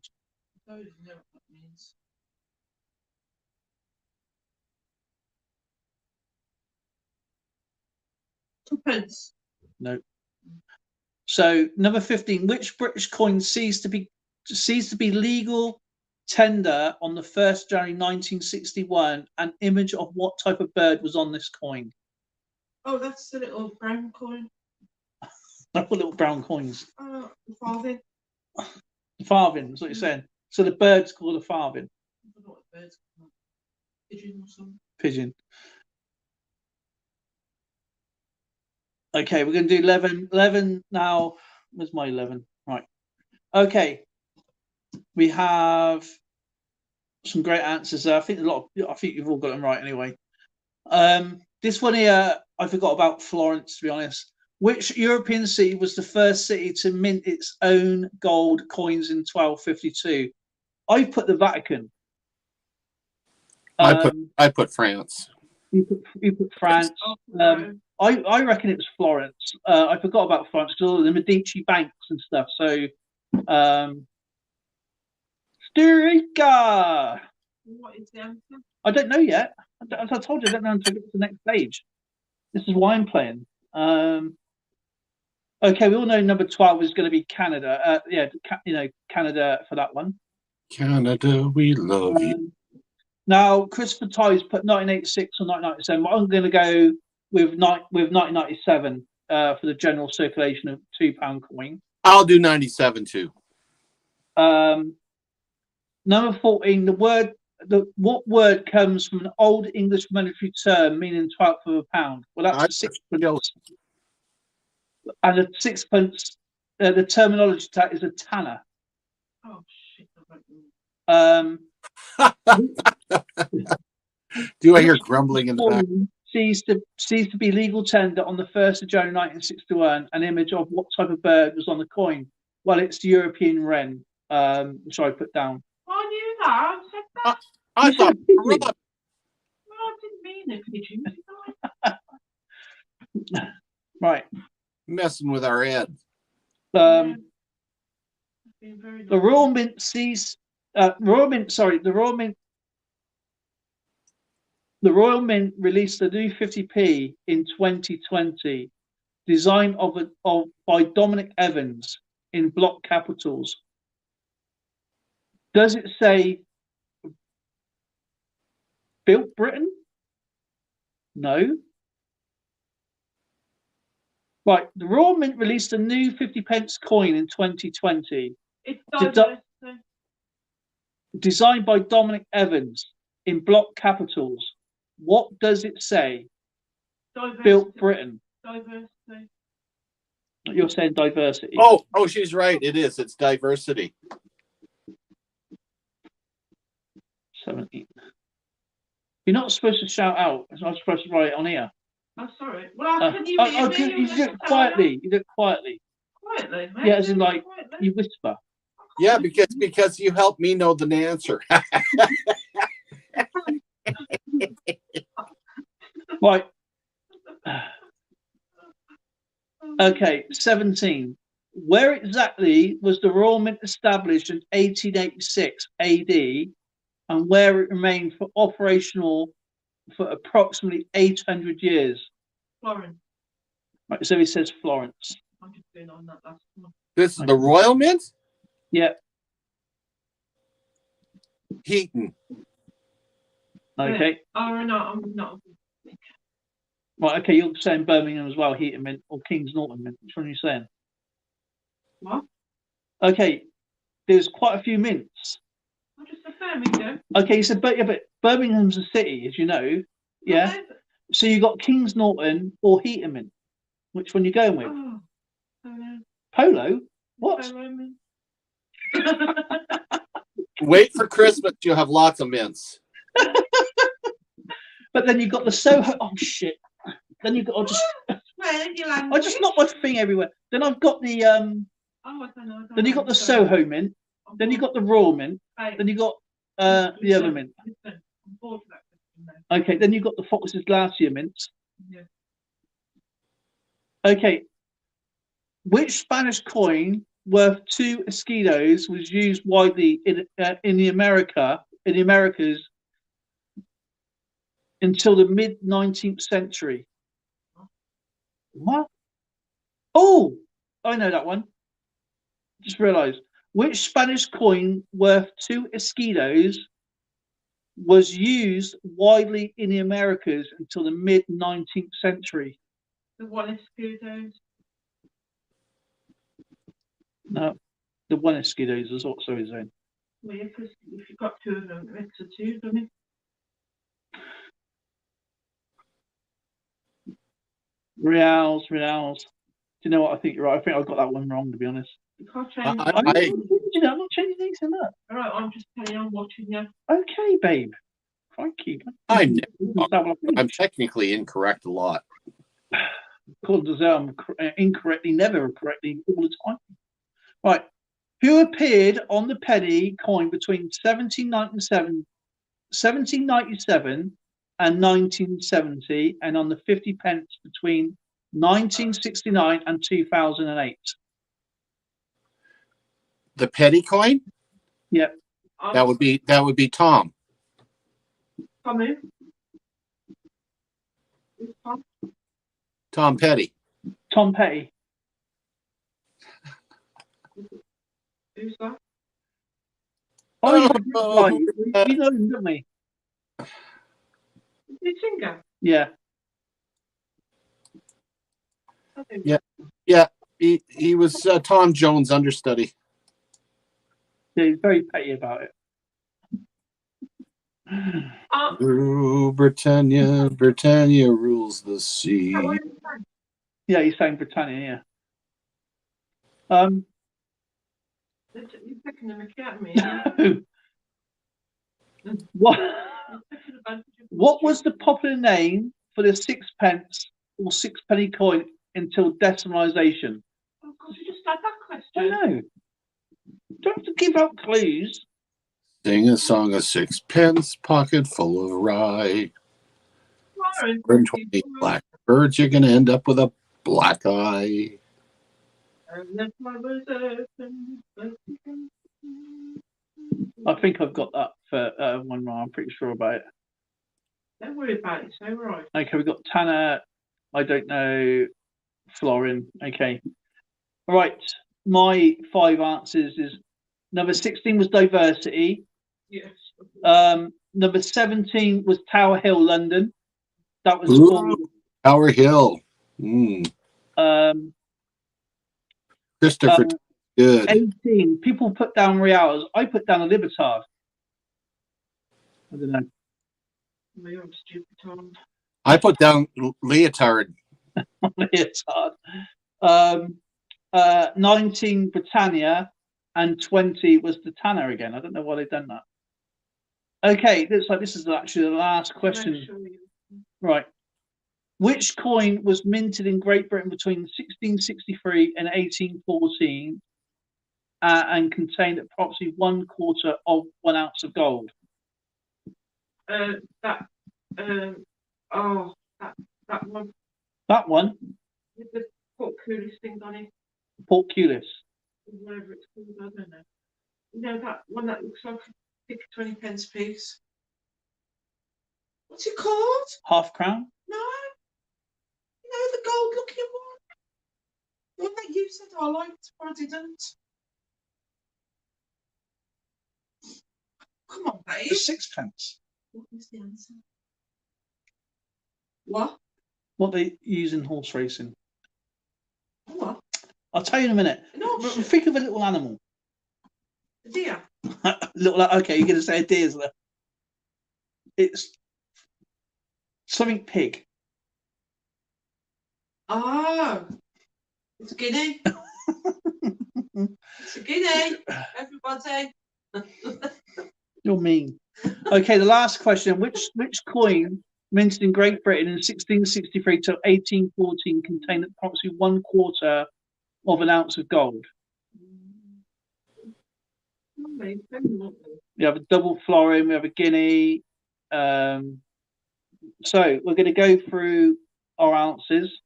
I don't even know what that means. Twopence. No. So number 15. Which British coin ceased to be legal tender on the 1st of January 1961? An image of what type of bird was on this coin? Oh, that's the little brown coin. Like little brown coins. Oh, the farthing. The farthing, that's what you're saying. So the bird's called a farthing. I don't know what the bird's called. Pigeon or something. Pigeon. Okay, we're going to do 11. 11 now. Where's my 11? Right. Okay. We have some great answers there. I think you've all got them right anyway. This one here, I forgot about Florence, to be honest. Which European city was the first city to mint its own gold coins in 1252? I put the Vatican. I put France. You put France. I reckon it was Florence. I forgot about Florence because all the Medici banks and stuff. So, Sturika. What is the answer? I don't know yet. As I told you, I don't know until I get to the next page. This is why I'm playing. Okay, we all know number 12 is going to be Canada. Canada for that one. Canada, we love you. Now, Christopher Ty's put 1986 or 1997. I'm going to go with 1997 for the general circulation of £2 coin. I'll do 97 too. Number 14. What word comes from an Old English monetary term meaning 1/12 of a pound? Well, that's a sixpence. And a sixpence. The terminology to that is a tanner. Oh shit! Do I hear grumbling in the back? Ceased to be legal tender on the 1st of January 1961. An image of what type of bird was on the coin? Well, it's the European wren, which I put down. I knew that. I said that. I thought. No, I didn't mean it, pigeon. Right. Messing with our head. The Royal Mint ceased. The Royal Mint released a new 50p in 2020, designed by Dominic Evans in block capitals. Does it say built Britain? No. Right, the Royal Mint released a new 50p coin in 2020. It's diversity. Designed by Dominic Evans in block capitals. What does it say? Diversity. Built Britain. Diversity. You're saying diversity. Oh, she's right. It is. It's diversity. 17. You're not supposed to shout out. I'm supposed to write it on here. Oh, sorry. Well, can you hear me? You do it quietly. You do it quietly. Quietly, mate. Yeah, as in like you whisper. Yeah, because you help me know the answer. Right. Okay, 17. Where exactly was the Royal Mint established in 1886 AD, and where it remained operational for approximately 800 years? Florence. Right, so he says Florence. I'm just going on that last one. This is the Royal Mint? Yeah. Heaton. Okay. Oh, no, I'm not. Right, okay, you're saying Birmingham as well, Heaton Mint or Kings Norton Mint. Which one are you saying? What? Okay, there's quite a few mints. I'm just a Birmingham. Okay, you said, but Birmingham's a city, as you know. Yeah. Okay. So you got Kings Norton or Heaton Mint. Which one you going with? Oh, Polo. Polo? What? Polo mint. Wait for Christmas. You'll have lots of mints. But then you got the Soho. Oh shit! Then you got. Where you land? I just knocked my thing everywhere. Then I've got the Oh, I don't know. Then you got the Soho Mint. Then you got the Royal Mint. Then you got the other mint. Listen, I'm bored of that question now. Okay. Then you got the Fox's Glacier mints. Yeah. Okay. Which Spanish coin worth 2 escudos was used widely in the Americas until the mid 19th century? What? Oh, I know that one. Just realised. Which Spanish coin worth 2 escudos was used widely in the Americas until the mid 19th century? The one escudos. No, the 1 escudos is also his own. Well, yeah, because if you've got 2 of them, it makes a 2, doesn't it? Reals. Do you know what? I think you're right. I think I got that one wrong, to be honest. You can't change I- it. I'm not changing anything up. All right, I'm just telling you, I'm watching you. Okay, babe. Crikey. I'm technically incorrect a lot. According to I'm incorrectly, never correctly all the time. Right. Who appeared on the penny coin between 1797 and 1970, and on the 50 pence between 1969 and 2008? The petty coin? Yep. That would be Tom. Come in. Who's Tom? Tom Petty. Tom Petty. Who's that? Oh, we know him, don't we? Is he a singer? Yeah. Okay. Yeah. He was Tom Jones' understudy. Yeah, he's very petty about it. Ooh, Britannia rules the sea. Yeah, he's saying Britannia, You're taking the mickey out of me. yeah. What was the popular name for the 6-pence or 6-penny coin until decimalization? Oh, God, you just had that I question. know. Don't have to give out clues. Sing a song of 6 pence, pocket full of rye. 120 blackbirds, you're going to end up with a black eye. I think I've got that for one more. I'm pretty sure about it. Don't worry about it. So right. Okay, we've got Tanner. I don't know. Florin. Okay. All right. My 5 answers is number 16 was diversity. Yes. Number 17 was Tower Hill, London. That was Ooh, Tower Hill. Christopher, good. 18. People put down Reals. I put down a Libertad. I don't know. Well, you're stupid, Tom. I put down leotard. Leotard. 19 Britannia, and 20 was the Tanner again. I don't know why they've done that. Okay, looks like this is actually the last question. Right. Which coin was minted in Great Britain between 1663 and 1814 and contained approximately 1/4 of 1 ounce of gold? That one. That one? With the portcullis thing on it. Portcullis. Whatever it's called, I don't know. You know that one that looks like a 20 pence piece? What's it called? Half crown? No. You know, the gold looking one. The one that you said I liked, but I didn't. Come on, babe. The 6-pence. What was the answer? What? What they use in horse racing. What? I'll tell you in a minute. An auction? Think of a little animal. A deer? Little. Okay, you're going to say a deer. It's something pig. Oh, it's a guinea. It's a guinea. Everybody. You're mean. Okay, the last question. Which coin minted in Great Britain in 1663 to 1814 contained approximately 1/4 of an ounce of gold? We have a double florin, we have a guinea. So we're going to go through our ounces.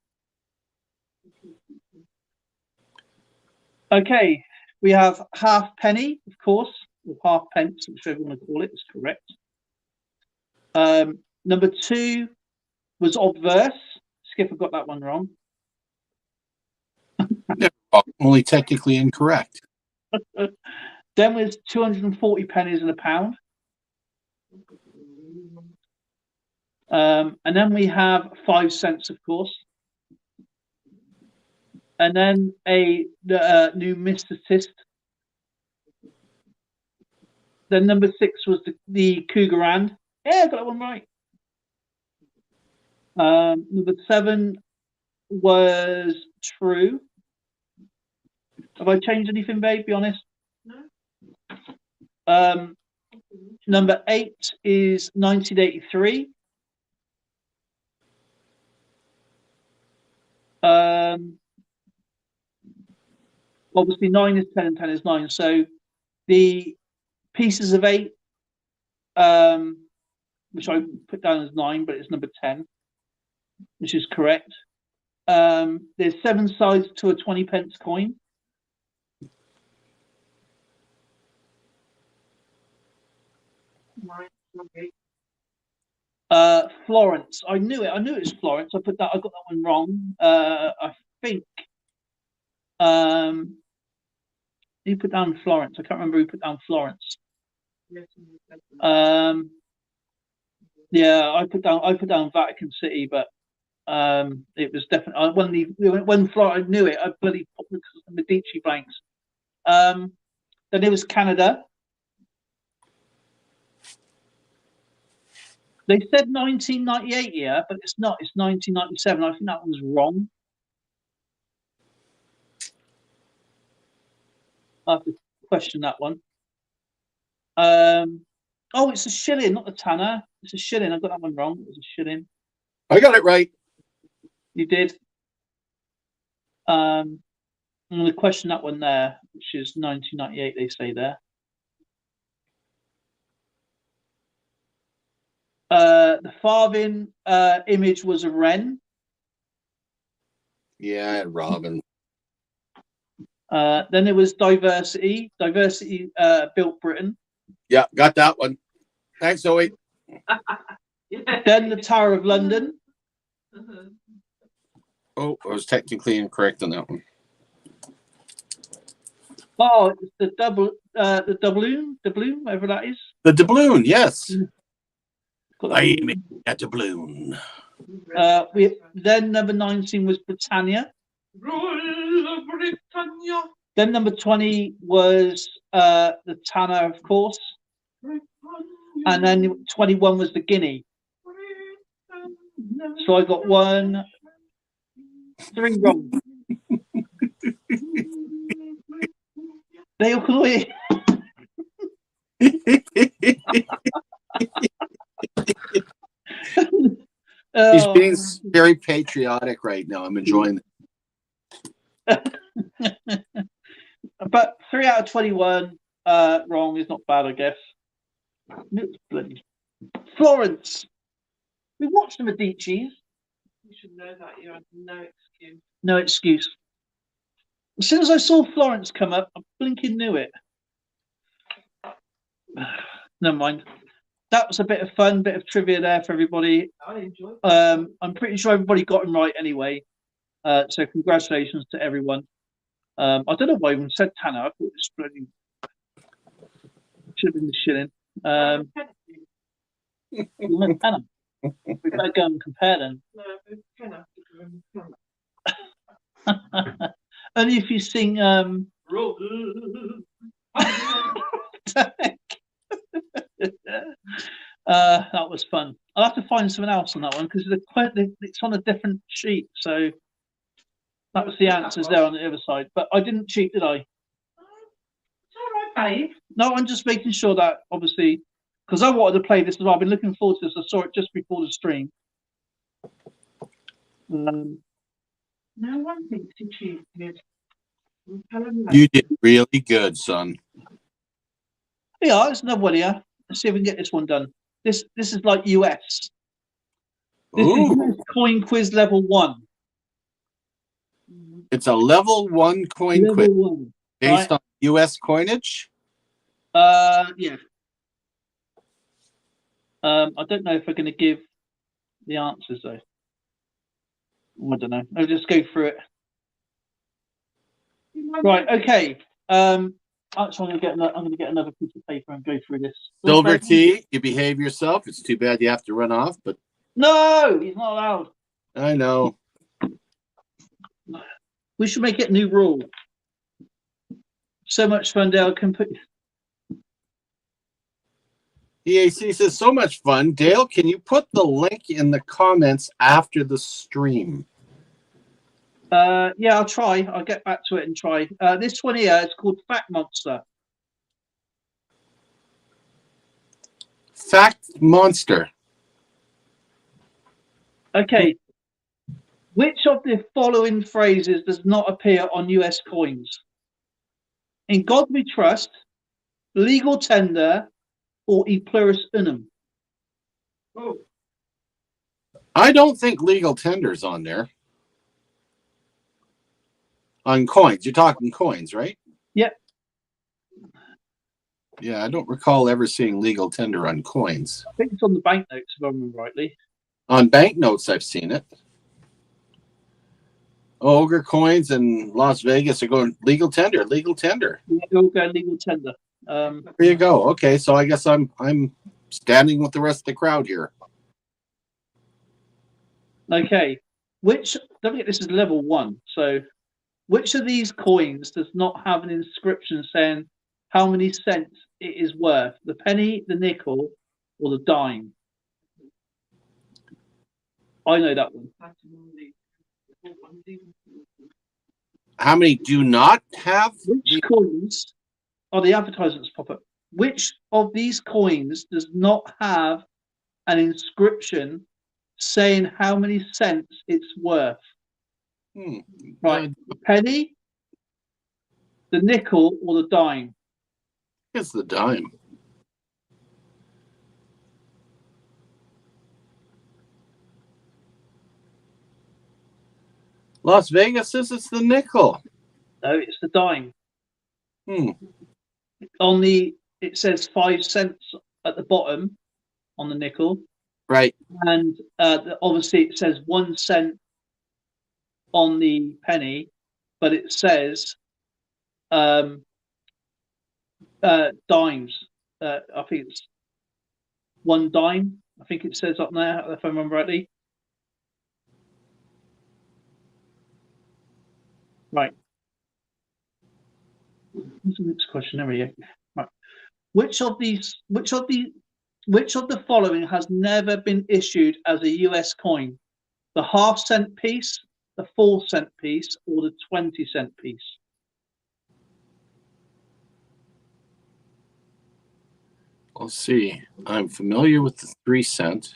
Okay, we have halfpenny, of course, or half pence, whichever you want to call it, is correct. Number 2 was obverse. Skipper got that one wrong. Only technically incorrect. Then was 240 pennies in a pound. And then we have 5 cents, of course. And then a numismatist. Then number 6 was the Cougarand. Yeah, I got that one right. Number 7 was true. Have I changed anything, babe? Be honest. No. Number 8 is 1983. Obviously 9 is 10 and 10 is 9. So the pieces of 8, which I put down as 9, but it's number 10, which is correct. There's 7 sides to a 20 pence coin. Florence. I knew it. I knew it was Florence. I got that one wrong. I think. Who put down Florence? I can't remember who put down Florence. Yeah, I put down Vatican City, but it was definitely when Florence. I knew it. I bloody put the Medici blanks. Then it was Canada. They said 1998 here, but it's not. It's 1997. I think that one's wrong. I have to question that one. Oh, it's a shilling, not the tanner. It's a shilling. I got that one wrong. It was a shilling. I got it right. You did. I'm going to question that one there, which is 1998. They say there. The farthing image was a wren. Yeah, I had Robin. Then there was diversity. Diversity built Britain. Yeah, got that one. Thanks, Zoe. Then the Tower of London. Oh, I was technically incorrect on that one. Oh, it's the doubloon, whatever that is. The doubloon, yes. I mean, a doubloon. Then number 19 was Britannia. Royal Britannia. Then number 20 was the Tanner, of course. And then 21 was the Guinea. So I got 1, 3 wrong. They all call it. He's being very patriotic right now. I'm enjoying it. But 3 out of 21 wrong is not bad, I guess. It's bloody Florence. We watched the Medicis. You should know that. You have no excuse. No excuse. As soon as I saw Florence come up, I blinking knew it. Never mind. That was a bit of fun, bit of trivia there for everybody. I enjoyed it. I'm pretty sure everybody got them right anyway. So congratulations to everyone. I don't know why I even said Tanner. I thought it was bloody should have been the shilling. You went Tanner. We better go and compare them. No, we can have to go Only if you sing that was fun. I'll have to find someone else on that one because it's on a different sheet. So that was the answers there on the other side. But I didn't cheat, did I? It's all right, babe. No, I'm just making sure that obviously because I wanted to play this as well. I've been looking forward to this. I saw it just before the stream. No one thinks you cheated. You did really good, son. Yeah, there's another one here. Let's see if we can get this one done. This is like US. This is US coin quiz level 1. It's a level 1 coin quiz Level 1. based on US coinage. Yeah. I don't know if we're going to give the answers though. I don't know. I'll just go through it. Right. Okay. Actually, I'm going to get another piece of paper and go through this. Silver Tea, you behave yourself. It's too bad you have to run off, but no, he's not allowed. I know. We should make it a new rule. So much fun, Dale. Can put. EAC says so much fun. Dale, can you put the link in the comments after the stream? Yeah, I'll try. I'll get back to it and try. This one here is called Fact Monster. Fact Monster. Okay. Which of the following phrases does not appear on US coins? In God we trust, legal tender, or e pluribus unum? Oh, I don't think legal tender's on there. On coins. You're talking coins, right? Yep. Yeah, I don't recall ever seeing legal tender on coins. I think it's on the banknotes, if I remember rightly. On banknotes, I've seen it. Ogre coins in Las Vegas are going legal tender, legal tender. Yeah, we'll go legal tender. There you go. Okay, so I guess I'm standing with the rest of the crowd here. Okay. Don't forget this is level 1. So which of these coins does not have an inscription saying how many cents it is worth? The penny, the nickel, or the dime? I know that one. How many do not have? Which coins are the advertisements pop up? Which of these coins does not have an inscription saying how many cents it's worth? Right, the penny, the nickel, or the dime? It's the dime. Las Vegas says it's the nickel. No, it's the dime. It says 5 cents at the bottom on the nickel. Right. And obviously it says 1 cent on the penny, but it says dimes. I think it's 1 dime. I think it says up there, if I remember rightly. Right. What's the next question? There we go. Right. Which of the following has never been issued as a US coin? The half-cent piece, the 4-cent piece, or the 20-cent piece? Let's see. I'm familiar with the 3 cent.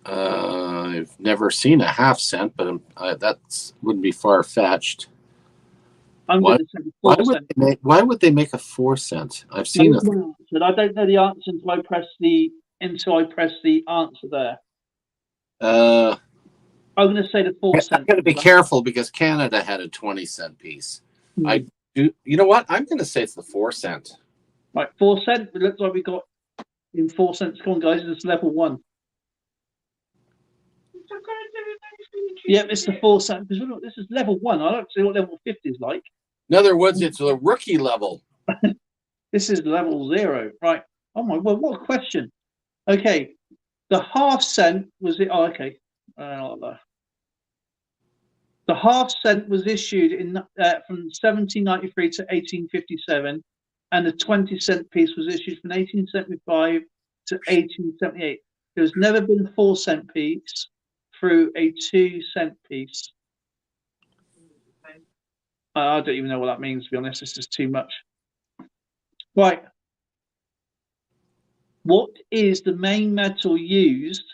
I've never seen a half-cent, but that wouldn't be far-fetched. I'm going to say the 4 cent. Why would they make a 4 cent? I've seen I don't know the answer until I press the answer there. I'm going to say the 4 cent. I'm going to be careful because Canada had a 20-cent piece. I do. You know what? I'm going to say it's the 4 cent. Right, 4 cent. It looks like we got in 4 cents. Come on, guys. It's level 1. Yep, it's the 4 cent. Because look, this is level 1. I don't see what level 50 is like. In other words, it's a rookie level. This is level 0. Right. Oh my word, what a question. Okay. The half cent was it? Oh, okay. The half cent was issued in from 1793 to 1857, and the 20-cent piece was issued from 1875 to 1878. There's never been a 4-cent piece through a 2-cent piece. I don't even know what that means, to be honest. This is too much. Right. What is the main metal used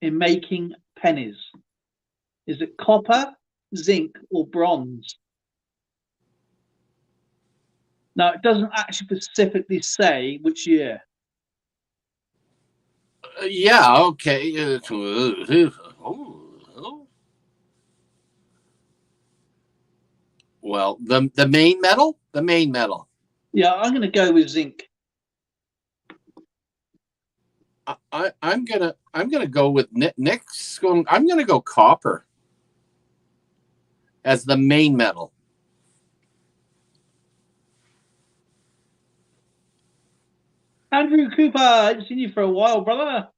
in making pennies? Is it copper, zinc, or bronze? Now, it doesn't actually specifically say which year. Yeah, okay. Well, the main metal? The main metal. Yeah, I'm going to go with zinc. I'm gonna go with Nick's going. I'm gonna go copper as the main metal. Andrew Cooper, I haven't seen you for a while, brother.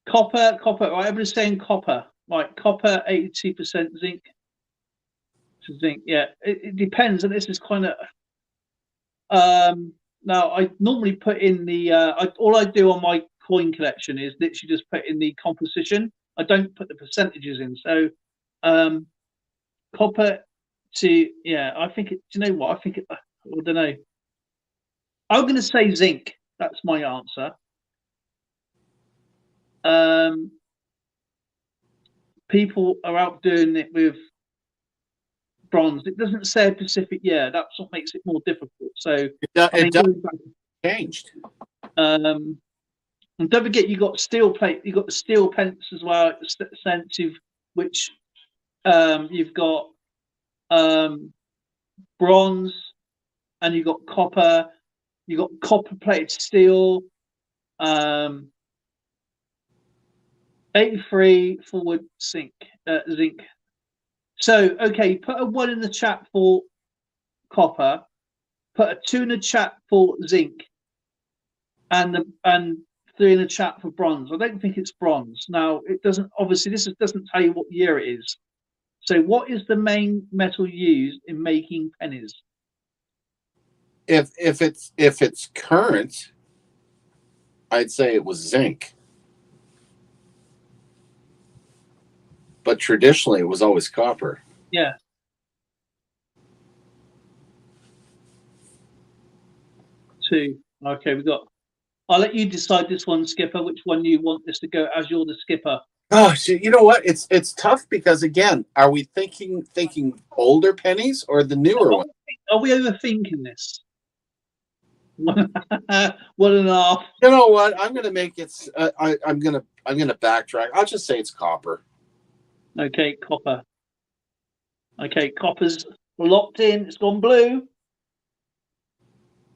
Copper. Right, everybody's saying copper. Right, copper, 82% zinc. Zinc, yeah. It depends, and this is kind of. Now, I normally put in the. All I do on my coin collection is literally just put in the composition. I don't put the percentages in. So, copper to I think it. Do you know what? I think it. I don't know. I'm going to say zinc. That's my answer. People are out doing it with bronze. It doesn't say a specific year. That's what makes it more difficult. So it does changed. And don't forget, you got steel plate. You got the steel pence as well. Extensive, which you've got bronze, and you got copper. You got copper plated steel. 83 forward zinc. So okay, put a 1 in the chat for copper. Put a 2 in the chat for zinc, and 3 in the chat for bronze. I don't think it's bronze. Now it doesn't. Obviously, doesn't tell you what year it is. So, what is the main metal used in making pennies? If it's current, I'd say it was zinc. But traditionally, it was always copper. Yeah. Two. Okay, we got. I'll let you decide this one, Skipper. Which one you want this to go as you're the skipper? Oh, so you know what? It's tough because again, are we thinking older pennies or the newer ones? Are we overthinking this? 1.5. You know what? I'm gonna make it. I'm gonna backtrack. I'll just say it's copper. Okay, copper. Okay, copper's locked in. It's gone blue.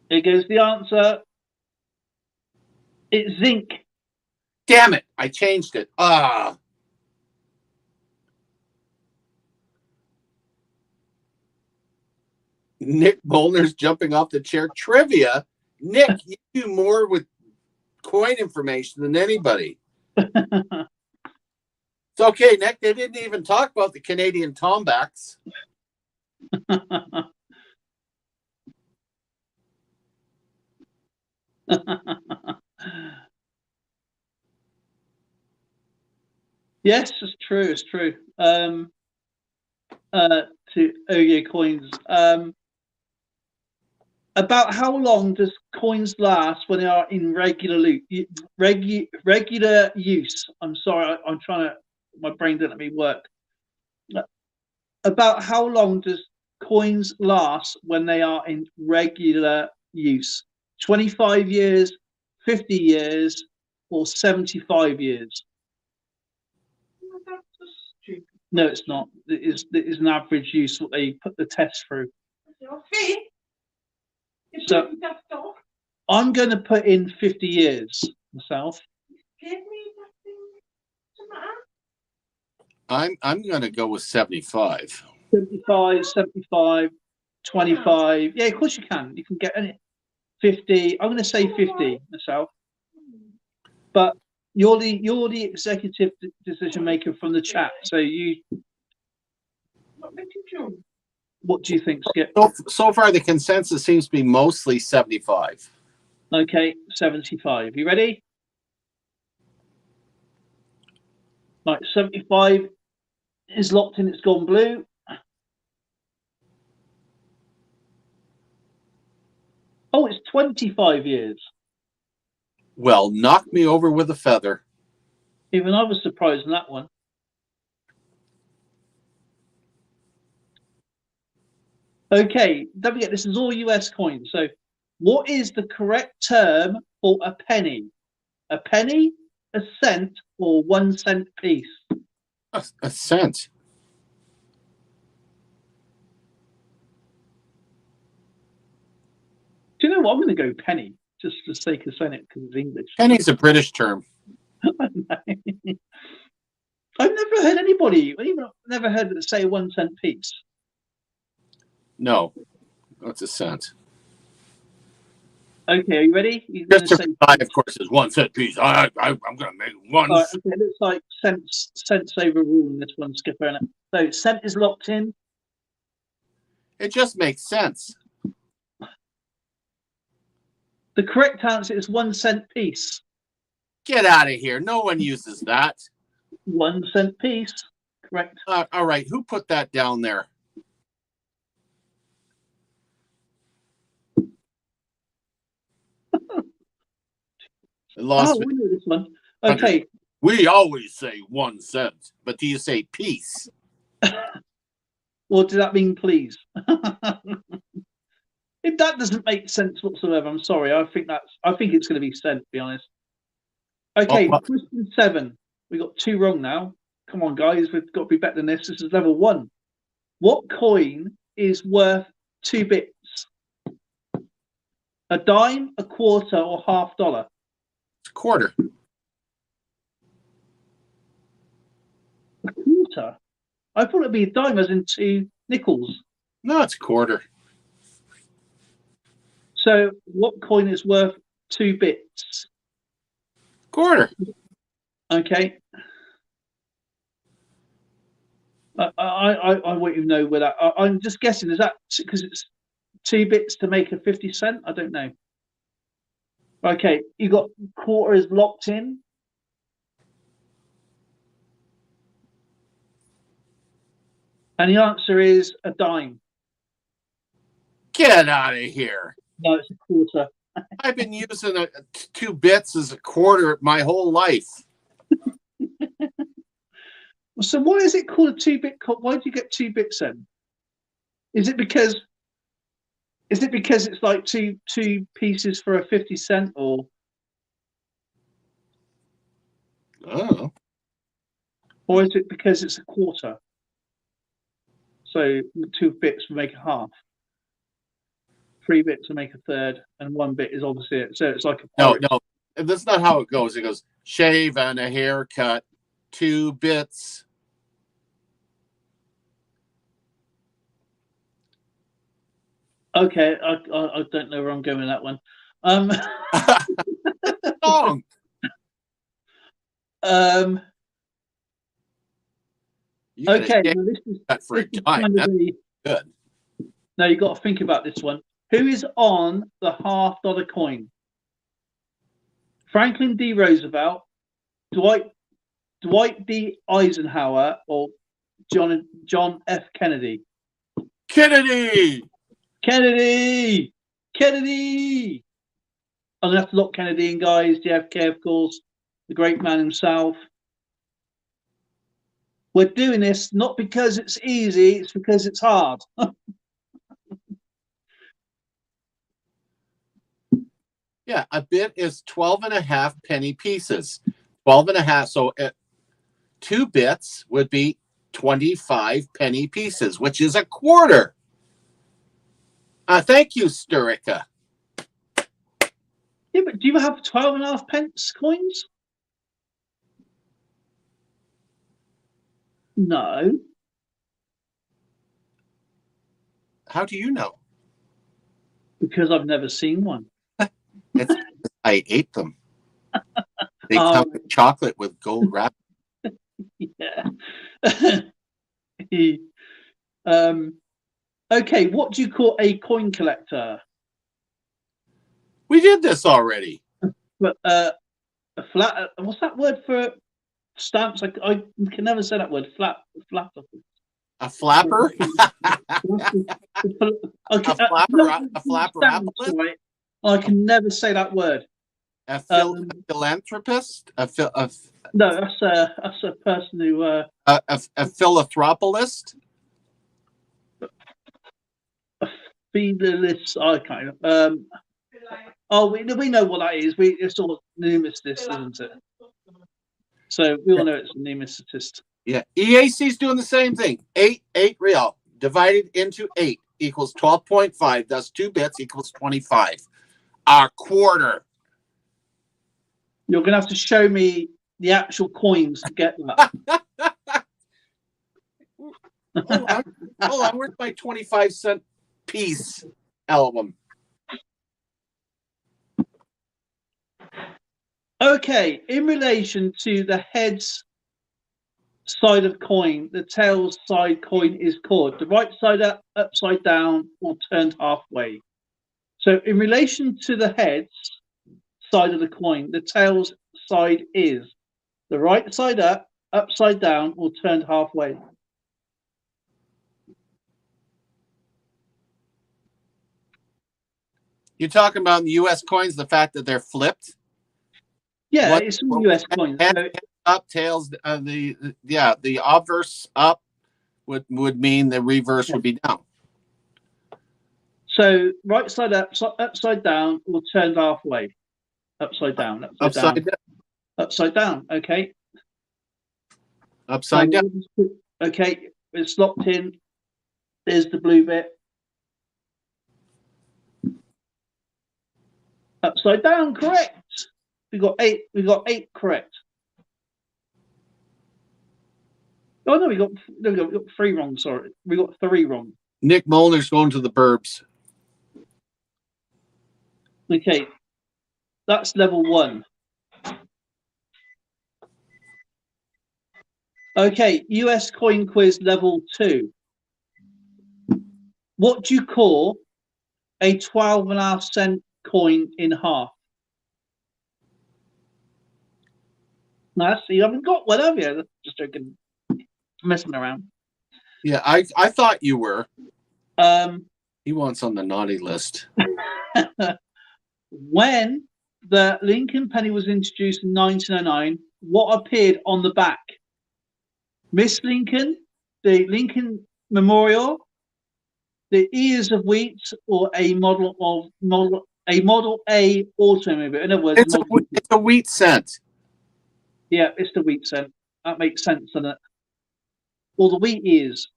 Here goes the answer. It's zinc. Damn it! I changed it. Nick Molner's jumping off the chair. Trivia. Nick, you do more with coin information than anybody. It's okay, Nick. They didn't even talk about the Canadian Tombacks. Yes, it's true. It's true. To coins. About how long does coins last when they are in regular use? I'm sorry, I'm trying to. My brain didn't let me work. About how long does coins last when they are in regular use? 25 years, 50 years, or 75 years? No, it's not. It is an average use what they put the test through. So I'm going to put in 50 years myself. I'm going to go with 75. 75, 25. Yeah, of course you can. You can get any 50. I'm going to say 50 myself. But You're the executive decision maker from the chat. So what do you think, Skip? So far, the consensus seems to be mostly 75. Okay, 75. You ready? Right, 75 is locked in. It's gone blue. Oh, it's 25 years. Well, knock me over with a feather. Even I was surprised in that one. Okay, don't forget, this is all US coins. So what is the correct term for a penny? A penny, a cent, or 1 cent piece? A cent. Do you know what? I'm going to go penny, just for the sake of saying it because it's English. Penny's a British term. I've never heard anybody, even never heard it say 1 cent piece. No, it's a cent. Okay, are you ready? You're Just gonna to reply, of course, is 1 cent piece. I'm going to make one. Right, okay, it looks like cents overruling this one, Skipper. So cent is locked in. It just makes sense. The correct answer is 1 cent piece. Get out of here. No one uses that. 1 cent piece. Correct. All right. Who put that down there? I lost. Oh, we know this one. Okay. We always say 1 cent, but do you say piece? Or does that mean please? If that doesn't make sense whatsoever, I'm sorry. I think it's going to be cent, to be honest. Okay, question 7. We got 2 wrong now. Come on, guys. We've got to be better than this. This is level 1. What coin is worth 2 bits? A dime, a quarter, or $half? It's a quarter. A quarter? I thought it'd be a dime as in 2 nickels. No, it's a quarter. So what coin is worth 2 bits? Quarter. Okay. I won't even know where that. I'm just guessing. Is that because it's 2 bits to make a 50 cent? I don't know. Okay, you got quarter is locked in. And the answer is a dime. Get out of here. No, it's a quarter. I've been using 2 bits as a quarter my whole life. So why is it called a 2-bit coin? Why do you get 2 bits then? Is it because it's like two pieces for a 50 cent, or is it because it's a quarter? So 2 bits will make a half. 3 bits will make a third, and 1 bit is obviously it. So it's like a porridge. No, that's not how it goes. It goes shave and a haircut, 2 bits. Okay, I don't know where I'm going with that one. Wrong. Okay, now this is for a time. That's good. Now you've got to think about this one. Who is on the $half coin? Franklin D. Roosevelt, Dwight D. Eisenhower, or John F. Kennedy? Kennedy. I'm gonna have to lock Kennedy in, guys. JFK, of course, the great man himself. We're doing this not because it's easy, it's because it's hard. Yeah, a bit is 12.5 penny pieces. 12.5. So 2 bits would be 25 penny pieces, which is a quarter. Thank you, Sturika. Yeah, but do you have 12.5 pence coins? No. How do you know? Because I've never seen one. I ate them. They Oh. come with chocolate with gold wrap. Yeah. Okay, what do you call a coin collector? We did this already. But a flat. What's that word for stamps? I can never say that word. Flat. A flapper? Okay, a flapper stamps, applet? right? I can never say that word. A philanthropist? No, that's a person who a philanthropist? a feederless. I kind of Oh, we know what that is. It's all numismatist, isn't it? So we all know it's a numismatist. Yeah, EAC is doing the same thing. 8 real divided into 8 equals 12.5. That's 2 bits equals 25. A quarter. You're gonna have to show me the actual coins to get that. Hold on. Where's my 25-cent piece album? Okay, in relation to the heads side of coin, the tails side coin is called the right side up, upside down, or turned halfway. So in relation to the heads side of the coin, the tails side is the right side up, upside down, or turned halfway. You're talking about in the U.S. coins, the fact that they're flipped? Yeah, it's all US coins. Head up, tails. The obverse up would mean the reverse would be down. So right side up, upside down, or turned halfway. Upside down, upside down. Upside down. Okay. Upside down. Okay, it's locked in. There's the blue bit. Upside down, correct. We got 8. We got 8 correct. Oh no, we got 3 wrong. Sorry, we got 3 wrong. Nick Molner's going to the burbs. Okay, that's level 1. Okay, US coin quiz level 2. What do you call a 12.5-cent coin in half? Nice. You haven't got one, have you? Just joking. Messing around. Yeah, I thought you were. He wants on the naughty list. When the Lincoln penny was introduced in 1909, what appeared on the back? Miss Lincoln, the Lincoln Memorial, the ears of wheat, or a model A automobile. In other words, it's a wheat cent. Yeah, it's the wheat cent. That makes sense, doesn't it? Or the wheat ears.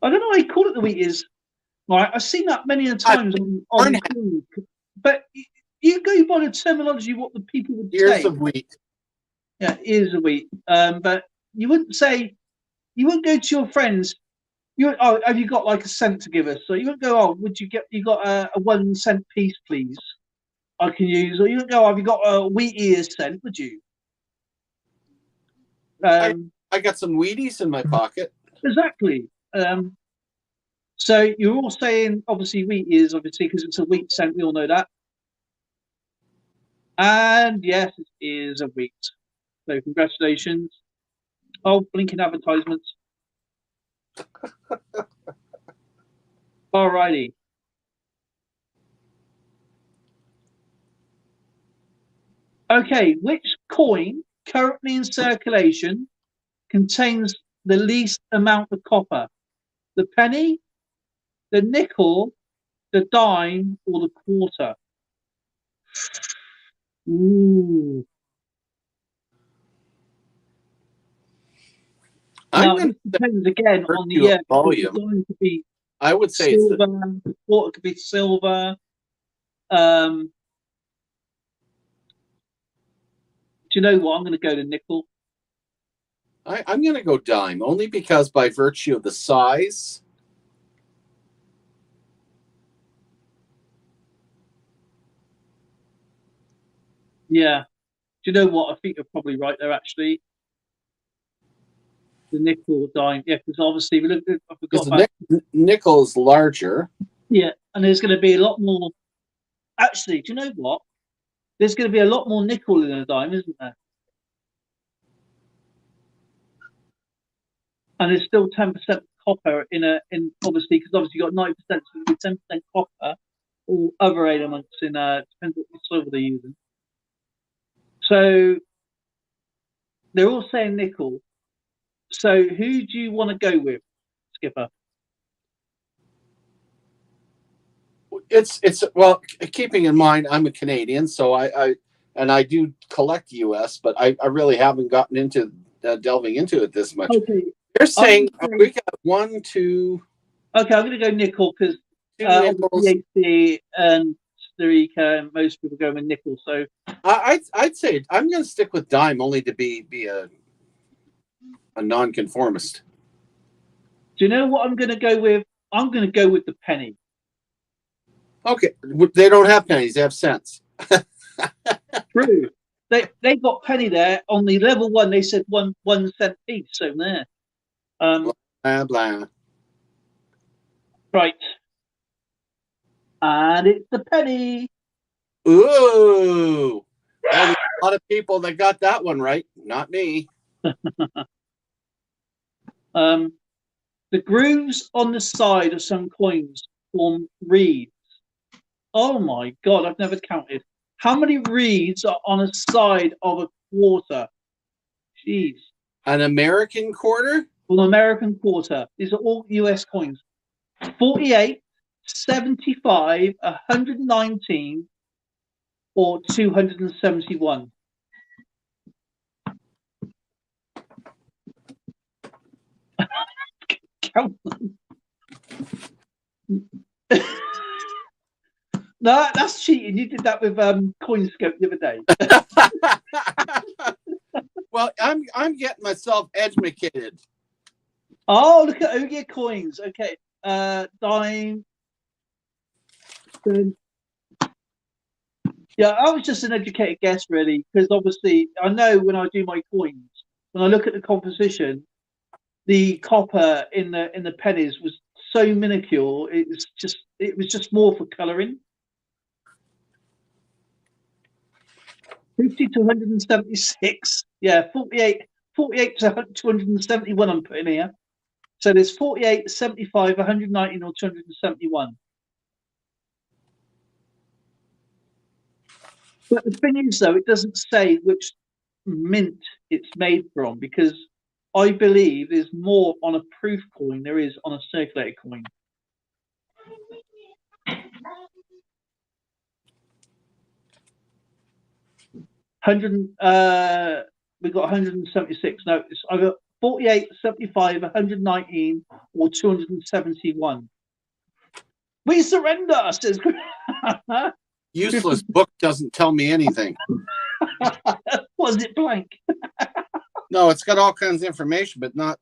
I don't know why you call it the wheat ears. Right, I've seen that many times on but you go by the terminology what the people would say. Ears of wheat. Yeah, ears of wheat. But you wouldn't go to your friends. Have you got like a cent to give us? So you wouldn't go, you got a 1 cent piece, please? I can use, or you wouldn't go, have you got a wheat ears cent? Would you? I got some Wheaties in my pocket. Exactly. So you're all saying obviously wheat ears, obviously, because it's a wheat cent. We all know that. And yes, it is a wheat. So congratulations. Oh, blinking advertisements. Alrighty. Okay, which coin currently in circulation contains the least amount of copper? The penny, the nickel, the dime, or the quarter? Ooh. Now, this depends again on the year. Volume. Going to be I would say silver, the quarter could be silver. Do you know what? I'm going to go to nickel. I'm going to go dime, only because by virtue of the size. Yeah. Do you know what? I think you're probably right there, actually. The nickel dime. Yeah, because obviously, we looked at, I forgot Because the nickel's larger. Yeah, and there's going to be a lot more. Actually, do you know what? There's going to be a lot more nickel in a dime, isn't there? And there's still 10% copper in obviously, because obviously you've got 90%, so there'll be 10% copper or other elements in depends what silver they're using. So they're all saying nickel. So who do you want to go with, Skipper? It's well, keeping in mind I'm a Canadian, so I do collect US, but I really haven't gotten into delving into it this much. Okay. They're saying we got 1, 2. Okay, I'm going to go nickel because PhD and Sterica and most people go with nickel. So I'd say I'm going to stick with dime only to be a nonconformist. Do you know what I'm going to go with? I'm going to go with the penny. Okay, they don't have pennies; they have cents. True. They got penny there on the level 1. They said 1 cent piece. So there. Blah blah. Right. And it's the penny. Ooh, there's a lot of people that got that one right. Not me. The grooves on the side of some coins form reeds. Oh my God, I've never counted. How many reeds are on a side of a quarter? Jeez. An American quarter? Well, American quarter. These are all US coins. 48, 75, 119, or 271. Count them. No, that's cheating. You did that with CoinScope the other day. Well, I'm getting myself educated. Oh, look at Ogia coins. Okay, dime. Yeah, I was just an educated guess, really, because obviously I know when I do my coins, when I look at the composition, the copper in the pennies was so minuscule. It was just more for colouring. 50 to 176. Yeah, 48 to 271 I'm putting here. So there's 48, 75, 119 or 271. But the thing is, though, it doesn't say which mint it's made from, because I believe there's more on a proof coin there is on a circulated coin. We've got 176. No, I've got 48, 75, 119, or 271. We surrender, says. Useless book doesn't tell me anything. Was it blank? No, it's got all kinds of information, but not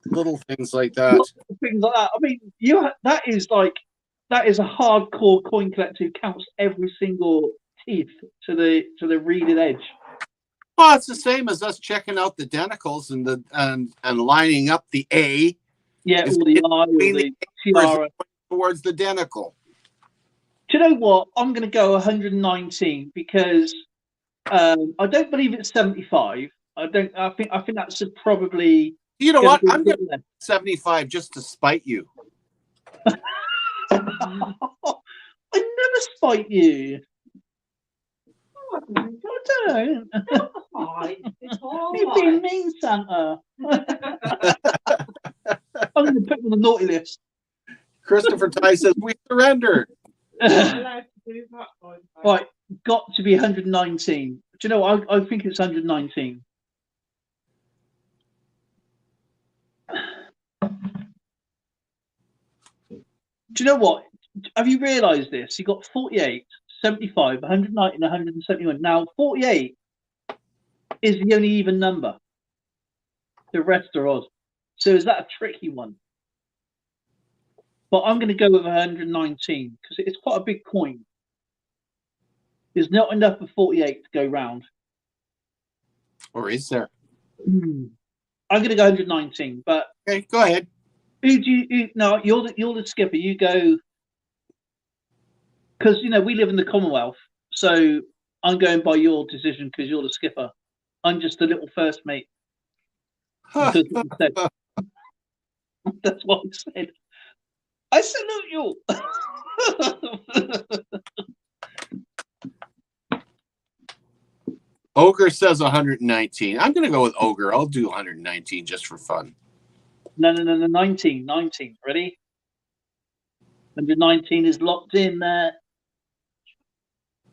little things like that. Things like that. I mean, that is a hardcore coin collector who counts every single teeth to the reeded edge. Well, it's the same as us checking out the denticles and lining up the A. Yeah, or the I or the tiara towards the denticle. Do you know what? I'm going to go 119 because I don't believe it's 75. I think that's probably. You know what? I'm going to 75 just to spite you. I never spite you. I don't. You're being mean, Santa. I'm going to put you on the naughty list. Christopher Ty says we surrender. Right, got to be 119. Do you know? I think it's 119. Do you know what? Have you realised this? You got 48, 75, 190, and 171. Now, 48 is the only even number. The rest are odd. So is that a tricky one? But I'm going to go with 119 because it's quite a big coin. There's not enough for 48 to go round. Or is there? I'm going to go 119, but Okay, go ahead. No, you're the skipper. You go, because we live in the Commonwealth, so I'm going by your decision because you're the skipper. I'm just a little first mate. That's what I said. I salute you. Ogre says 119. I'm going to go with Ogre. I'll do 119 just for fun. No, 19. Ready? 119 is locked in there.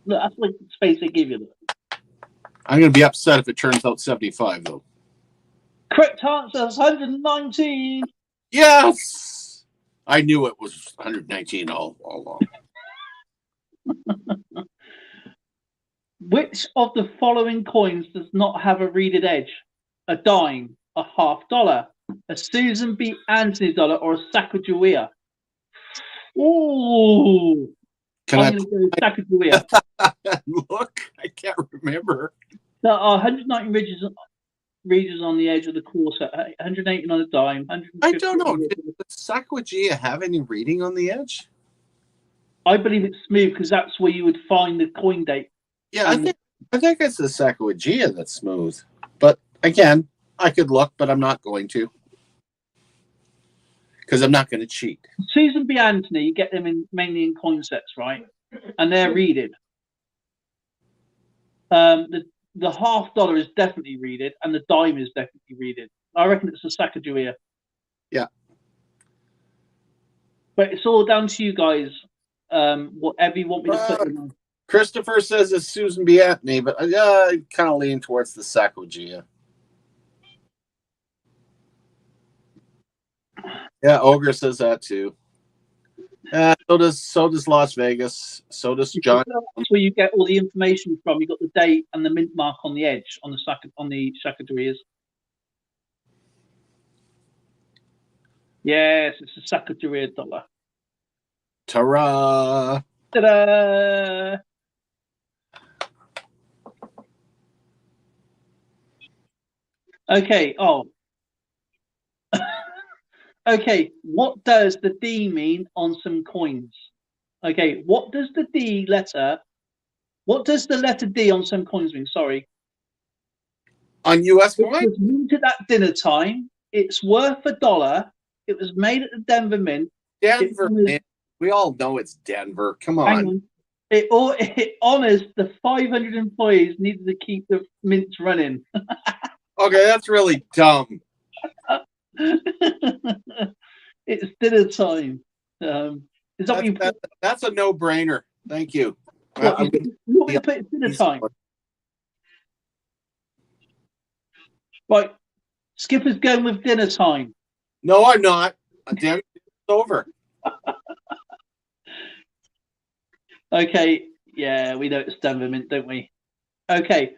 Look, that's like the space they give you. I'm going to be upset if it turns out 75, though. Correct answer is 119. Yes! I knew it was 119 all along. Which of the following coins does not have a reeded edge? A dime, a $50, a Susan B. Anthony dollar, or a Sacagawea? Ooh. I'm going to go with Sacagawea. Look, I can't remember. There are 119 ridges on the edge of the quarter, 118 on a dime, 150. I don't know. Does Sacagawea have any reading on the edge? I believe it's smooth because that's where you would find the coin date. Yeah, I think it's the Sacagawea that's smooth. But again, I could look, but I'm not going to. Because I'm not going to cheat. Susan B. Anthony, you get them mainly in coin sets, right? And they're reeded. The $50 is definitely reeded, and the dime is definitely reeded. I reckon it's a Sacagawea. Yeah. But it's all down to you guys. Whatever you want me to put in. Christopher says it's Susan B. Anthony, but I kind of lean towards the Sacagawea. Yeah, Ogre says that too. So does Las Vegas. So does John. That's where you get all the information from. You got the date and the mint mark on the edge on the Sacagaweas. Yes, it's a Sacagawea dollar. Ta-ra! Ta-da! Okay. Oh. Okay. What does the D mean on some coins? Okay. What does the letter D on some coins mean? Sorry. On US It coin? was minted at dinner time. It's worth $1. It was made at the Denver Mint. Denver, man. We all know it's Denver. Come on. It honors the 500 employees needed to keep the mints running. Okay, that's really dumb. It's dinner time. Is that what you put? That's a no-brainer. Thank you. What, you want me to put it dinner time? Right. Skipper's going with dinner time. No, I'm not. Damn it, it's over. Okay. Yeah, we know it's Denver Mint, don't we? Okay.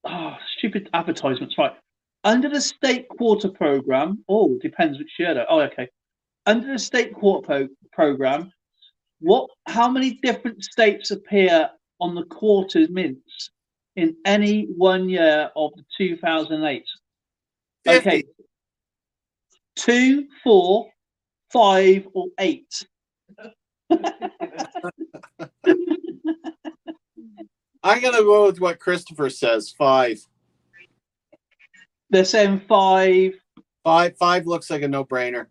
Oh, stupid advertisements. Right. Under the state quarter program. Oh, depends which year though. Oh, okay. Under the state quarter program, how many different states appear on the quarter mints in any 1 year of the 2008? 50. Okay. 2, 4, 5, or 8. I'm gonna go with what Christopher says. 5. They're saying 5. 5 looks like a no-brainer.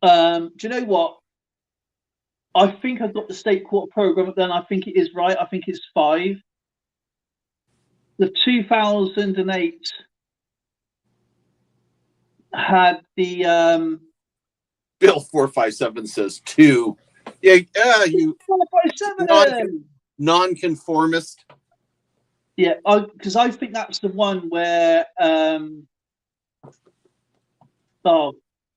Do you know what? I think I've got the state quarter program, but then I think it is right. I think it's 5. The 2008 had the Bill 457 says 2. Yeah, you 457. non-conformist. Yeah, because I think that's the one where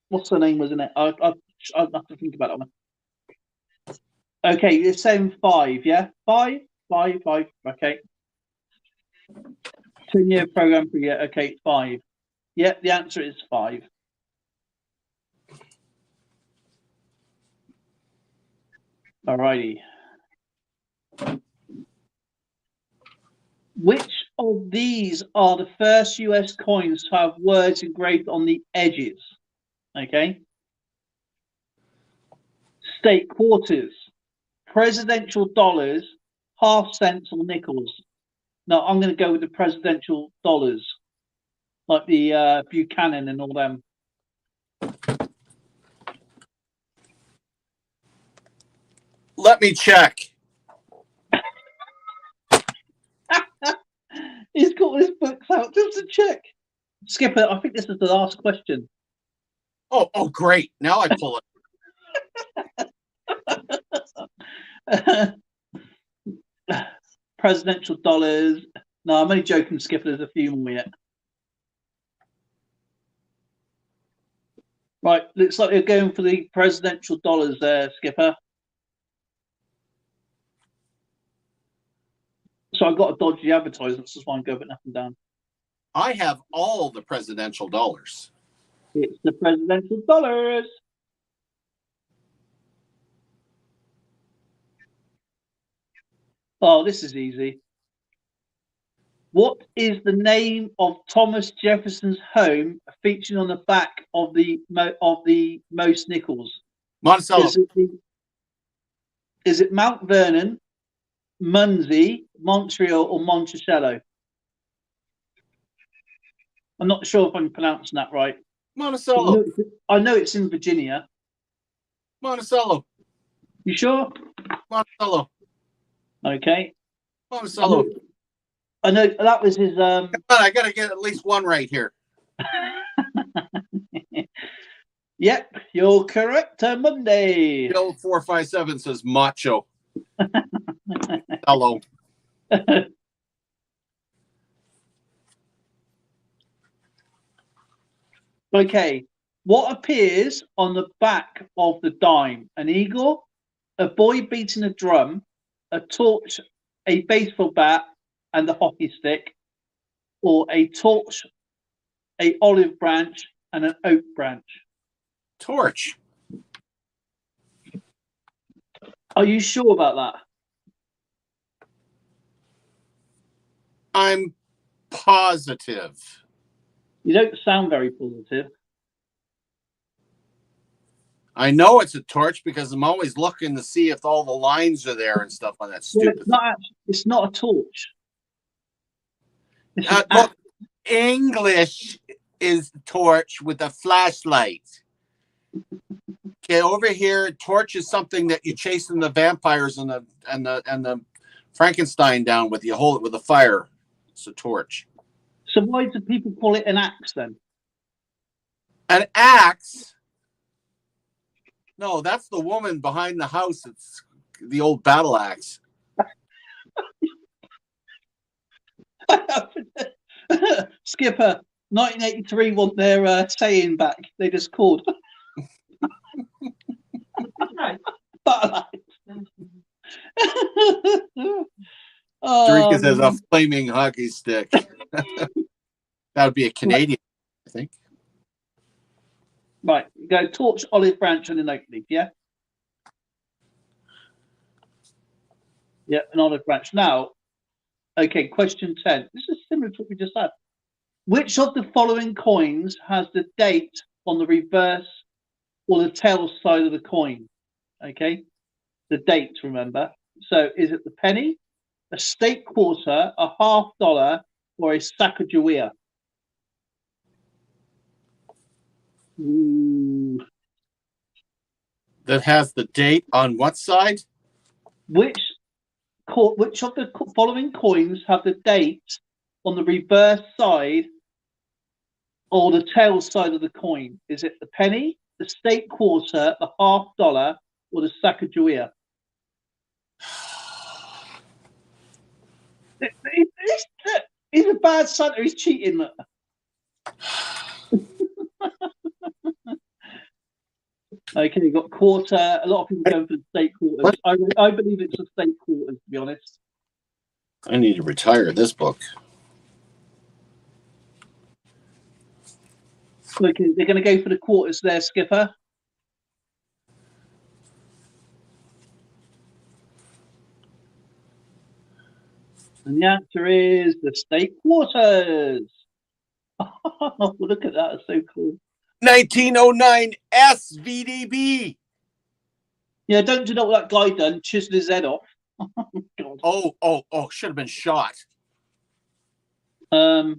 what's the name, wasn't it? I'll have to think about that one. Okay, it's saying 5, yeah? 5. Okay. 10-year program per year. Okay, 5. Yeah, the answer is 5. Alrighty. Which of these are the first US coins to have words engraved on the edges? Okay. State quarters, presidential dollars, half cents, or nickels. No, I'm going to go with the presidential dollars, like the Buchanan and all them. Let me check. He's got his books out just to check. Skipper, I think this is the last question. Oh, great. Now I pull it. Presidential dollars. No, I'm only joking, Skipper. There's a few more yet. Right, looks like you're going for the presidential dollars there, Skipper. So I've got to dodge the advertisements. That's why I'm going up and down. I have all the presidential dollars. It's the presidential dollars. Oh, this is easy. What is the name of Thomas Jefferson's home featured on the back of the most nickels? Monticello. Is it Mount Vernon, Munsey, Montreal, or Monticello? I'm not sure if I'm pronouncing that right. Monticello. I know it's in Virginia. Monticello. You sure? Monticello. Okay. Monticello. I know that was his. Come on, I got to get at least one right here. Yep, you're correct. Monday. The old 457 says macho. Hello. Okay. What appears on the back of the dime? An eagle, a boy beating a drum, a torch, a baseball bat, and a hockey stick, or a torch, a olive branch, and an oak branch? Torch. Are you sure about that? I'm positive. You don't sound very positive. I know it's a torch because I'm always looking to see if all the lines are there and stuff on that stupid. Well, it's not a torch. Look, English is torch with a flashlight. Okay, over here, torch is something that you're chasing the vampires and the Frankenstein down with. You hold it with a fire. It's a torch. So why do people call it an axe then? An axe? No, that's the woman behind the house. It's the old battle axe. Skipper, 1983 want their saying back. They just called. Drink is as a flaming hockey stick. That would be a Canadian, I think. Right, go torch, olive branch, and an oak leaf, yeah? Yeah, an olive branch. Now, okay, question 10. This is similar to what we just had. Which of the following coins has the date on the reverse or the tail side of the coin? Okay, the date, remember. So is it the penny, a state quarter, a $50, or a Sacagawea? That has the date on what side? Which of the following coins have the date on the reverse side or the tail side of the coin? Is it the penny, the state quarter, the $50, or the Sacagawea? He's a bad Santa. He's cheating. Look. Okay, you got quarter. A lot of people going for the state quarters. I believe it's the state quarters, to be honest. I need to retire this book. Okay, they're going to go for the quarters there, Skipper. And the answer is the state quarters. Look at that, it's so cool. 1909 SVDB. Yeah, don't you know what that guy done? Chiseled his head off. God. Oh, should have been shot. That's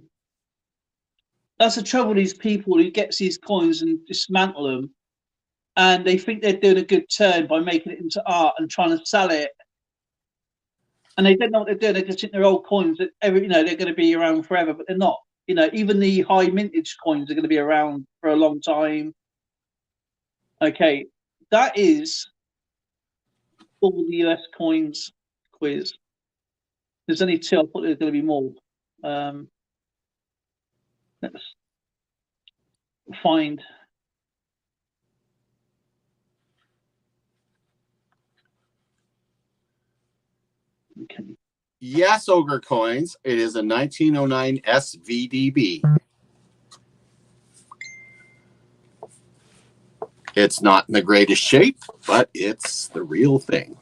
the trouble with these people who gets these coins and dismantle them, and they think they're doing a good turn by making it into art and trying to sell it. And they don't know what they're doing. They just think they're old coins that they're going to be around forever, but they're not. Even the high mintage coins are going to be around for a long time. Okay, that is all the US coins quiz. There's only 2. I thought there's going to be more. Let's find. Okay. Yes, Ogre coins. It is a 1909 SVDB. It's not in the greatest shape, but it's the real thing.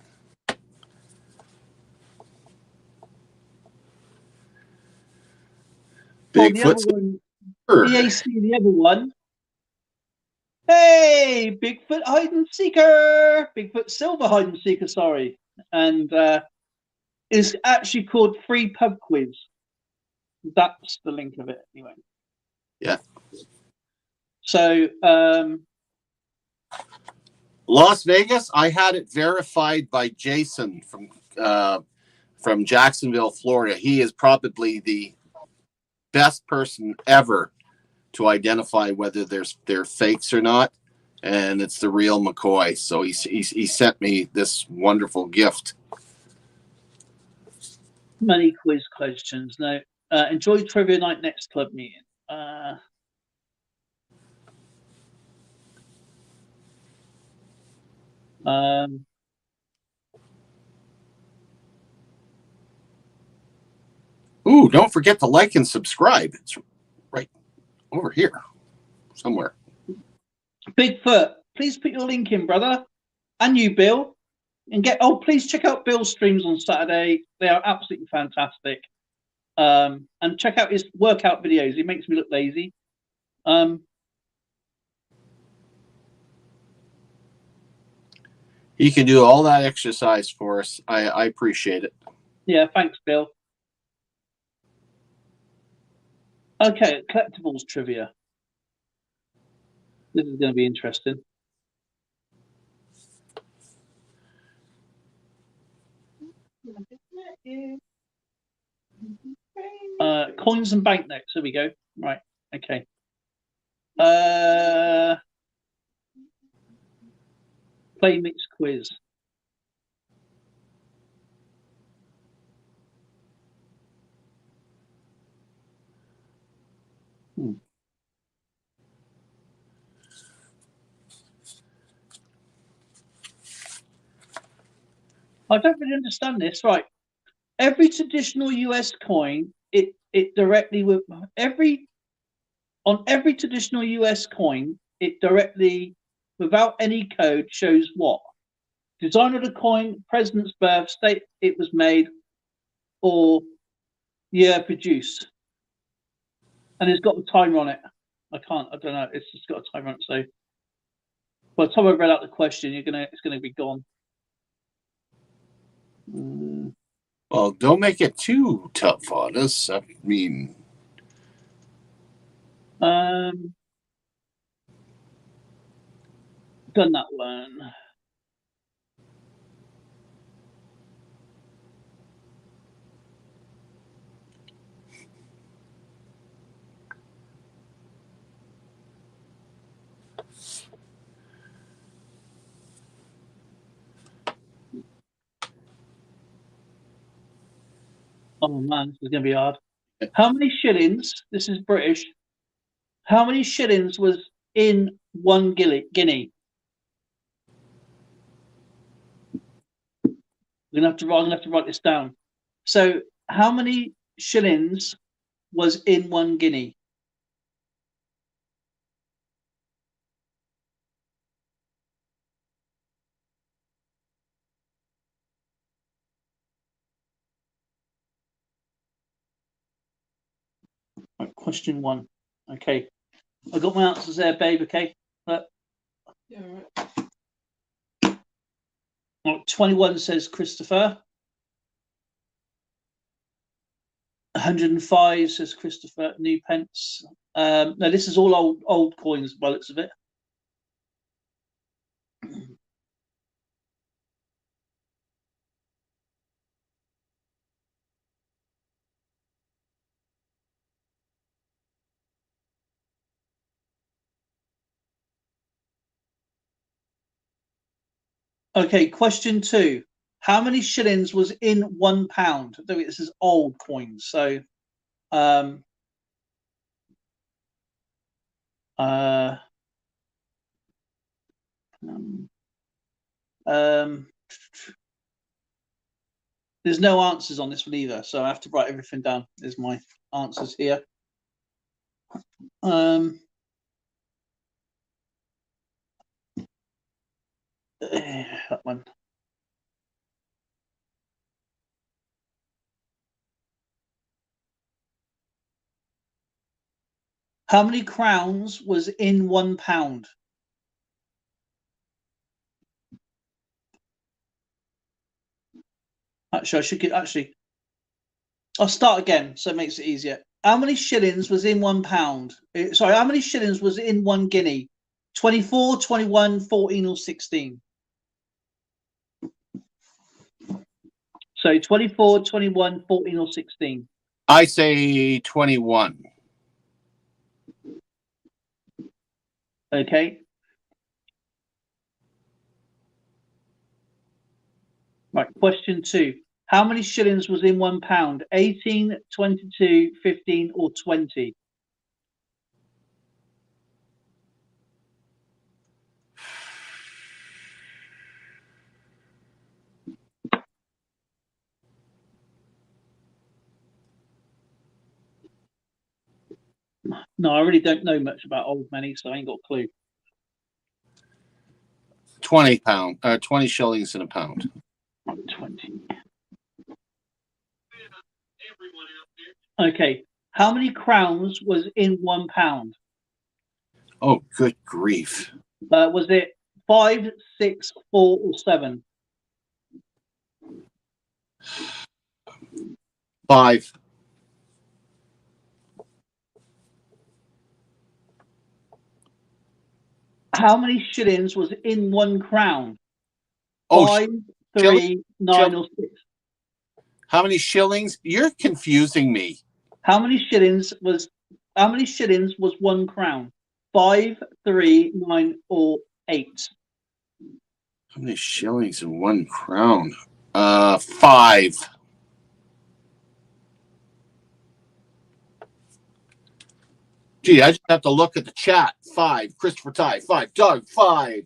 Bigfoot's EAC, the other one. Hey, Bigfoot hide and seeker, Bigfoot silver hide and seeker. Sorry, and is actually called Free Pub Quiz. That's the link of it, anyway. Yeah. So, Las Vegas, I had it verified by Jason from Jacksonville, Florida. He is probably the best person ever to identify whether they're fakes or not, and it's the real McCoy. So he sent me this wonderful gift. many quiz questions. No, enjoy trivia night next club meeting. Ooh, don't forget to like and subscribe. It's right over here somewhere. Bigfoot, please put your link in, brother, and you, Bill, and please check out Bill's streams on Saturday. They are absolutely fantastic. And check out his workout videos. He makes me look lazy. He can do all that exercise for us. I appreciate it. Yeah, thanks, Bill. Okay, collectibles trivia. This is going to be interesting. Coins and banknotes. There we go. Right. Okay. Play mix quiz. I don't really understand this. Right. Every traditional US coin, it directly with every traditional US coin, it directly, without any code, shows what? Design of the coin, president's birth, state it was made, or year produced. And it's got the timer on it. I don't know. It's just got a timer on it. So by the time I read out the question, it's gonna be gone. Well, don't make it too tough on us. I mean, done that one. Oh man, this is gonna be hard. How many shillings? This is British. How many shillings was in one guinea? I'm gonna have to write this down. So, how many shillings was in one guinea? Question 1. Okay. I got my answers there, babe. Okay. Yeah, right. 21 says Christopher. 105 says Christopher. New pence. No, this is all old coins by the looks of it. Okay, question 2. How many shillings was in £1? I think this is old coins. So, there's no answers on this one either, so I have to write everything down. There's my answers here. That one. How many crowns was in £1? Actually, I should get. I'll start again, so it makes it easier. How many shillings was in £1? Sorry, how many shillings was in 1 guinea? 24, 21, 14, or 16? So 24, 21, 14, or 16? I say 21. Okay. Right, question 2. How many shillings was in £1? 18, 22, 15, or 20? No, I really don't know much about old money, so I ain't got a clue. 20 shillings in a pound. 20. Okay. How many crowns was in £1? Oh, good grief. Was it 5, 6, 4, or 7? 5. How many shillings was in 1 crown? Oh, 5, 3, 9, or 6? how many shillings? You're confusing me. How many shillings was 1 crown? 5, 3, 9, or 8? How many shillings in 1 crown? 5. Gee, I just have to look at the chat. 5. Christopher Ty, 5. Doug, 5.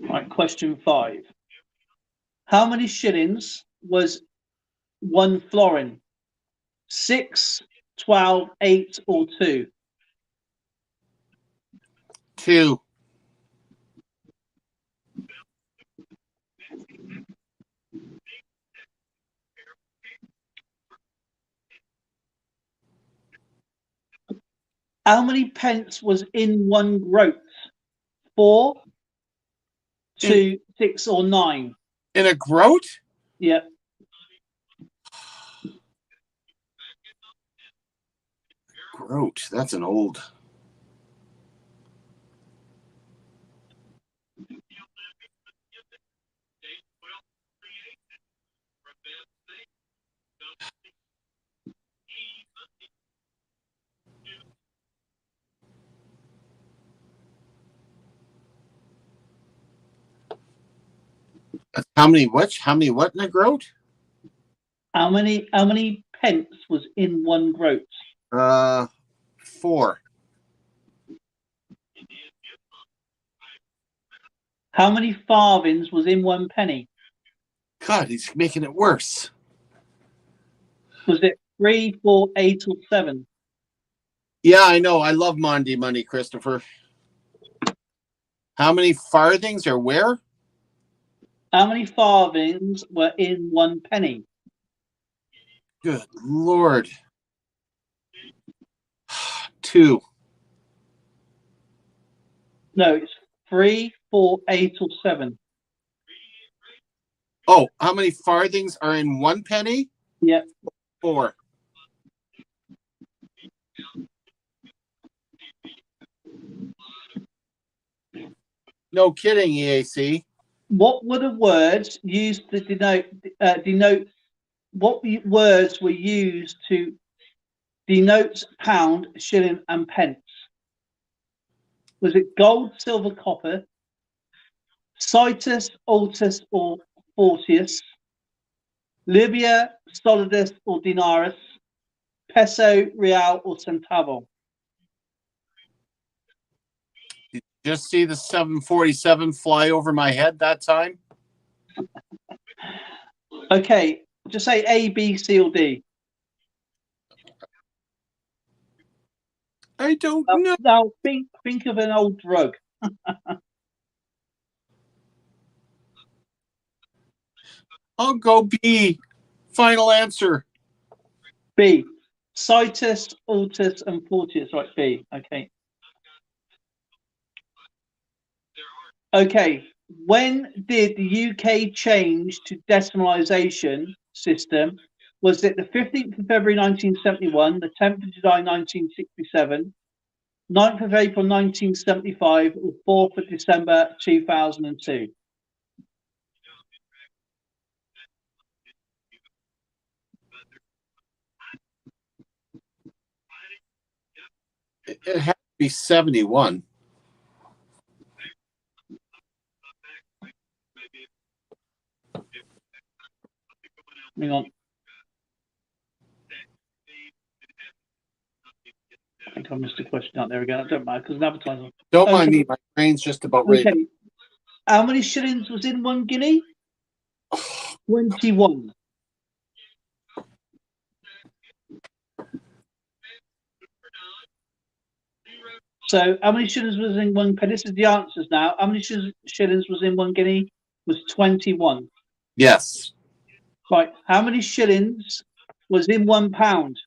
Right, question 5. How many shillings was 1 florin? 6, 12, 8, or 2? 2. How many pence was in 1 groat? 4, 2, 6, or 9? In a groat? Yeah. Groat. That's an old. How many what? How many what in a groat? How many pence was in 1 groat? 4. How many farthings was in 1 penny? God, he's making it worse. Was it 3, 4, 8, or 7? Yeah, I know. I love Monday money, Christopher. How many farthings are where? How many farthings were in 1 penny? Good Lord. 2. No, it's 3, 4, 8, or 7. Oh, how many farthings are in 1 penny? Yeah. 4. No kidding, EAC. What were the words used to denote? What words were used to denote pound, shilling, and pence? Was it gold, silver, copper, citus, altus, or fortius, libya, solidus, or denarius, peso, real, or centavo? Did you just see the 747 fly over my head that time? Okay, just say A, B, C, or D. I don't know. Now think of an old drug. I'll go B. Final answer. B. Citus, altus, and fortius. Right, B. Okay. Okay. When did the UK change to decimalization system? Was it the 15th of February 1971, the 10th of July 1967, 9th of April 1975, or 4th of December 2002? It had to be 71. Hang on. I think I missed a question out there again. I don't mind because an advertiser. Don't mind me. My brain's just about ready. Okay. How many shillings was in 1 guinea? 21. So, how many shillings was in 1 penny? This is the answers now. How many shillings was in 1 guinea? Was 21. Yes. Right. How many shillings was in 1 pound?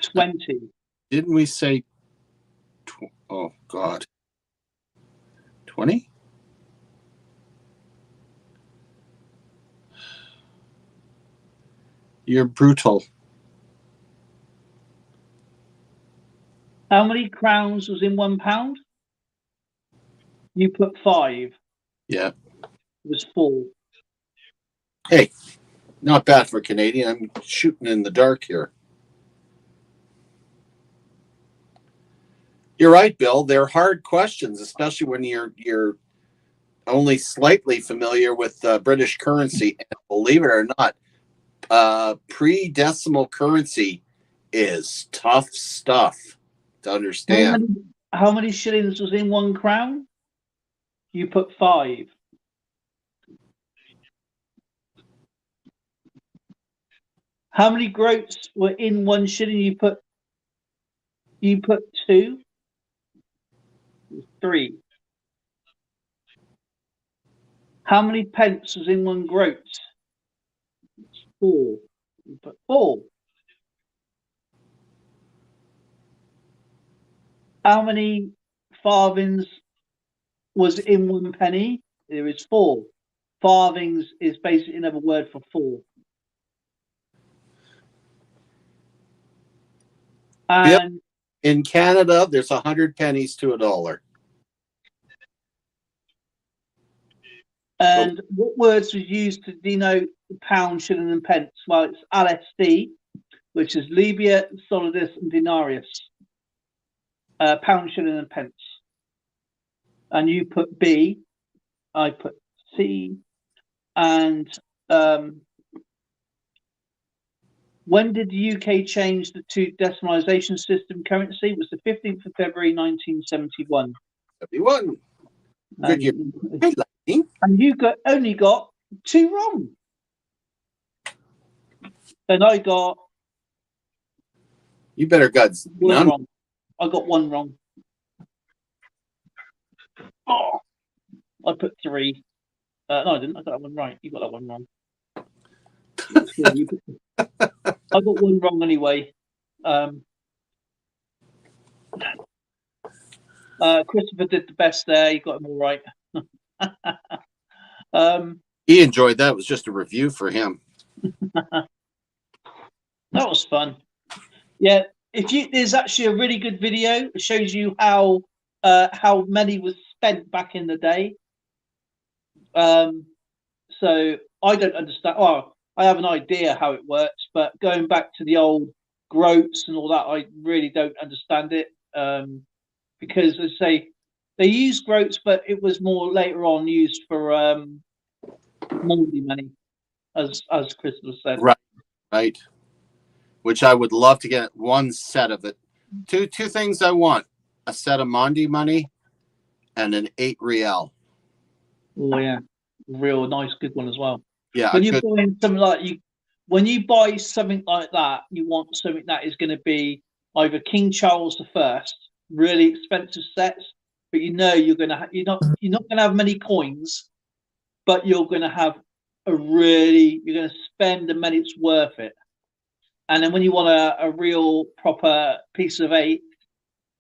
20. Didn't we say? Oh God. 20? You're brutal. How many crowns was in 1 pound? You put 5. Yeah. It was 4. Hey, not bad for Canadian. I'm shooting in the dark here. You're right, Bill. They're hard questions, especially when you're only slightly familiar with British currency. And believe it or not, pre-decimal currency is tough stuff to understand. How many shillings was in 1 crown? You put 5. How many groats were in 1 shilling? You put 2. 3. How many pence was in 1 groat? 4. You put 4. How many farthings was in 1 penny? There is 4. Farthings is basically another word for 4. And in Canada, there's 100 pennies to $1. And what words were used to denote the pound, shilling, and pence? Well, it's LSD, which is libya, solidus, and denarius. Pound, shilling, and pence. And you put B, I put C. And when did the UK change to decimalization system currency? It was the 15th of February 1971. 71. Good year. And you only got 2 wrong. And I got. You better got none wrong. I got 1 wrong. Oh, I put 3. No, I didn't. I got that one right. You got that one wrong. I got one wrong anyway. Christopher did the best there. You got them all right. He enjoyed that. It was just a review for him. That was fun. Yeah, there's actually a really good video. It shows you how money was spent back in the day. So I don't understand. Well, I have an idea how it works, but going back to the old groats and all that, I really don't understand it. Because as I say, they use groats, but it was more later on used for Maundy money, as Crystal said. Right. Which I would love to get one set of it. Two things I want: a set of Maundy money and an 8 real. Oh yeah, real nice, good one as well. Yeah. When you're buying something when you buy something like that, you want something that is going to be either King Charles I, really expensive sets, but you're not going to have many coins, but you're going to have you're going to spend the money, it's worth it. And then when you want a real proper piece of 8,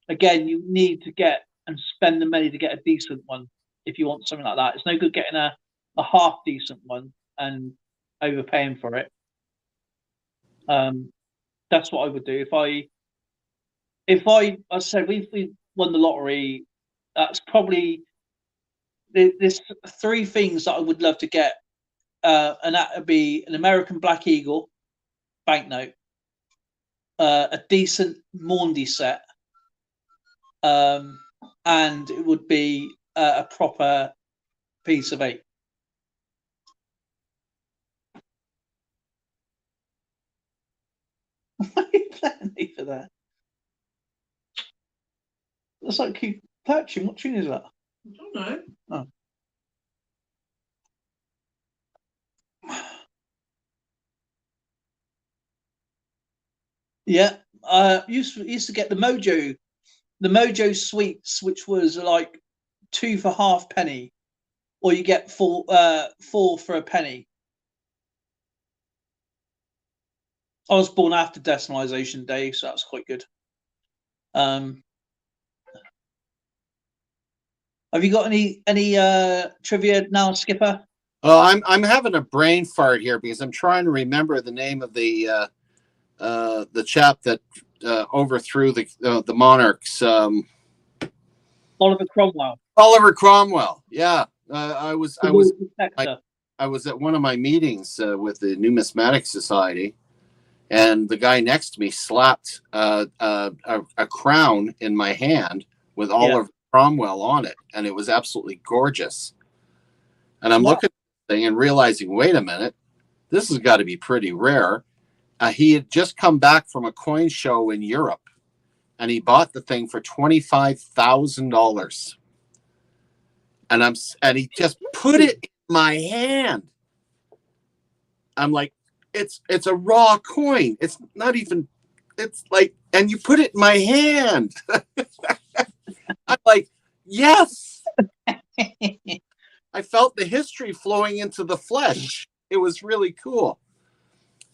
again, you need to get and spend the money to get a decent one. If you want something like that, it's no good getting a half decent one and overpaying for it. That's what I would do if I said we won the lottery. That's probably there's 3 things that I would love to get, and that would be an American Black Eagle banknote, a decent Maundy set, and it would be a proper piece of 8. Why are you playing me for that? That's like keep touching. What tune is that? I don't know. Oh. Yeah, used to get the Mojo sweets, which was like 2 for half penny, or you get 4 for a penny. I was born after Decimalization Day, so that's quite good. Have you got any trivia now, Skipper? Oh, I'm having a brain fart here because I'm trying to remember the name of the chap that overthrew the monarchs. Oliver Cromwell. Oliver Cromwell. Yeah, I was at one of my meetings with the Numismatic Society, and the guy next to me slapped a crown in my hand with Oliver Cromwell on it, and it was absolutely gorgeous. And I'm looking at the thing and realizing, wait a minute, this has got to be pretty rare. He had just come back from a coin show in Europe, and he bought the thing for $25,000. And he just put it in my hand. I'm like, it's a raw coin. It's not even. It's like, and you put it in my hand. I'm like, yes. I felt the history flowing into the flesh. It was really cool.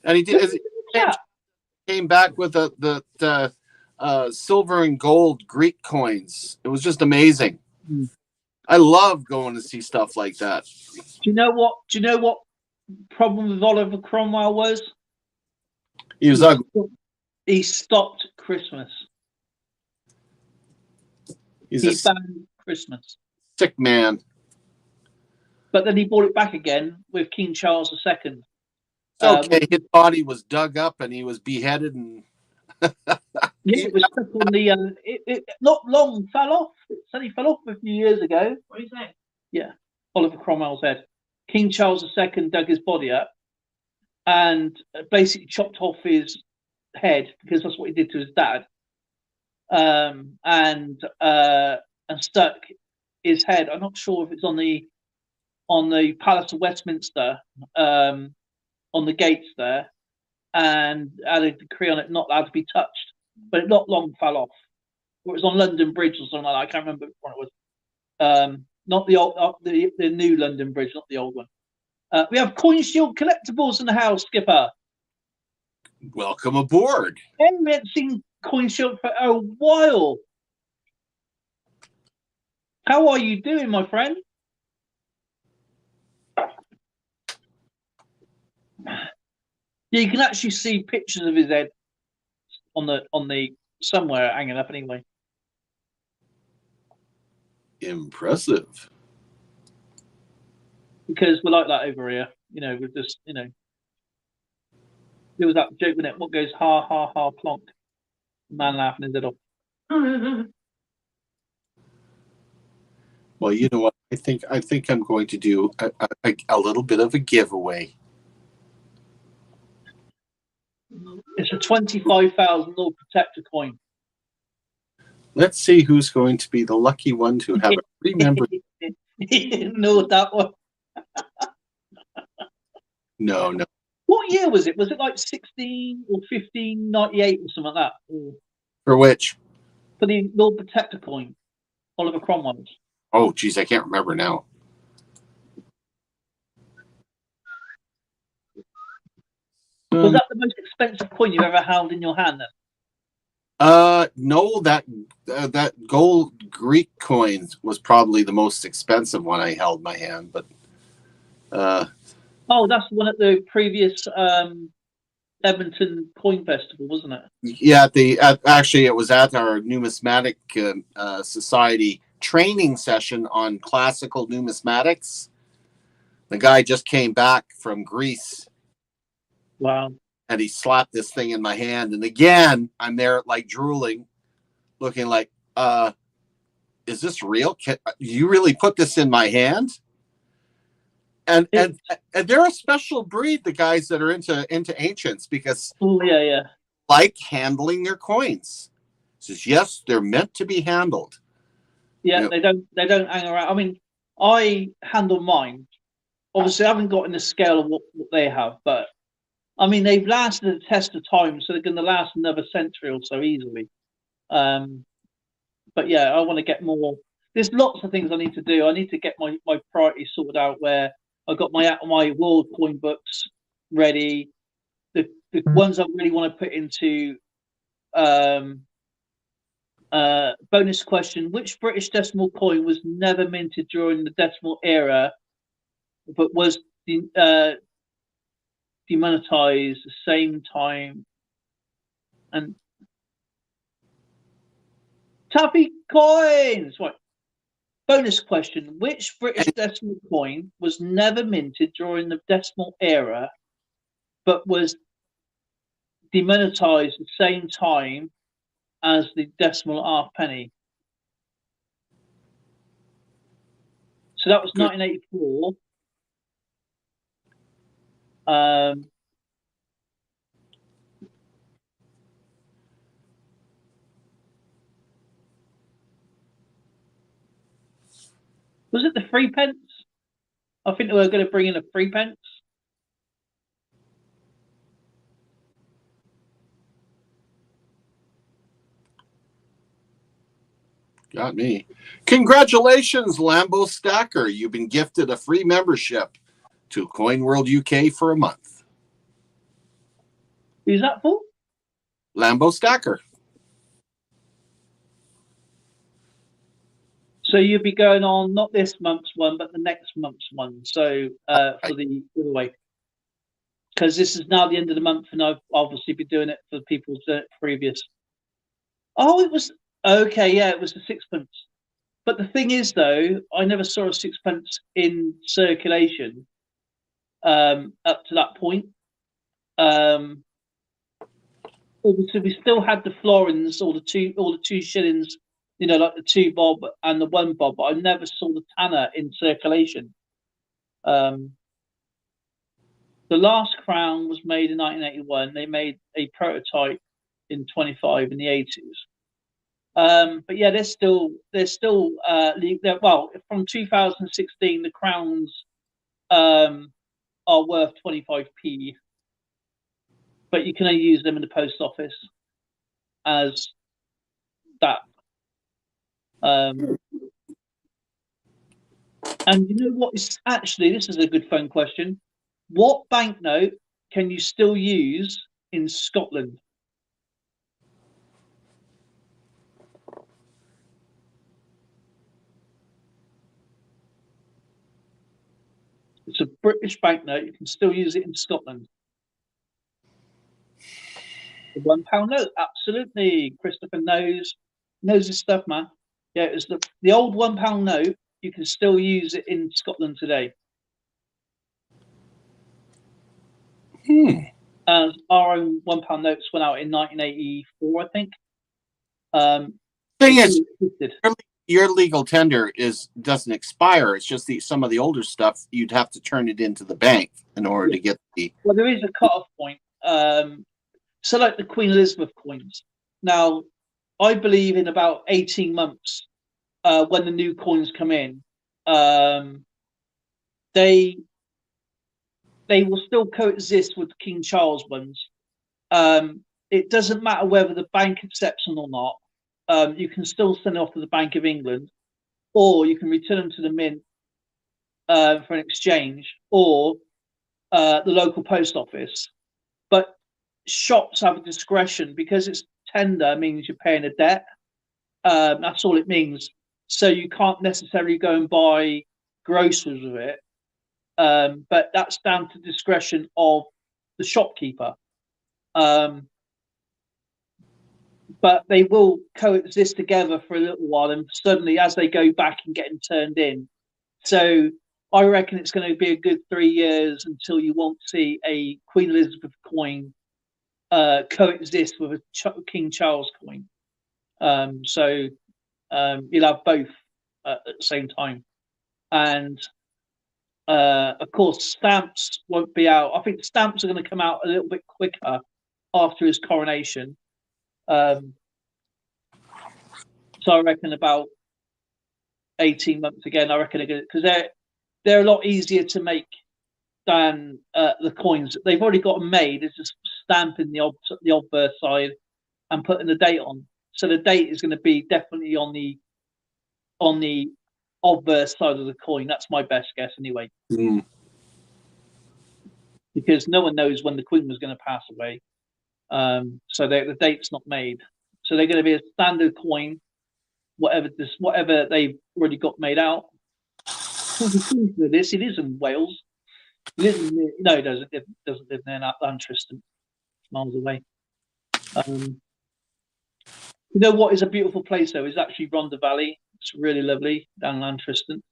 And he did. Came back with the silver and gold Greek coins. It was just amazing. I love going to see stuff like that. Do you know what problem with Oliver Cromwell was? He was ugly. He stopped Christmas. He banned Christmas. Sick man. But then he brought it back again with King Charles II. Okay, his body was dug up and he was beheaded, and it was stuck on the. It not long fell off. It only fell off a few years ago. What is that? Yeah, Oliver Cromwell's head. King Charles II dug his body up and basically chopped off his head, because that's what he did to his dad, and stuck his head. I'm not sure if it's on the Palace of Westminster, on the gates there, and had a decree on it not allowed to be touched. But it not long fell off. Or it was on London Bridge or something like that. I can't remember which one it was. not the old, the new London Bridge, not the old one. We have Coin Shield Collectables in the house, Skipper. Welcome aboard. I haven't seen Coin Shield for a while. How are you doing, my friend? Yeah, you can actually see pictures of his head on the somewhere hanging up anyway. Impressive. Because we're like that over here. You know, we're just, you know. There was that joke, wasn't it? What goes ha ha ha plonk? Man laughing his head off. Well, you know what? I think I'm going to do a little bit of a giveaway. It's a 25,000 Lord Protector coin. Let's see who's going to be the lucky one to have a free member. No, that one. No. What year was it? Was it like 16 or 1598 or something like that? Or For which? for the Lord Protector coin, Oliver Cromwell's. Oh, geez, I can't remember now. Was that the most expensive coin you ever held in your hand then? No, that gold Greek coins was probably the most expensive one I held in my hand, but Oh, that's the one at the previous Edmonton Coin Festival, wasn't it? yeah, actually it was at our numismatic society training session on classical numismatics. The guy just came back from Greece. Wow. And he slapped this thing in my hand. And again, I'm there like drooling, looking like, is this real? Can you really put this in my hand? And they're a special breed, the guys that are into ancients, because like handling their coins. Says yes, they're meant to be handled. Yeah, they don't hang around. I mean, I handle mine. Obviously, I haven't gotten the scale of what they have, but I mean, they've lasted a test of time, so they're going to last another century or so easily. But yeah, I want to get more. There's lots of things I need to do. I need to get my priorities sorted out. Where I got my world coin books ready. The ones I really want to put into bonus question: which British decimal coin was never minted during the decimal era, but was demonetized the same time? And Taffy coins. Right. Bonus question: which British decimal coin was never minted during the decimal era, but was demonetized the same time as the decimal halfpenny? So that was 1984. Was it the 3 pence? I think they were going to bring in a 3 pence. Got me. Congratulations, Lambo Stacker. You've been gifted a free membership to Coin World UK for a month. Who's that for? Lambo Stacker. So you'll be going on not this month's one, but the next month's one. So for the giveaway, because this is now the end of the month, and I've obviously been doing it for the people previous. Oh, it was okay. Yeah, it was the 6 pence. But the thing is, though, I never saw a 6 pence in circulation up to that point. Obviously, we still had the florins or the two shillings. You know, like the 2 bob and the 1 bob, but I never saw the tanner in circulation. The last crown was made in 1981. They made a prototype in 25 in the 80s. But yeah, they're still well, from 2016, the crowns are worth 25p, but you can only use them in the post office as that. And you know what is actually, this is a good fun question. What banknote can you still use in Scotland? It's a British banknote. You can still use it in Scotland. The £1 note, absolutely. Christopher knows his stuff, man. Yeah, it's the old £1 note. You can still use it in Scotland today. As our own £1 notes went out in 1984, I think. Thing is, your legal tender doesn't expire. It's just some of the older stuff you'd have to turn it into the bank in order to get the. Well, there is a cut-off point. So, like the Queen Elizabeth coins. Now, I believe in about 18 months, when the new coins come in, they will still coexist with the King Charles ones. It doesn't matter whether the bank accepts them or not. You can still send it off to the Bank of England, or you can return them to the mint for an exchange, or the local post office. But shops have a discretion because it's tender means you're paying a debt. That's all it means. So you can't necessarily go and buy groceries with it. But that's down to discretion of the shopkeeper. But they will coexist together for a little while, and suddenly as they go back and getting turned in. So I reckon it's going to be a good 3 years until you won't see a Queen Elizabeth coin coexist with a King Charles coin. So you'll have both at the same time. And of course, stamps won't be out. I think stamps are going to come out a little bit quicker after his coronation. So I reckon about 18 months again. I reckon because they're a lot easier to make than the coins. They've already got them made. It's just stamping the obverse side and putting the date on. So the date is going to be definitely on the obverse side of the coin. That's my best guess anyway. Because no one knows when the Queen was going to pass away. So the date's not made. So they're going to be a standard coin, whatever they've already got made out. It is in Wales. He doesn't live near Antristan, miles away. You know what is a beautiful place though? Is actually Rhondda Valley. It's really lovely down in Antristan.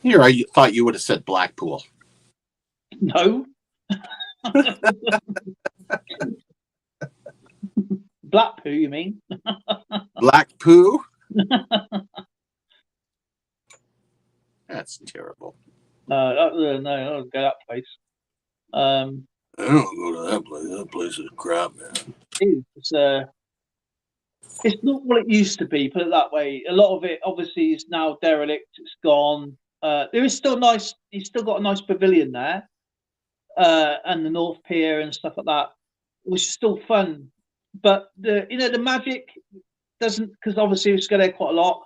Here, I thought you would have said Blackpool. No. Blackpool, you mean? Blackpool? That's terrible. No, I don't go that place. I don't go to that place. That place is crap, man. It's not what it used to be, put it that way. A lot of it obviously is now derelict, it's gone. There is still nice, he's still got a nice pavilion there, and the North Pier and stuff like that, which is still fun. But the magic doesn't, because obviously we used to go there quite a lot,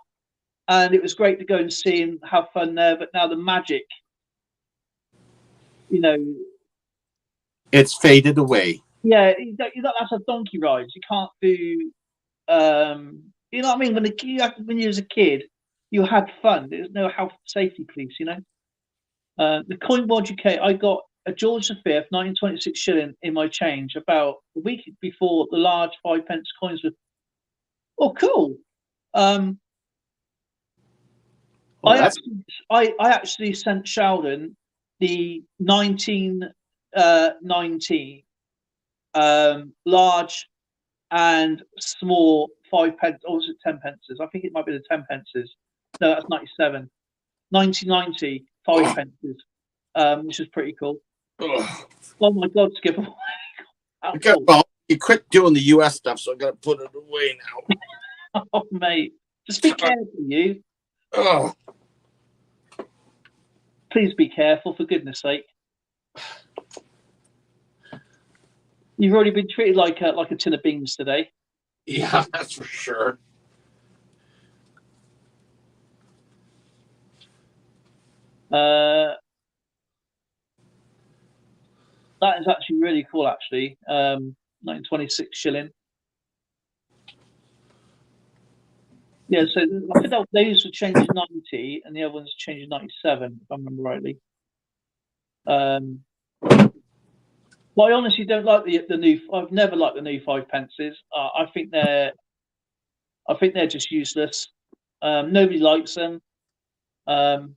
and it was great to go and see and have fun there. But now the magic, it's faded away. Yeah, that's a donkey ride. You can't do, you know what I mean? When you was a kid, you had fun. There's no health and safety police, The coin World UK, I got a George V 1926 shilling in my change about a week before the large 5p coins were. Oh, cool. I actually sent Sheldon the 1990 large and small 5p, or was it 10p? I think it might be the 10p. No, that's 97. 1990 5p, which is pretty cool. Oh my God, Skip. Well, you quit doing the US stuff, so I got to put it away now. Oh, mate. Just be careful, you. Oh. Please be careful, for goodness sake. You've already been treated like a tin of beans today. Yeah, that's for sure. That is actually really cool. Actually, 1926 shilling. Yeah, so I think those were changed in 90, and the other ones changed in 97, if I remember rightly. But I honestly don't like the new. I've never liked the new 5 pences. I think they're just useless. Nobody likes them. Man,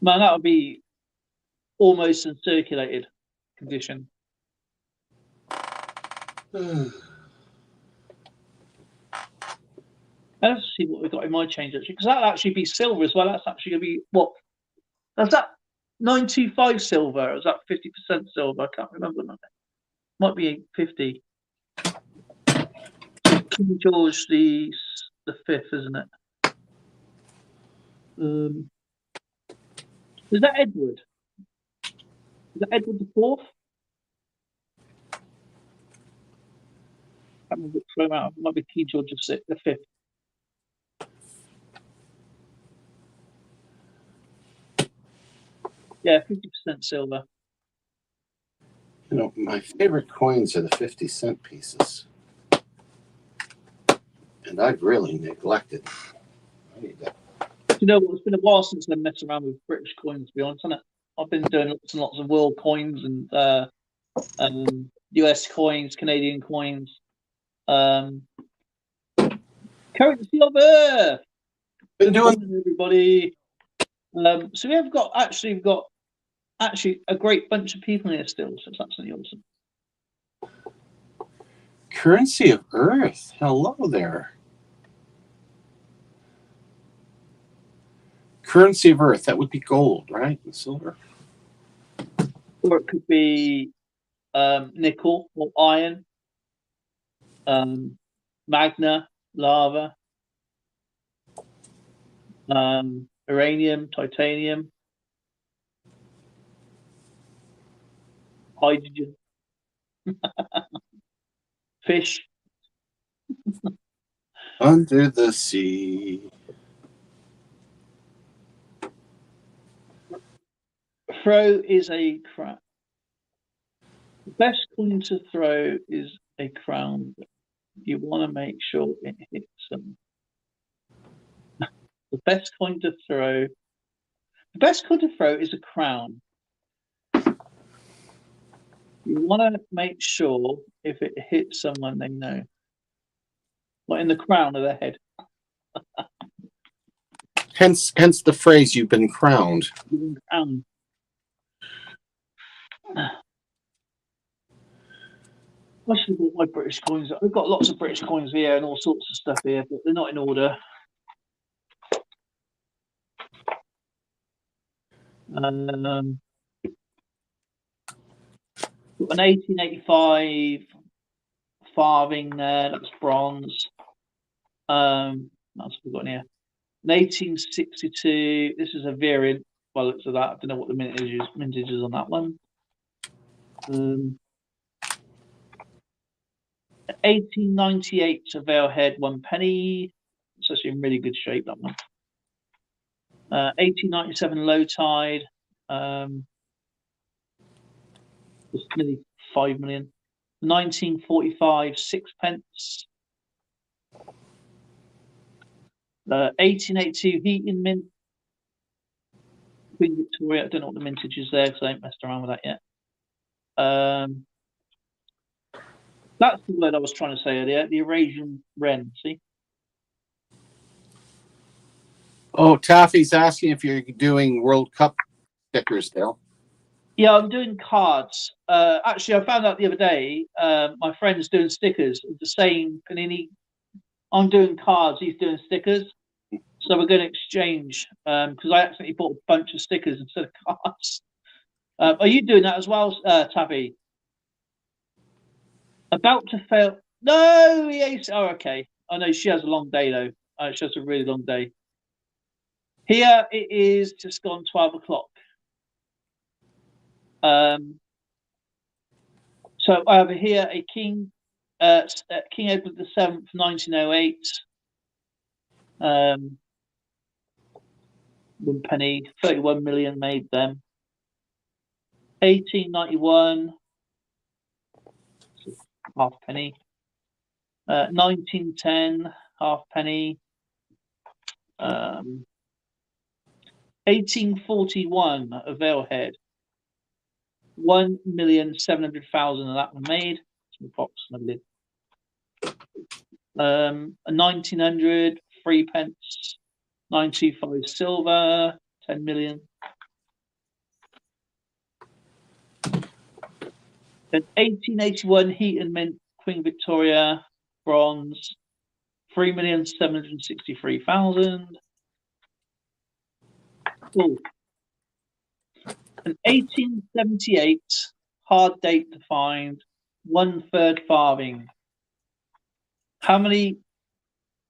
that would be almost in circulated condition. Let's see what we've got in my change actually, because that'll actually be silver as well. That's actually going to be what? Is that 925 silver? Or is that 50% silver? I can't remember. Might be 50. King George the Fifth, isn't it? Is that Edward? Is that Edward the Fourth? I can't remember. Out. It might be King George the Fifth. Yeah, 50% silver. You know, my favorite coins are the 50-cent pieces. And I've really neglected. I need that. You know what? It's been a while since I messed around with British coins, to be honest, hasn't it? I've been doing lots and lots of world coins and US coins, Canadian coins. Currency of Earth. Been doing everybody. So we've got actually a great bunch of people here still, so it's absolutely awesome. Currency of Earth. Hello there. Currency of Earth. That would be gold, right? And silver. Or it could be nickel or iron, magna, lava, uranium, titanium, hydrogen, fish. Under the sea. Throw is a crown. The best coin to throw is a crown. You want to make sure it hits them. The best coin to throw. The best coin to throw is a crown. You want to make sure if it hits someone they know. Like in the crown of their head. Hence the phrase, you've been crowned. I should have bought my British coins. I've got lots of British coins here and all sorts of stuff here, but they're not in order. An 1885 farthing there, that's bronze. What else have we got in here? An 1862. This is a variant. By the looks of that, I don't know what the mintage is on that one. 1898 Surveyor Head, 1 penny. It's actually in really good shape, that one. 1897 Low Tide. It's nearly 5 million. 1945 6pence. 1882 Heaton Mint. Queen Victoria. I don't know what the mintage is there because I haven't messed around with that yet. That's the word I was trying to say earlier. The Eurasian Wren. See? Oh, Taffy's asking if you're doing World Cup stickers still. Yeah, I'm doing cards. Actually, I found out the other day. My friend's doing stickers of the same Panini. I'm doing cards. He's doing stickers. So we're going to exchange because I accidentally bought a bunch of stickers instead of cards. Are you doing that as well, Tabby? About to fail. No, yes. Oh, okay. I know she has a long day though. She has a really long day. Here it is just gone 12 o'clock. So I have here a King Edward the Seventh, 1908. 1 penny. 31 million made them. 1891, half penny. 1910, half penny. 1841, a veilhead. 1,700,000 of that one made. Approximately. 1900, 3 pence. 925 silver. 10 million. Then 1881 heat and mint Queen Victoria bronze. 3,763,000. Cool. An 1878 hard date to find, 1/3 farthing. How many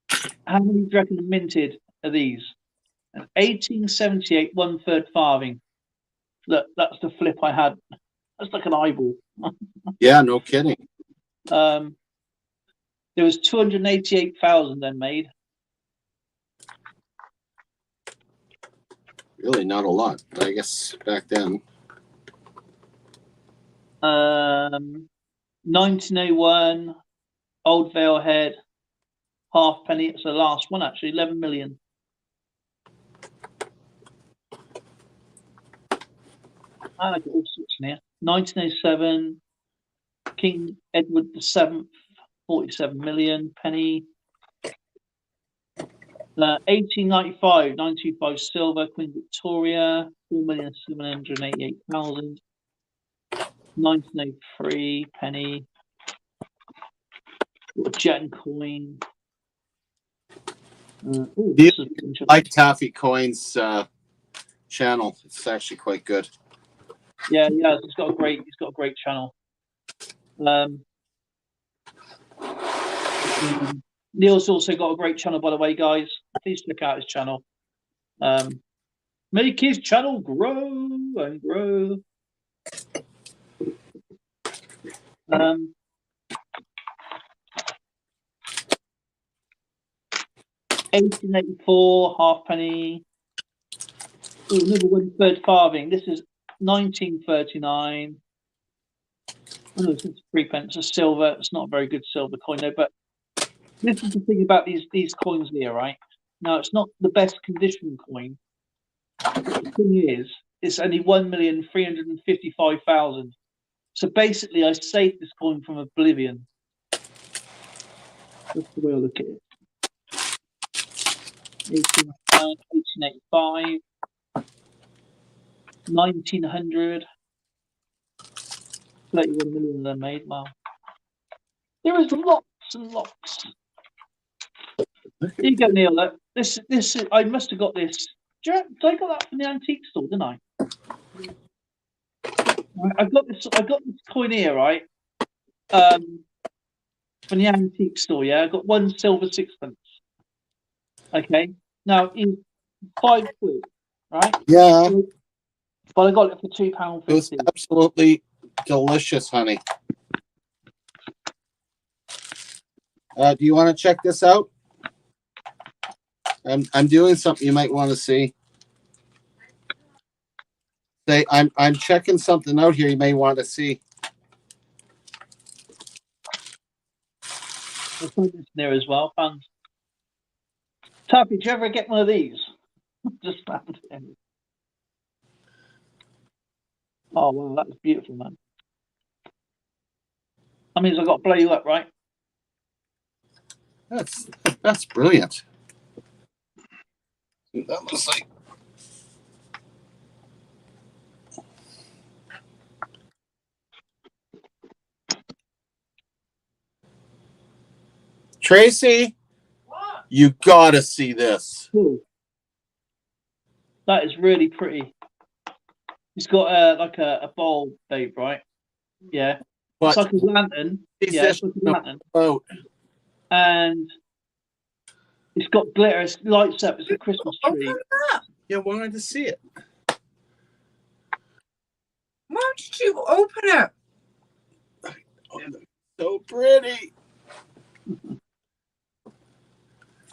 do you reckon minted are these? An 1878 1/3 farthing. Look, that's the flip I had. That's like an eyeball. Yeah, no kidding. There was 288,000 then made. Really not a lot, but I guess back then. 1901 old veilhead, half penny. It's the last one actually. 11 million. I like all sorts in here. 1907 King Edward VII, 47 million penny. 1895 925 silver Queen Victoria, 4,788,000. 1903 penny. Jet coin. Do you like Taffy Coins channel? It's actually quite good. Yeah, he's got a great channel. Neil's also got a great channel, by the way, guys. Please check out his channel. Make his channel grow and grow. 1884 half penny. Oh, another 1/3 farthing. This is 1939. Oh, it's 3 pence of silver. It's not a very good silver coin though, but this is the thing about these coins here, right? Now it's not the best condition coin. The thing is, it's only 1,355,000. So basically, I saved this coin from oblivion. That's the way I look at it. 1885, 1900, 31 million they're made. Wow. There is lots and lots. Here you go, Neil. Look. This I must have got this. Did I got that from the antique store, didn't I? I got this coin here, right? From the antique store, yeah. I got 1 silver sixpence. Okay. Now in £5, right? Yeah. But I got it for £2.50. It was absolutely delicious, honey. Do you want to check this out? I'm doing something you might want to see. Say I'm checking something out here you may want to see. I'll put this there as well, fans. Taffy, did you ever get one of these? Just found it. Oh wow, that's beautiful, man. That means I've got to blow you up, right? That's brilliant. That looks like. Tracy, What? you gotta see this. Ooh. That is really pretty. It's got like a bowl shape, right? Yeah. But it's like a lantern. Yeah, it's like a lantern. Oh, And it's got glitter. It lights up. It's a Christmas tree. yeah, wanted to see it. Why don't you open it? Oh, so pretty.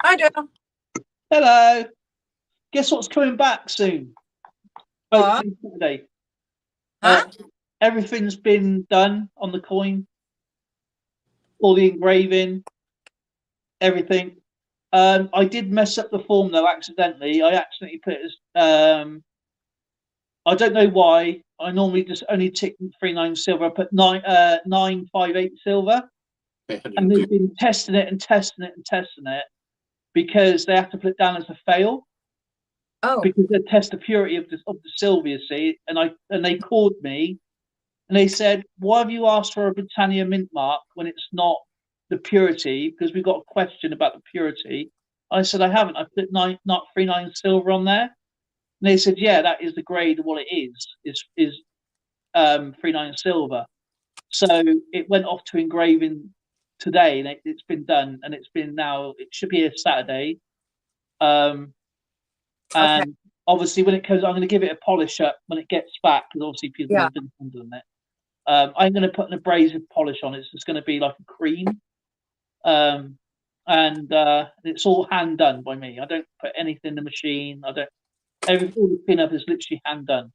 I do. Hello. guess what's coming back soon? What? Saturday. Huh? Everything's been done on the coin. All the engraving, everything. I did mess up the form though accidentally. I accidentally put it as I don't know why. I normally just only tick 39 silver. I put 958 silver, and they've been testing it because they have to put it down as a fail. Oh. Because they test the purity of the silver, you see. And they called me, and they said, "Why have you asked for a Britannia mint mark when it's not the purity? Because we got a question about the purity." I said, "I haven't. I put 39 silver on there." And they said, "Yeah, that is the grade of what it is. Is 39 silver." So it went off to engraving today, and it's been done, and it's been now. It should be here Saturday. And obviously, when it comes, I'm going to give it a polish up when it gets back, because obviously people have been handling it. I'm going to put an abrasive polish on it. It's just going to be like a cream, and it's all hand done by me. I don't put anything in the machine. I don't. All the pin up is literally hand done.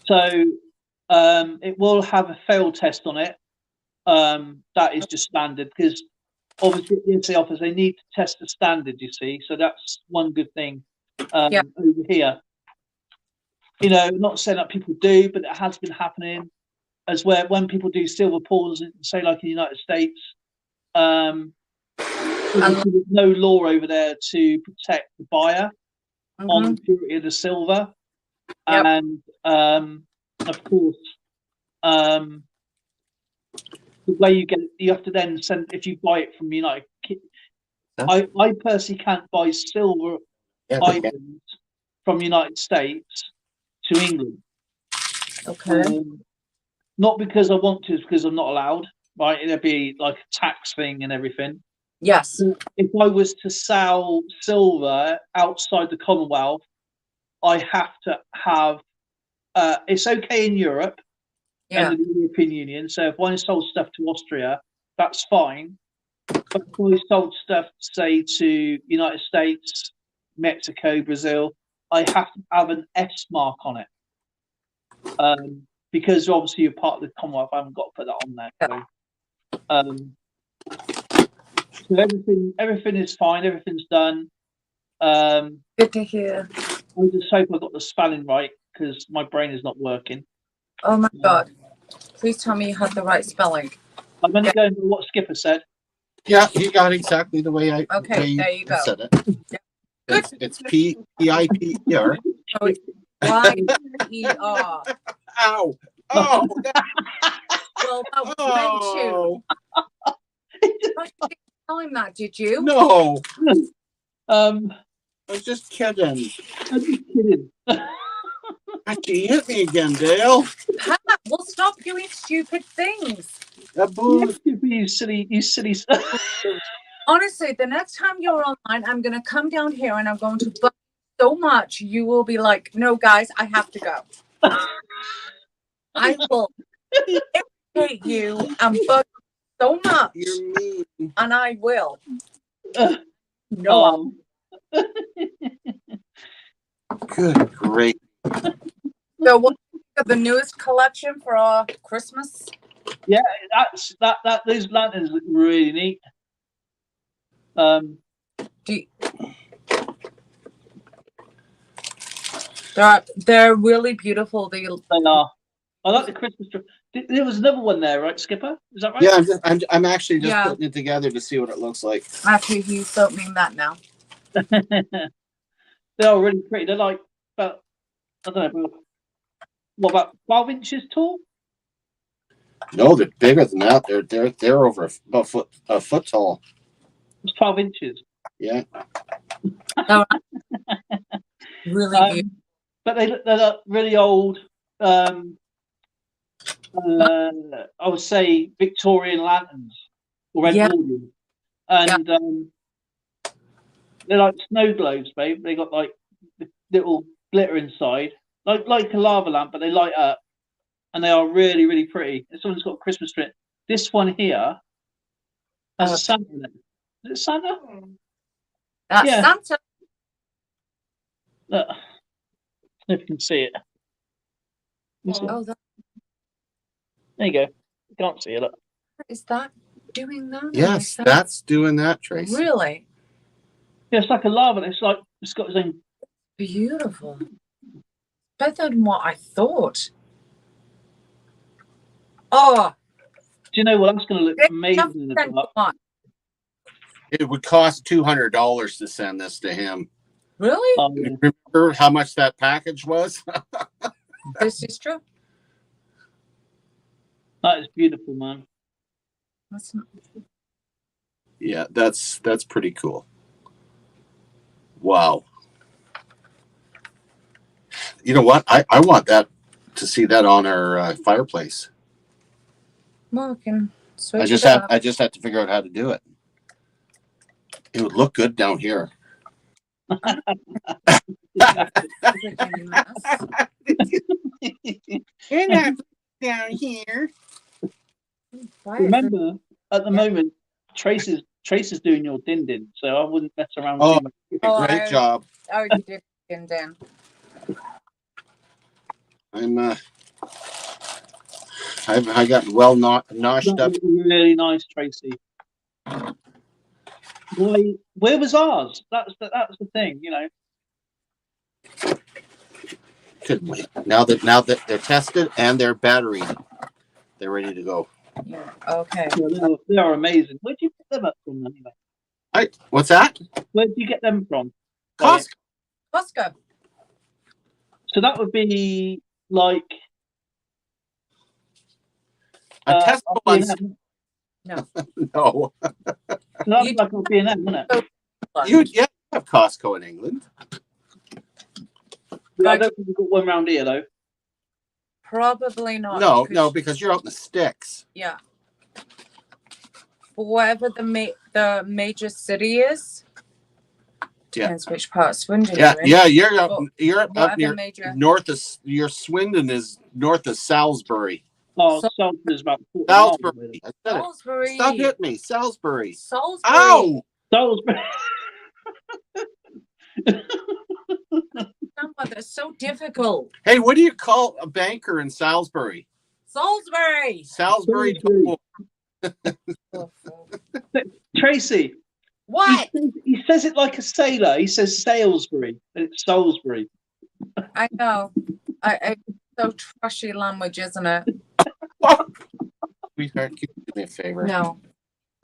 So it will have a fail test on it. That is just standard, because obviously at the NSA office they need to test the standard, you see. So that's one good thing over here. You know, not saying that people do, but it has been happening as where when people do silver pawns, say like in the United States, there's no law over there to protect the buyer on the purity of the silver. And of course, the way you have to then send, if you buy it from United. I personally can't buy silver items from United States to England. Okay. Not because I want to, it's because I'm not allowed. Right? It'd be like a tax thing and everything. Yes. If I was to sell silver outside the Commonwealth, I have to have. It's okay in Europe and the European Union. So if I sold stuff to Austria, that's fine. But if I sold stuff, say, to United States, Mexico, Brazil, I have to have an S mark on it. Because obviously you're part of the Commonwealth, I haven't got to put that on there. So everything is fine, everything's done. Good to hear. I just hope I got the spelling right, because my brain is not working. Oh my God. Please tell me you had the right spelling. I'm going to go into what Skipper said. Yeah, you got exactly the way I there you go. said it. Yeah. It's P-I-P-E-R. Oh, Y-E-R. Ow! Oh! Well, that was meant to. But you didn't tell him that, did you? No! I was just kidding. I'm just kidding. You hit me again, Dale. Pat, we'll stop doing stupid things. You silly. Honestly, the next time you're online, I'm going to come down here and I'm going to bug so much, you will be like, no, guys, I have to go. I will irritate you and bug so much. You're mean. And I will. No. Good great. So what the newest collection for Christmas? Yeah, those lanterns look really neat. They're really beautiful. They are. I like the Christmas tree. There was another one there, right, Skipper? Is that right? Yeah, I'm actually just putting it together to see what it looks like. Actually, he's opening that now. They are really pretty. They're like about, I don't know, about 12 inches tall? No, they're bigger than that. They're over a foot tall. It's 12 inches. Yeah. Really good. But they're really old. I would say Victorian lanterns or Edwardian, and they're like snow globes, babe. They got like little glitter inside, like a lava lamp, but they light up, and they are really, really pretty. This one's got a Christmas tree. This one here has a Santa in it. Is it Santa? That's Yeah. Santa. If you can see it. Oh, that, There you go. You can't see it. Look. is that doing that? Or Yes, is that that's doing that, Tracy. really Yeah, it's like a lava. It's like it's got its own. beautiful. Better than what I thought. Oh, Do you know what? That's going to look Great amazing in the Santa dark. one. It would cost $200 to send this to him. Really? Yeah. Remember how much that package was? This is true. That is beautiful, man. That's not, Yeah, that's pretty cool. Wow. You know what? I want that to see that on our fireplace. well, we can switch I just it up. have to figure out how to do it. It would look good down here. Freaking mess. You're not down here. Why is it- Remember, at the Yeah. moment, Trace is doing your din, so I wouldn't mess around Oh. too much. Oh, Great job. I already did it then. I got well noshed That up. was really nice, Tracy. Where was ours? That's the thing, you know. Couldn't wait. Now that they're tested and they're battery, they're ready to go. Yeah. Okay. Yeah, they are amazing. Where do you get them up from, anyway? What's that? Where do you get them from? Costco. Costco. So that would be like A Tesco one's B&M. No. no. So that's like a B&M, wouldn't it? You have Costco in England. Yeah, I don't think we've got one around here though. Probably not. No, because you're out in the sticks. Yeah. Wherever the major city is. Yeah. Depends which part of Swindon Yeah, you're in. yeah, you're up Whatever near major. north of your Swindon is north of Salisbury. Oh, So- Salisbury's about 40 miles away. Salisbury. I said it. Salisbury. Stop hitting me. Salisbury. Salisbury. Ow! Salisbury. That's so difficult. Hey, what do you call a banker in Salisbury? Salisbury. Salisbury. Tracy. What? He says it like a sailor. He says Salisbury. And it's Salisbury. I know. I so trashy language, isn't it? Sweetheart, can you do me a favor? No.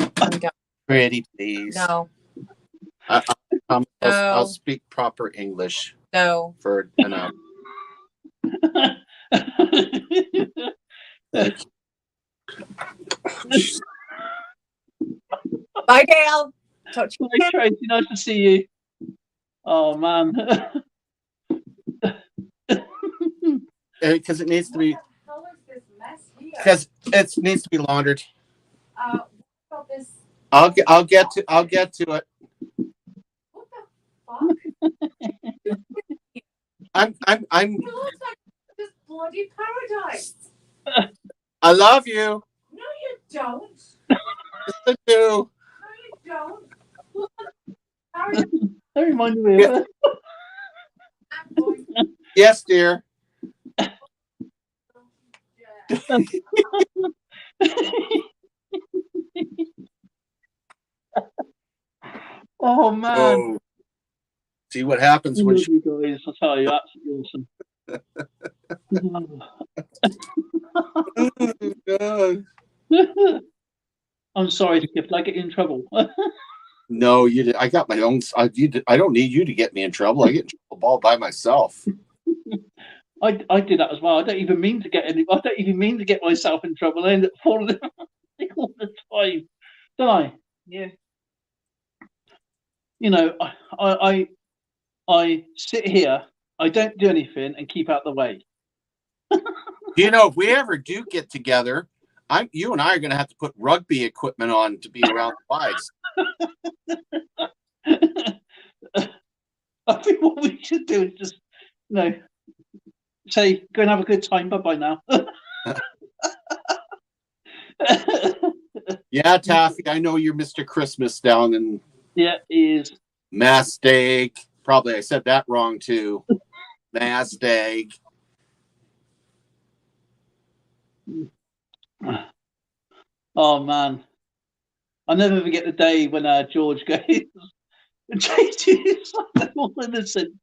I'm done. Pretty, please. No. I'll speak proper English No. for an hour. Bye, Gail. Touch you. Hi, Tracy. Nice to see you. Oh, man. Because it needs to be. How is this mess here? Because it needs to be laundered. What about this? I'll get to it. What the fuck? I'm It looks like this bloody paradise. I love you. No, you don't. Yes, I do. No, you don't. Look at the paradise. That reminds me of it. I'm going to Yes, dear. Oh, man. Oh. See what happens I when love she. you guys. I tell you, absolutely awesome. Oh, God. I'm sorry, Skip. Did I get you in trouble? No, you did. I got my own. I don't need you to get me in trouble. I get in trouble all by myself. I did that as well. I don't even mean to get myself in trouble. I end up falling all the time, don't I? Yeah. You know, I sit here. I don't do anything and keep out the way. You know, if we ever do get together, you and I are going to have to put rugby equipment on to be around the wives. I think what we should do is just, say, go and have a good time. Bye-bye now. Yeah, Taffy, I know you're Mr. Christmas down in. Yeah, he is. Mastake. Probably I said that wrong too. Mastake. Oh man, I'll never forget the day when George goes. JT's all innocent.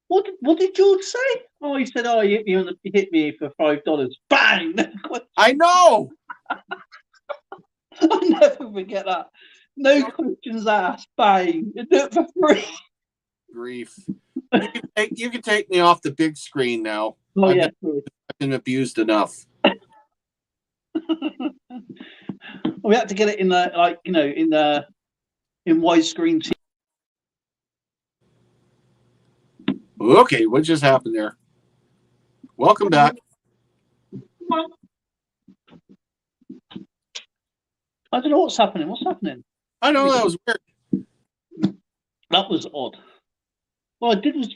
What did George say? Oh, he said, "Oh, he hit me for $5." Bang! I know. I'll never forget that. No questions asked. Bang! You do it for free. Grief. You can take me off the big screen now. Oh I've yeah. been abused enough. We had to get it in the in widescreen. Okay, what just happened there? Welcome back. I don't know what's happening. What's happening? I know that was weird. That was odd. What I did was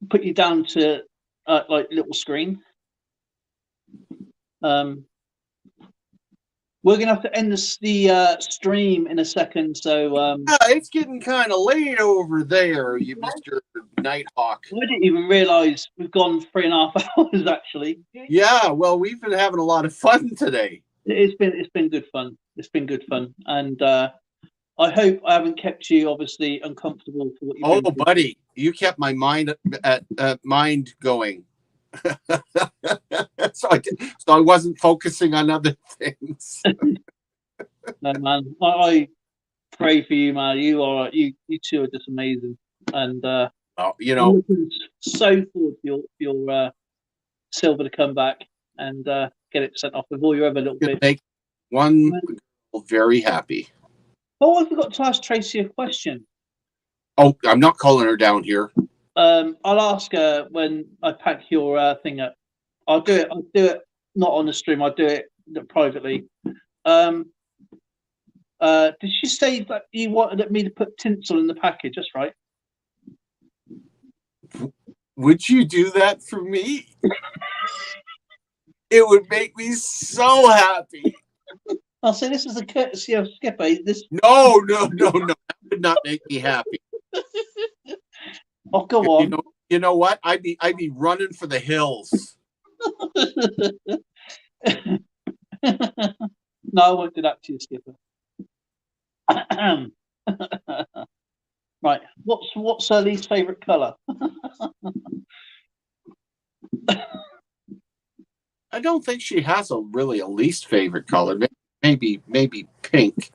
put you down to like little screen. We're gonna have to end the stream in a second, so It's getting kind of late over there, you Mr. Nighthawk. I didn't even realise we've gone 3.5 hours actually. Yeah, well, we've been having a lot of fun today. It's been good fun. It's been good fun, and I hope I haven't kept you obviously uncomfortable for what you've been through. Buddy, you kept my mind mind going. so I wasn't focusing on other things. No, man, I pray for you, man. You two are just amazing, and I'm looking so forward to your silver to come back and get it sent off with all your other little bits. Make one girl very happy. Oh, I forgot to ask Tracy a question. Oh, I'm not calling her down here. I'll ask her when I pack your thing up. I'll do it not on the stream. I'll do it privately. Did she say that you wanted me to put tinsel in the package? That's right. Would you do that for me? It would make me so happy. I'll say this is a courtesy of Skipper. No. That would not make me happy. Oh, go on. You know what? I'd be running for the hills. No, I won't do that to you, Skipper. Right. What's her least favourite colour? I don't think she has a least favorite color. Maybe pink.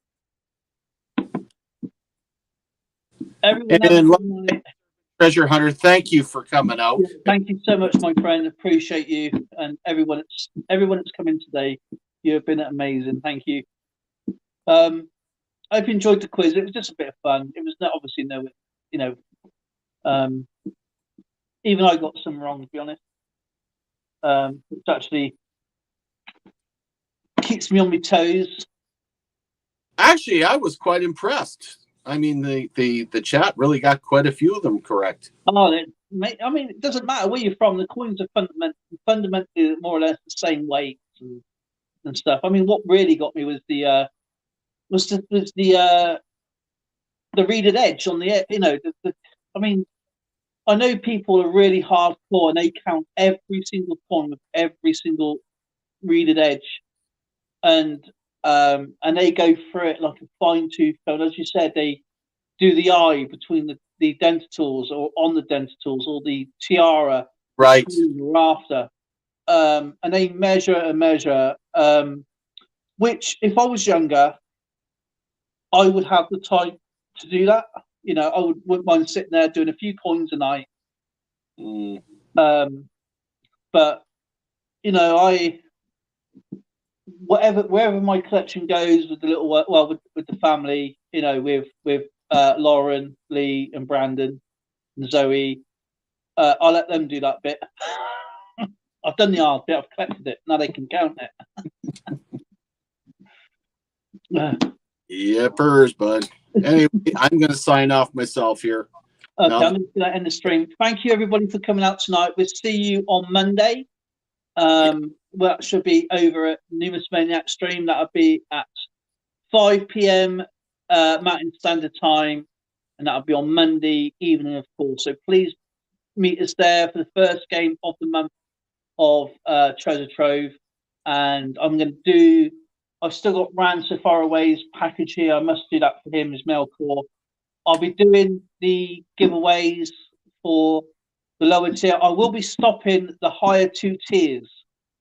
Treasure Hunter, thank you for coming out. Thank you so much, my friend. Appreciate you and everyone that's come in today. You have been amazing. Thank you. I hope you enjoyed the quiz. It was just a bit of fun. It was obviously even I got some wrong, to be honest. Which actually keeps me on my toes. Actually, I was quite impressed. I mean, the chat really got quite a few of them correct. Oh, I mean, it doesn't matter where you're from. The coins are fundamentally more or less the same weight and stuff. I mean, what really got me was the reeded edge on the I mean, I know people are really hardcore and they count every single coin with every single reeded edge, and they go through it like a fine-tooth comb. As you said, they do the eye between the dentatals or on the dentatals or the tiara, right, after, and they measure and measure. Which, if I was younger, I would have the time to do that. I wouldn't mind sitting there doing a few coins a night. But wherever my collection goes with the little with the family, with Lauren, Lee, and Brandon, and Zoe, I'll let them do that bit. I've done the hard bit. I've collected it. Now they can count it. Yippers, bud. Anyway, I'm going to sign off myself here. Okay, I'm going to end the stream. Thank you, everybody, for coming out tonight. We'll see you on Monday. Well, it should be over at Numismaniac stream. That'll be at 5 p.m. Mountain Standard Time, and that'll be on Monday evening, of course. So please meet us there for the first game of the month of Treasure Trove. And I'm going to do, I've still got Ran So Far Away's package here. I must do that for him, his mail core. I'll be doing the giveaways for the lower tier. I will be stopping the higher 2 tiers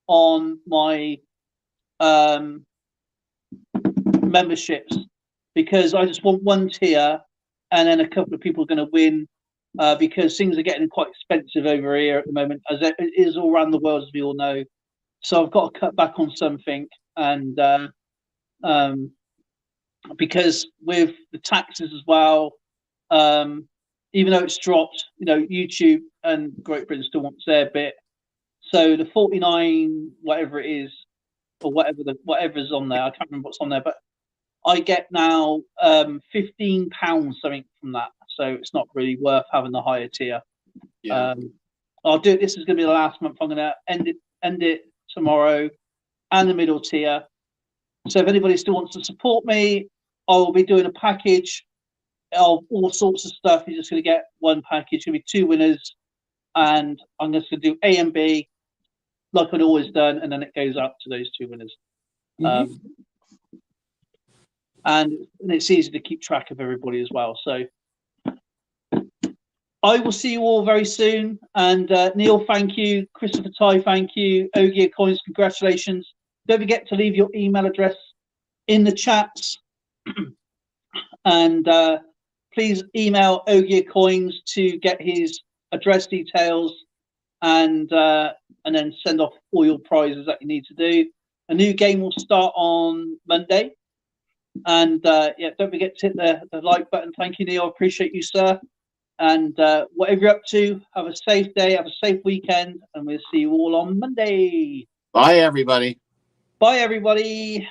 on my memberships, because I just want 1 tier, and then a couple of people are going to win, because things are getting quite expensive over here at the moment, as it is all around the world, as we all know. So I've got to cut back on something, and because with the taxes as well, even though it's dropped, you know, YouTube and Great Britain still wants their bit. So the 49, whatever it is, or whatever's on there, I can't remember what's on there, but I get now £15 something from that. So it's not really worth having the higher tier. Yeah. I'll do it. This is going to be the last month. I'm going to end it tomorrow, and the middle tier. So if anybody still wants to support me, I will be doing a package of all sorts of stuff. You're just going to get 1 package. It's going to be 2 winners, and I'm just going to do A and B like I'd always done, and then it goes up to those 2 winners. And it's easy to keep track of everybody as well. So I will see you all very soon. And Neil, thank you. Christopher Ty, thank you. Ogier Coins, congratulations. Don't forget to leave your email address in the chats. And please email Ogier Coins to get his address details, and then send off all your prizes that you need to do. A new game will start on Monday. And yeah, don't forget to hit the like button. Thank you, Neil. Appreciate you, sir. And whatever you're up to, have a safe day, have a safe weekend, and we'll see you all on Monday. Bye, everybody. Bye, everybody.